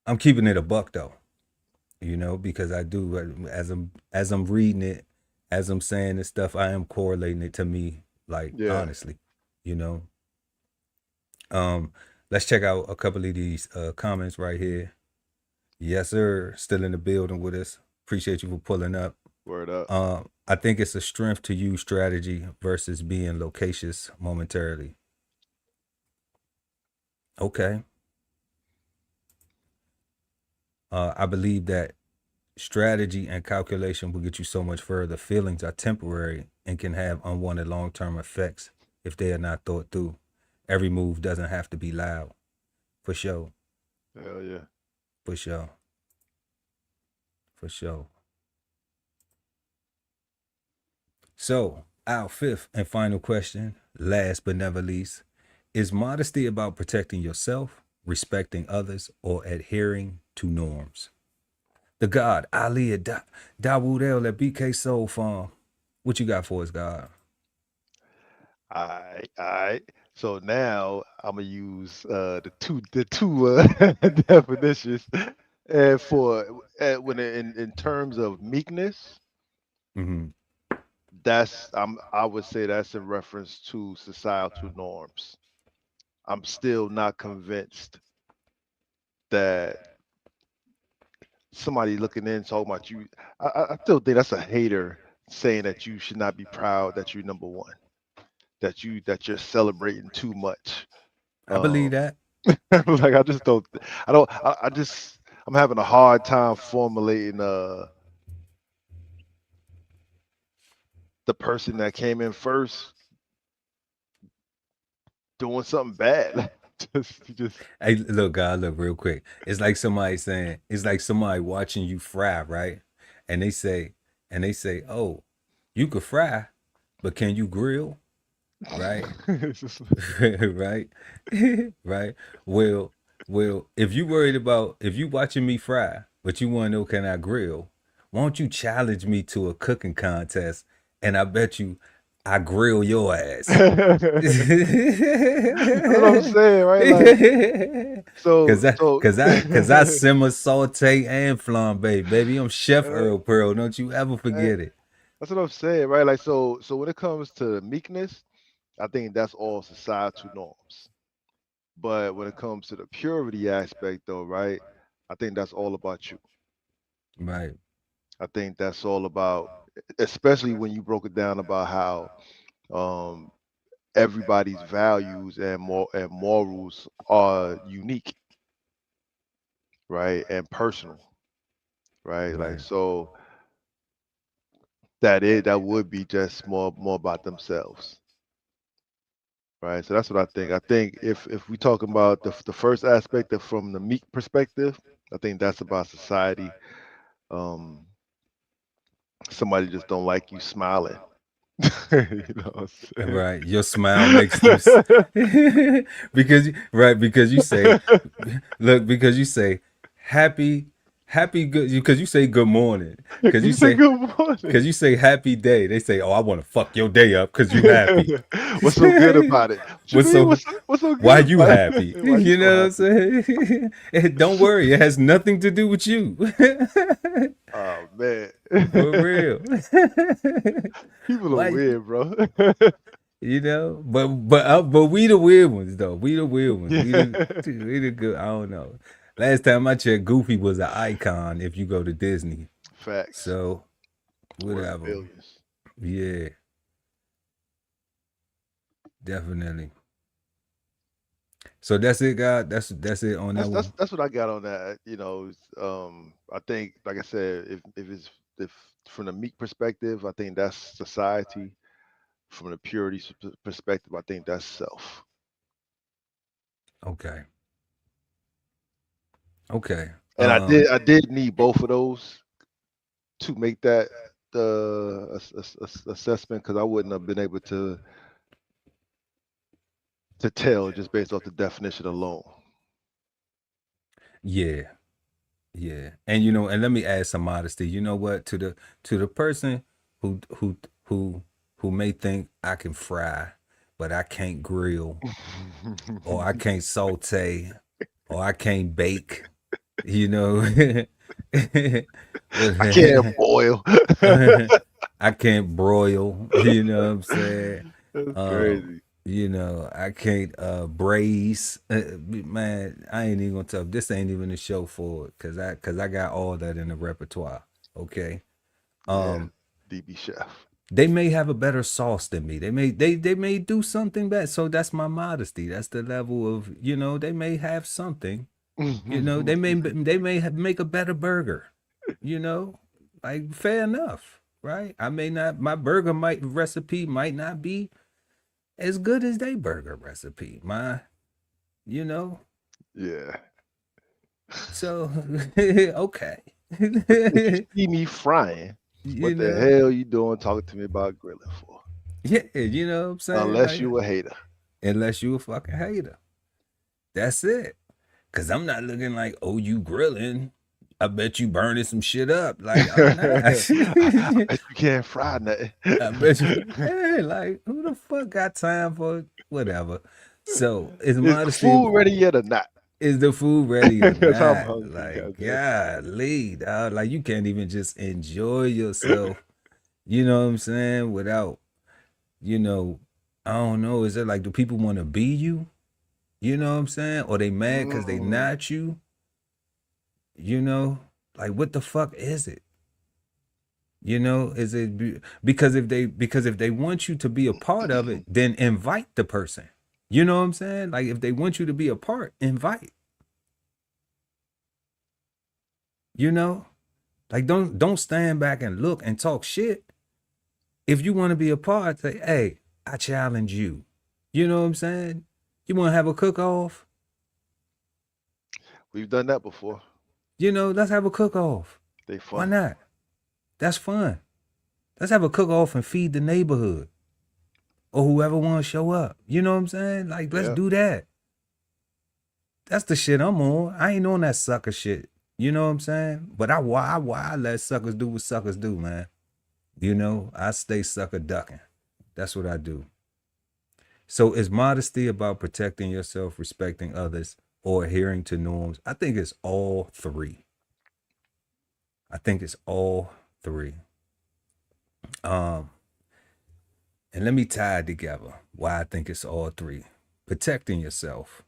I'm keeping it a buck though, you know, because I do, as I'm reading it, as I'm saying this stuff, I am correlating it to me, like, honestly, you know. Let's check out a couple of these comments right here. Yes, sir. Still in the building with us. Appreciate you for pulling up. Word up. I think it's a strength to use strategy versus being loquacious momentarily. Okay. I believe that strategy and calculation will get you so much further. Feelings are temporary and can have unwanted long-term effects if they are not thought through. Every move doesn't have to be loud. For sure. Hell yeah. For sure. For sure. So, our fifth and final question, last but never least, is modesty about protecting yourself, respecting others, or adhering to norms? The God, Ali at Dawood L at BK Soul Farm. What you got for us, God? All right. So now I'm gonna use the two definitions, and for when in terms of meekness, Mm-hmm. I would say that's in reference to societal norms. I'm still not convinced that somebody looking in talking about you. I still think that's a hater saying that you should not be proud that you're number one, that you're celebrating too much. I believe that. Like I just don't. I'm having a hard time formulating the person that came in first doing something bad. just Hey, look, God, look real quick. It's like somebody saying, it's like somebody watching you fry, right? And they say, oh, you could fry, but can you grill? Right? Right? Right? Well, if you watching me fry, but you want to know, can I grill? Why don't you challenge me to a cooking contest? And I bet you I grill your ass. That's what I'm saying, right? Like, cause I simmer, saute, and flambe, baby. I'm Chef Earl Pearl. Don't you ever forget it. That's what I'm saying, right? Like so when it comes to meekness, I think that's all societal norms. But when it comes to the purity aspect, though, right? I think that's all about you. Right. I think that's all about, especially when you broke it down about how everybody's values and morals are unique, right, and personal, right? Like so that would be just more about themselves, right? So that's what I think. I think if we talking about the first aspect from the meek perspective, I think that's about society. Somebody just don't like you smiling. You know what I'm saying? Right, your smile makes them because you say, look, because you say happy good, because you say good morning, because you say good morning, because you say happy day. They say, oh, I want to fuck your day up because you happy. What's so good about it? What's so good? Why you happy? Why you know what I'm saying? Don't worry, it has nothing to do with you. Oh man, for real. People are weird, bro. You know, but we the weird ones though. We the weird ones. We the good. I don't know. Last time I checked, Goofy was an icon if you go to Disney. Facts. So whatever. Yeah. Definitely. So that's it, God. That's it on that one. That's what I got on that. You know, I think, like I said, if from the meek perspective, I think that's society. From the purity perspective, I think that's self. Okay. Okay. And I did need both of those to make that assessment, because I wouldn't have been able to tell just based off the definition alone. Yeah. Yeah. And and let me add some modesty. You know what? To the person who may think I can fry, but I can't grill, or I can't saute, or I can't bake, I can't boil. I can't broil, you know what I'm saying? That's crazy. You know, I can't braise. Man, I ain't even gonna tell. This ain't even a show for it, cause I got all that in the repertoire. Okay. Yeah, DB Chef. They may have a better sauce than me. They may do something bad. So that's my modesty. That's the level of, you know, they may have something. You know, they may make a better burger. You know, like fair enough, right? I may not. My burger recipe might not be as good as they burger recipe. You know. Yeah. So okay. If you see me frying, what the hell you doing talking to me about grilling for? Yeah, you know what I'm saying? Unless you a hater. Unless you a fucking hater. That's it. Cause I'm not looking like, oh, you grilling. I bet you burning some shit up. Like, I'm not. I bet you can't fry nothing. I bet you. Hey, like, who the fuck got time for whatever? So, is modesty. Is the food ready yet or not? Is the food ready or not? Hungry, like, golly, dog. Like, you can't even just enjoy yourself. You know what I'm saying? Without, you know, I don't know. Is it like, do people want to be you? You know what I'm saying? Or they mad because they not you? You know, like what the fuck is it? You know, is it because if they want you to be a part of it, then invite the person. You know what I'm saying? Like if they want you to be a part, invite. You know, like don't stand back and look and talk shit. If you want to be a part, say, hey, I challenge you. You know what I'm saying? You want to have a cook-off? We've done that before. You know, let's have a cook-off. They fun. Why not? That's fun. Let's have a cook-off and feed the neighborhood. Or whoever want to show up. You know what I'm saying? Like, let's do that. That's the shit I'm on. I ain't on that sucker shit. You know what I'm saying? But I let suckers do what suckers do, man. You know, I stay sucker ducking. That's what I do. So is modesty about protecting yourself, respecting others, or adhering to norms? I think it's all three. And let me tie it together why I think it's all three. Protecting yourself.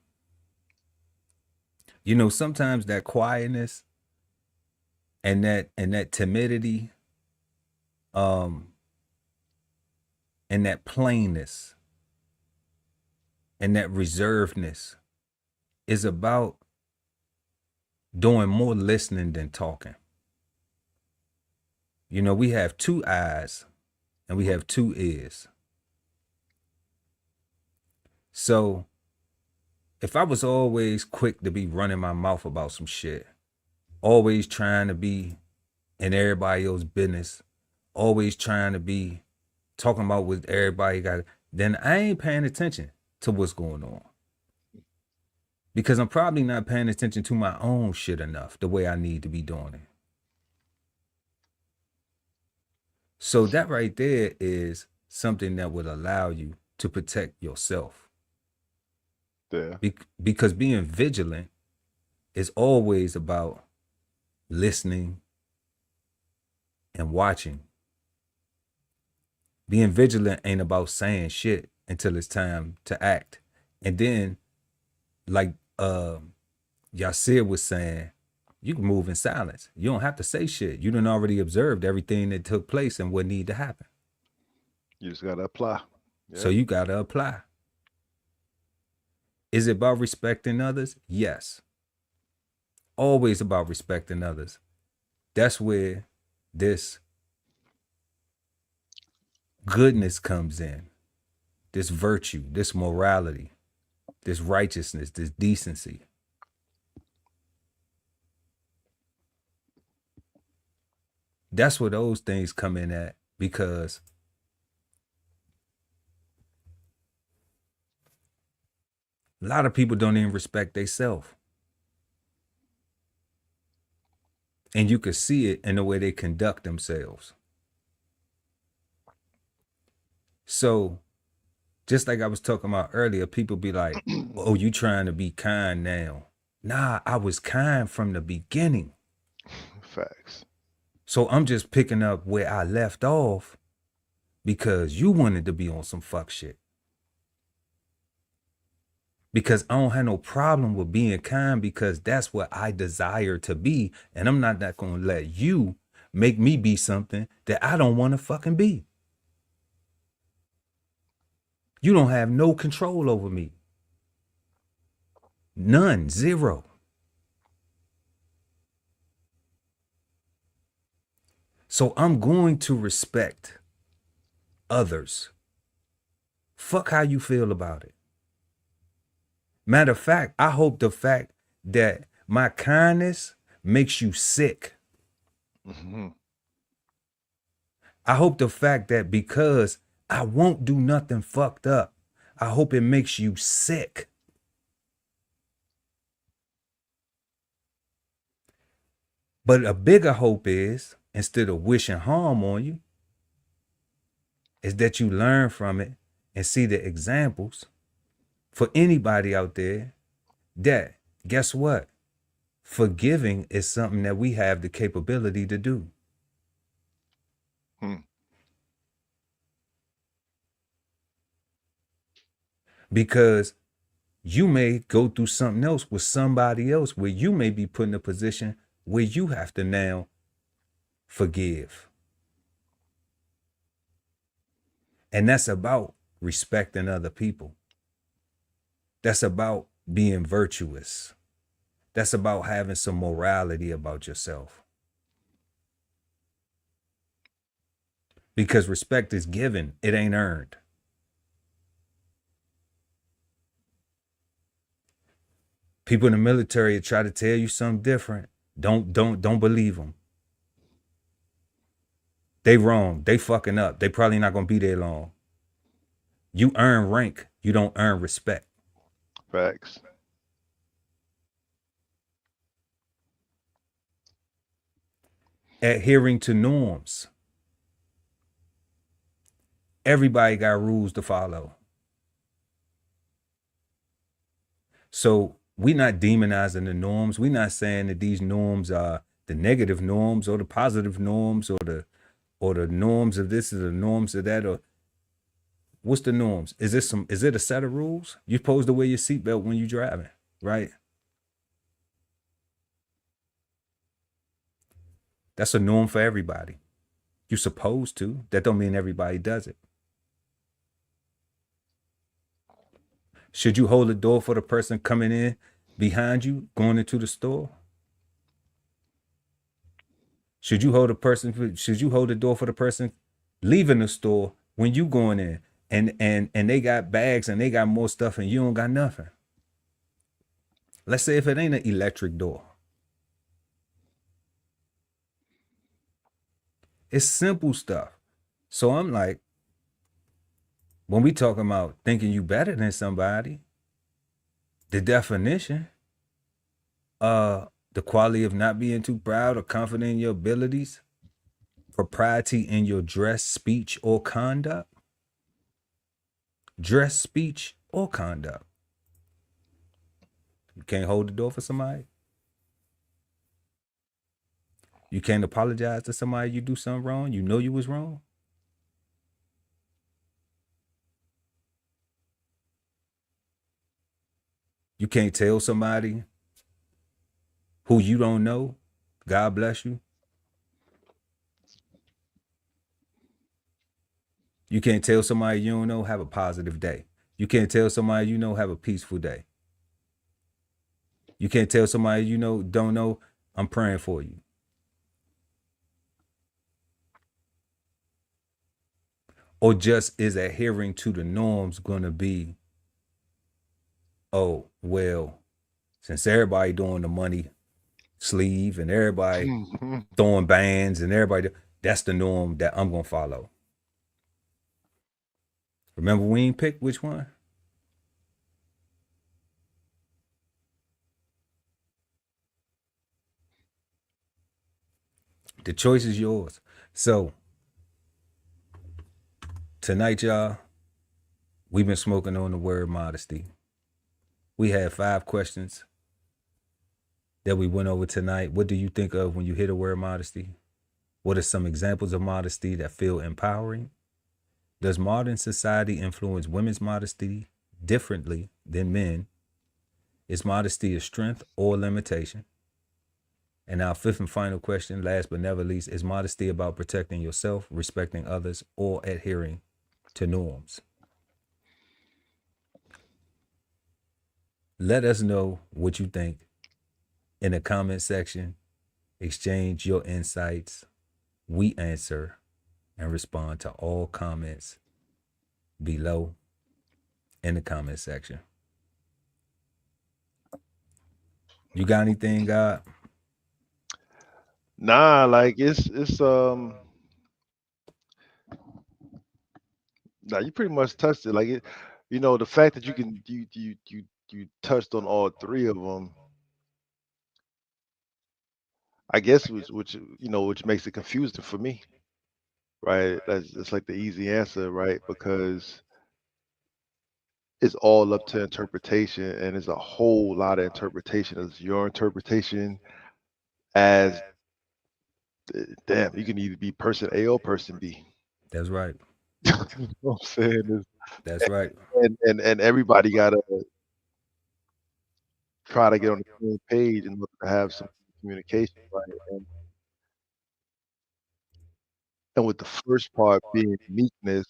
You know, sometimes that quietness and that timidity, and that plainness and that reservedness is about doing more listening than talking. You know, we have 2 eyes and we have 2 ears. So if I was always quick to be running my mouth about some shit, always trying to be in everybody else's business, always trying to be talking about what everybody got, then I ain't paying attention to what's going on. Because I'm probably not paying attention to my own shit enough the way I need to be doing it. So that right there is something that would allow you to protect yourself. Yeah. Because being vigilant is always about listening and watching. Being vigilant ain't about saying shit until it's time to act. And then, like Yasir was saying, you can move in silence. You don't have to say shit. You done already observed everything that took place and what need to happen. You just gotta apply. Yeah. So you gotta apply. Is it about respecting others? Yes. Always about respecting others. That's where this goodness comes in. This virtue, this morality, this righteousness, this decency. That's where those things come in at, because a lot of people don't even respect themselves. And you can see it in the way they conduct themselves. So, just like I was talking about earlier, people be like, oh, you trying to be kind now. Nah, I was kind from the beginning. Facts. So I'm just picking up where I left off because you wanted to be on some fuck shit. because I don't have no problem with being kind, because that's what I desire to be. And I'm not going to let you make me be something that I don't want to fucking be. You don't have no control over me. None, zero. So I'm going to respect others. Fuck how you feel about it. Matter of fact, I hope the fact that my kindness makes you sick. Mm-hmm. I hope the fact that because I won't do nothing fucked up, I hope it makes you sick. But a bigger hope is, instead of wishing harm on you, is that you learn from it and see the examples for anybody out there that, guess what? Forgiving is something that we have the capability to do. Because you may go through something else with somebody else where you may be put in a position where you have to now forgive. And that's about respecting other people. That's about being virtuous. That's about having some morality about yourself. Because respect is given, it ain't earned. People in the military try to tell you something different. Don't believe them. They wrong. They fucking up. They probably not gonna be there long. You earn rank. You don't earn respect. Facts. Adhering to norms. Everybody got rules to follow. So we're not demonizing the norms. We're not saying that these norms are the negative norms or the positive norms or the norms of this or the norms of that. Or what's the norms? Is it a set of rules? You're supposed to wear your seatbelt when you're driving, right? That's a norm for everybody. You're supposed to. That don't mean everybody does it. Should you hold the door for the person coming in behind you, going into the store? Should you hold the door for the person leaving the store when you going in and they got bags and they got more stuff and you don't got nothing? Let's say if it ain't an electric door. It's simple stuff. So I'm like, when we talking about thinking you better than somebody, the definition, the quality of not being too proud or confident in your abilities, propriety in your dress, speech, or conduct. Dress, speech, or conduct. You can't hold the door for somebody. You can't apologize to somebody you do something wrong. You know you was wrong. You can't tell somebody who you don't know, God bless you. You can't tell somebody you don't know, have a positive day. You can't tell somebody you know, have a peaceful day. You can't tell somebody you know, don't know, I'm praying for you. Or just is adhering to the norms going to be, oh, well, since everybody doing the money sleeve and everybody throwing bands and everybody, that's the norm that I'm going to follow. Remember we ain't picked which one? The choice is yours. So tonight, y'all, we've been smoking on the word modesty. We had 5 questions that we went over tonight. What do you think of when you hear the word modesty? What are some examples of modesty that feel empowering? Does modern society influence women's modesty differently than men? Is modesty a strength or limitation? And our fifth and final question, last but never least, is modesty about protecting yourself, respecting others, or adhering to norms? Let us know what you think in the comment section. Exchange your insights. We answer and respond to all comments below in the comment section. You got anything, God? Nah, like it's nah, you pretty much touched it. Like it, the fact that you touched on all three of them, I guess, which makes it confusing for me, right? It's like the easy answer, right? Because it's all up to interpretation, and there's a whole lot of interpretation. It's your interpretation as damn, you can either be person A or person B. That's right. You know what I'm saying? That's right. And everybody gotta try to get on the same page in order to have some communication, right? And with the first part being meekness,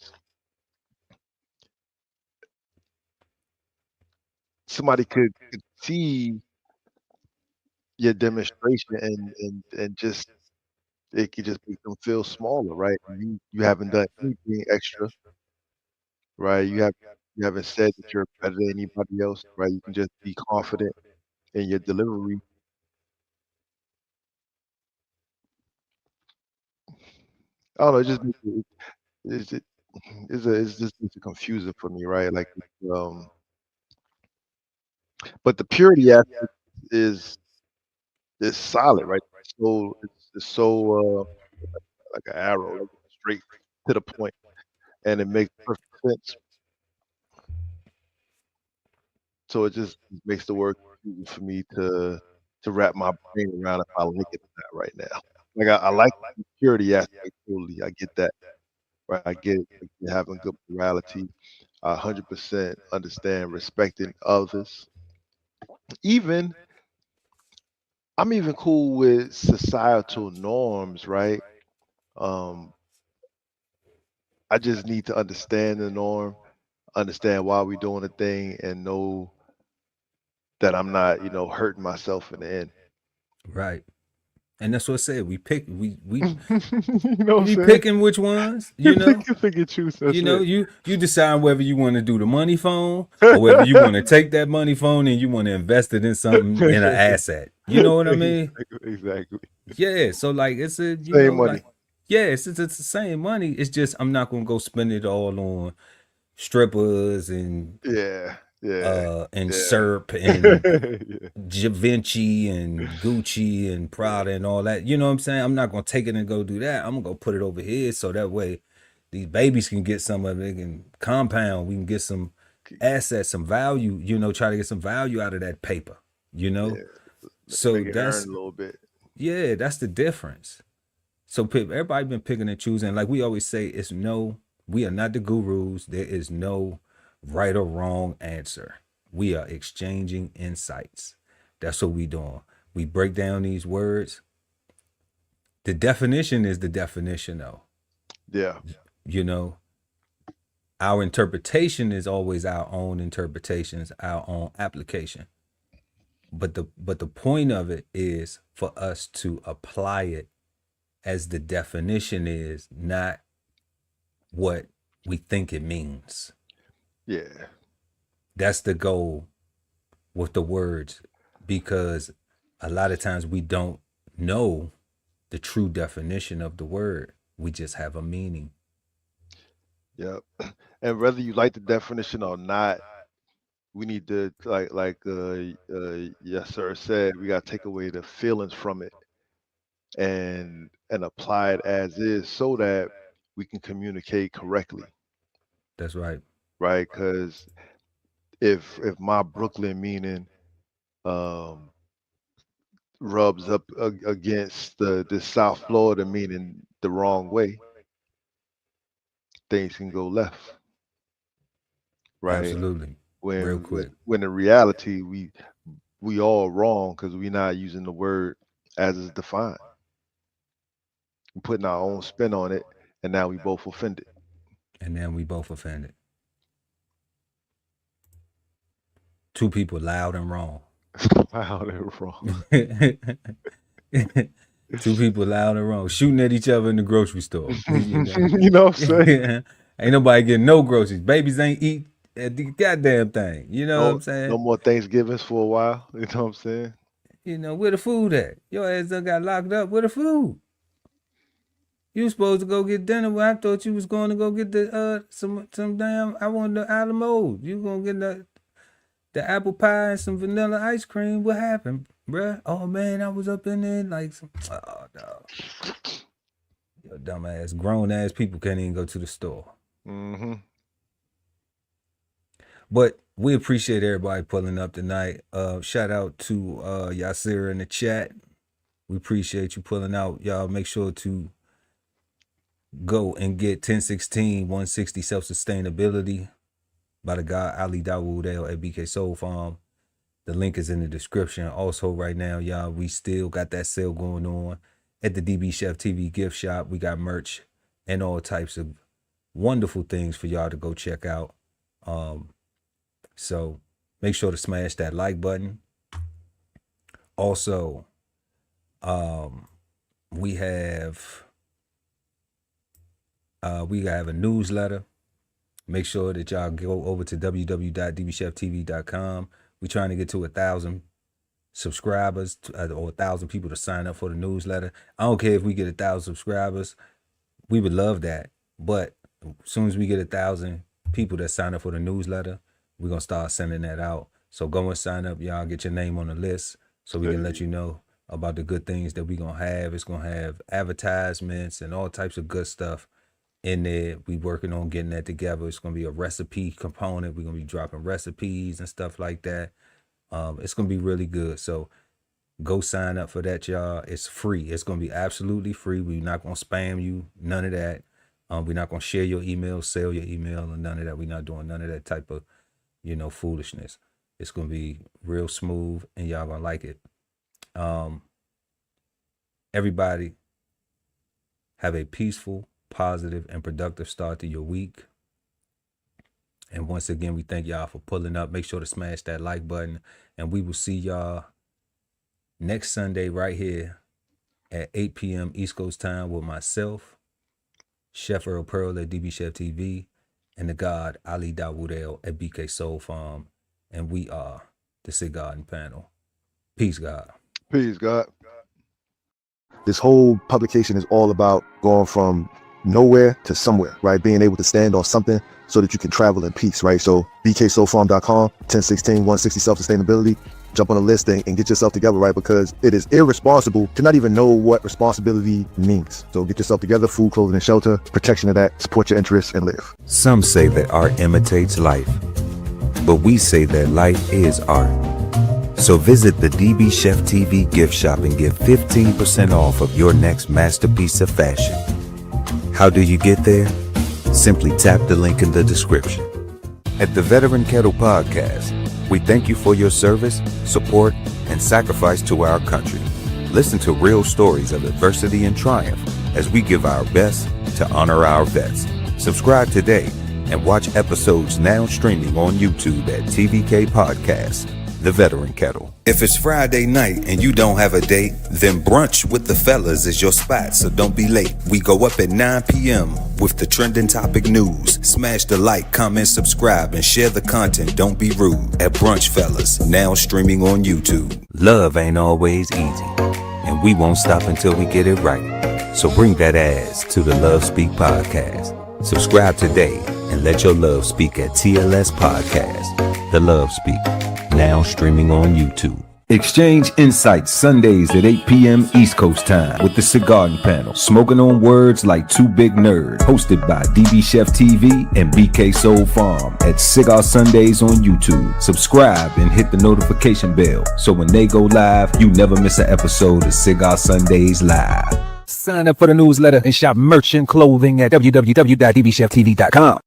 somebody could see your demonstration and just it could just make them feel smaller, right? You haven't done anything extra, right? You haven't said that you're better than anybody else, right? You can just be confident in your delivery. I don't know, it just makes it's confusing for me, right? Like, but the purity aspect is solid, right? It's so like an arrow, like straight to the point, and it makes perfect sense. So it just makes the word confusing for me to wrap my brain around if I like it or not right now. Like I like the purity aspect totally. I get that. Right. I get it, like, having good morality. I 100% understand respecting others. Even I'm even cool with societal norms, right? Um, I just need to understand the norm, understand why we're doing the thing, and know that I'm not, hurting myself in the end. Right. And that's what I said. We pick we You know what I'm be saying? picking which ones, You pick and choose. That's it. you decide whether you want to do the money phone or whether you want to take that money phone and you want to invest it in something in an asset. You know what I mean? Exactly. Yeah. So like it's a Same money. like it's the same money. It's just I'm not gonna go spend it all on strippers and Yeah. and Yeah. Serp and Givenchy and Gucci and Prada and all that. You know what I'm saying? I'm not gonna take it and go do that. I'm gonna go put it over here so that way these babies can get some of it and compound. We can get some assets, some value. Try to get some value out of that paper. Yeah. So Make it earn that's a little bit. yeah, that's the difference. So everybody been picking and choosing. Like we always say, we are not the gurus. There is no right or wrong answer. We are exchanging insights. That's what we doing. We break down these words. The definition is the definition, though. Yeah. Our interpretation is always our own interpretations, our own application. But the point of it is for us to apply it as the definition is, not what we think it means. Yeah. That's the goal with the words, because a lot of times we don't know the true definition of the word. We just have a meaning. Yep. And whether you like the definition or not, we need to like yes sir said, we gotta take away the feelings from it and apply it as is so that we can communicate correctly. That's right. Right? Because if my Brooklyn meaning rubs up against the South Florida meaning the wrong way, things can go left. Right? Absolutely. When Real quick. when in reality we we all wrong because we're not using the word as it's defined. We're putting our own spin on it, and now we both offended. Two people loud and wrong. Loud and wrong. Two people loud and wrong, shooting at each other in the grocery store. You know what I'm saying? Ain't nobody getting no groceries. Babies ain't eat at the goddamn thing. You know what I'm saying? No more Thanksgivings for a while. You know what I'm saying? You know, where the food at? Your ass done got locked up. Where the food? You supposed to go get dinner. Well, I thought you was going to go get the some damn. I want the Alamo. You gonna get the apple pie and some vanilla ice cream. What happened, bruh? Oh man, I was up in there like some. Oh dog. Yo, dumbass, grown ass people can't even go to the store. Mm-hmm. But we appreciate everybody pulling up tonight. Shout out to Yasir in the chat. We appreciate you pulling out. Y'all make sure to go and get 1016 160 Self-Sustainability by the guy Ali Dawood El at BK Soul Farm. The link is in the description. Also, right now, y'all, we still got that sale going on at the DBCHEFTV gift shop. We got merch and all types of wonderful things for y'all to go check out. So make sure to smash that like button. Also, we have a newsletter. Make sure that y'all go over to www.dbcheftv.com. We're trying to get to 1,000 subscribers or 1,000 people to sign up for the newsletter. I don't care if we get 1,000 subscribers. We would love that. But as soon as we get 1,000 people that sign up for the newsletter, we're going to start sending that out. So go and sign up, y'all. Get your name on the list so we can let you know about the good things that we're going to have. It's going to have advertisements and all types of good stuff in there. We working on getting that together. It's going to be a recipe component. We're going to be dropping recipes and stuff like that. It's going to be really good. So go sign up for that, y'all. It's free. It's going to be absolutely free. We're not going to spam you. None of that. We're not going to share your email, sell your email, and none of that. We're not doing none of that type of, foolishness. It's going to be real smooth, and y'all going to like it. Everybody have a peaceful, positive, and productive start to your week. And once again, we thank y'all for pulling up. Make sure to smash that like button, and we will see y'all next Sunday right here at 8 p.m. East Coast time with myself, Chef Earl Pearl at DBCHEFTV, and the God Ali Dawood El at BK Soul Farm. And we are the Cigarden Panel. Peace, God. Peace, God. This whole publication is all about going from nowhere to somewhere, right? Being able to stand on something so that you can travel in peace, right? So bksoulfarm.com, 1016 160 Self-Sustainability. Jump on the list and get yourself together, right? Because it is irresponsible to not even know what responsibility means. So get yourself together, food, clothing, and shelter, protection of that, support your interests, and live. Some say that art imitates life, but we say that life is art. So visit the DBCHEFTV gift shop and get 15% off of your next masterpiece of fashion. How do you get there? Simply tap the link in the description. At the Veteran Kettle Podcast, we thank you for your service, support, and sacrifice to our country. Listen to real stories of adversity and triumph as we give our best to honor our vets. Subscribe today and watch episodes now streaming on YouTube at TVK Podcast, The Veteran Kettle. If it's Friday night and you don't have a date, then brunch with the fellas is your spot, so don't be late. We go up at 9 p.m. with the trending topic news. Smash the like, comment, subscribe, and share the content. Don't be rude at Brunch Fellas, now streaming on YouTube. Love ain't always easy, and we won't stop until we get it right. So bring that ass to the Love Speak Podcast. Subscribe today and let your love speak at TLS Podcast, The Love Speak, now streaming on YouTube. Exchange insights Sundays at 8 p.m. East Coast time with the Cigarden Panel, smoking on words like two big nerds, hosted by DBCHEFTV and BK Soul Farm at Cigar Sundays on YouTube. Subscribe and hit the notification bell so when they go live, you never miss an episode of Cigar Sundays Live. Sign up for the newsletter and shop merch and clothing at www.dbcheftv.com.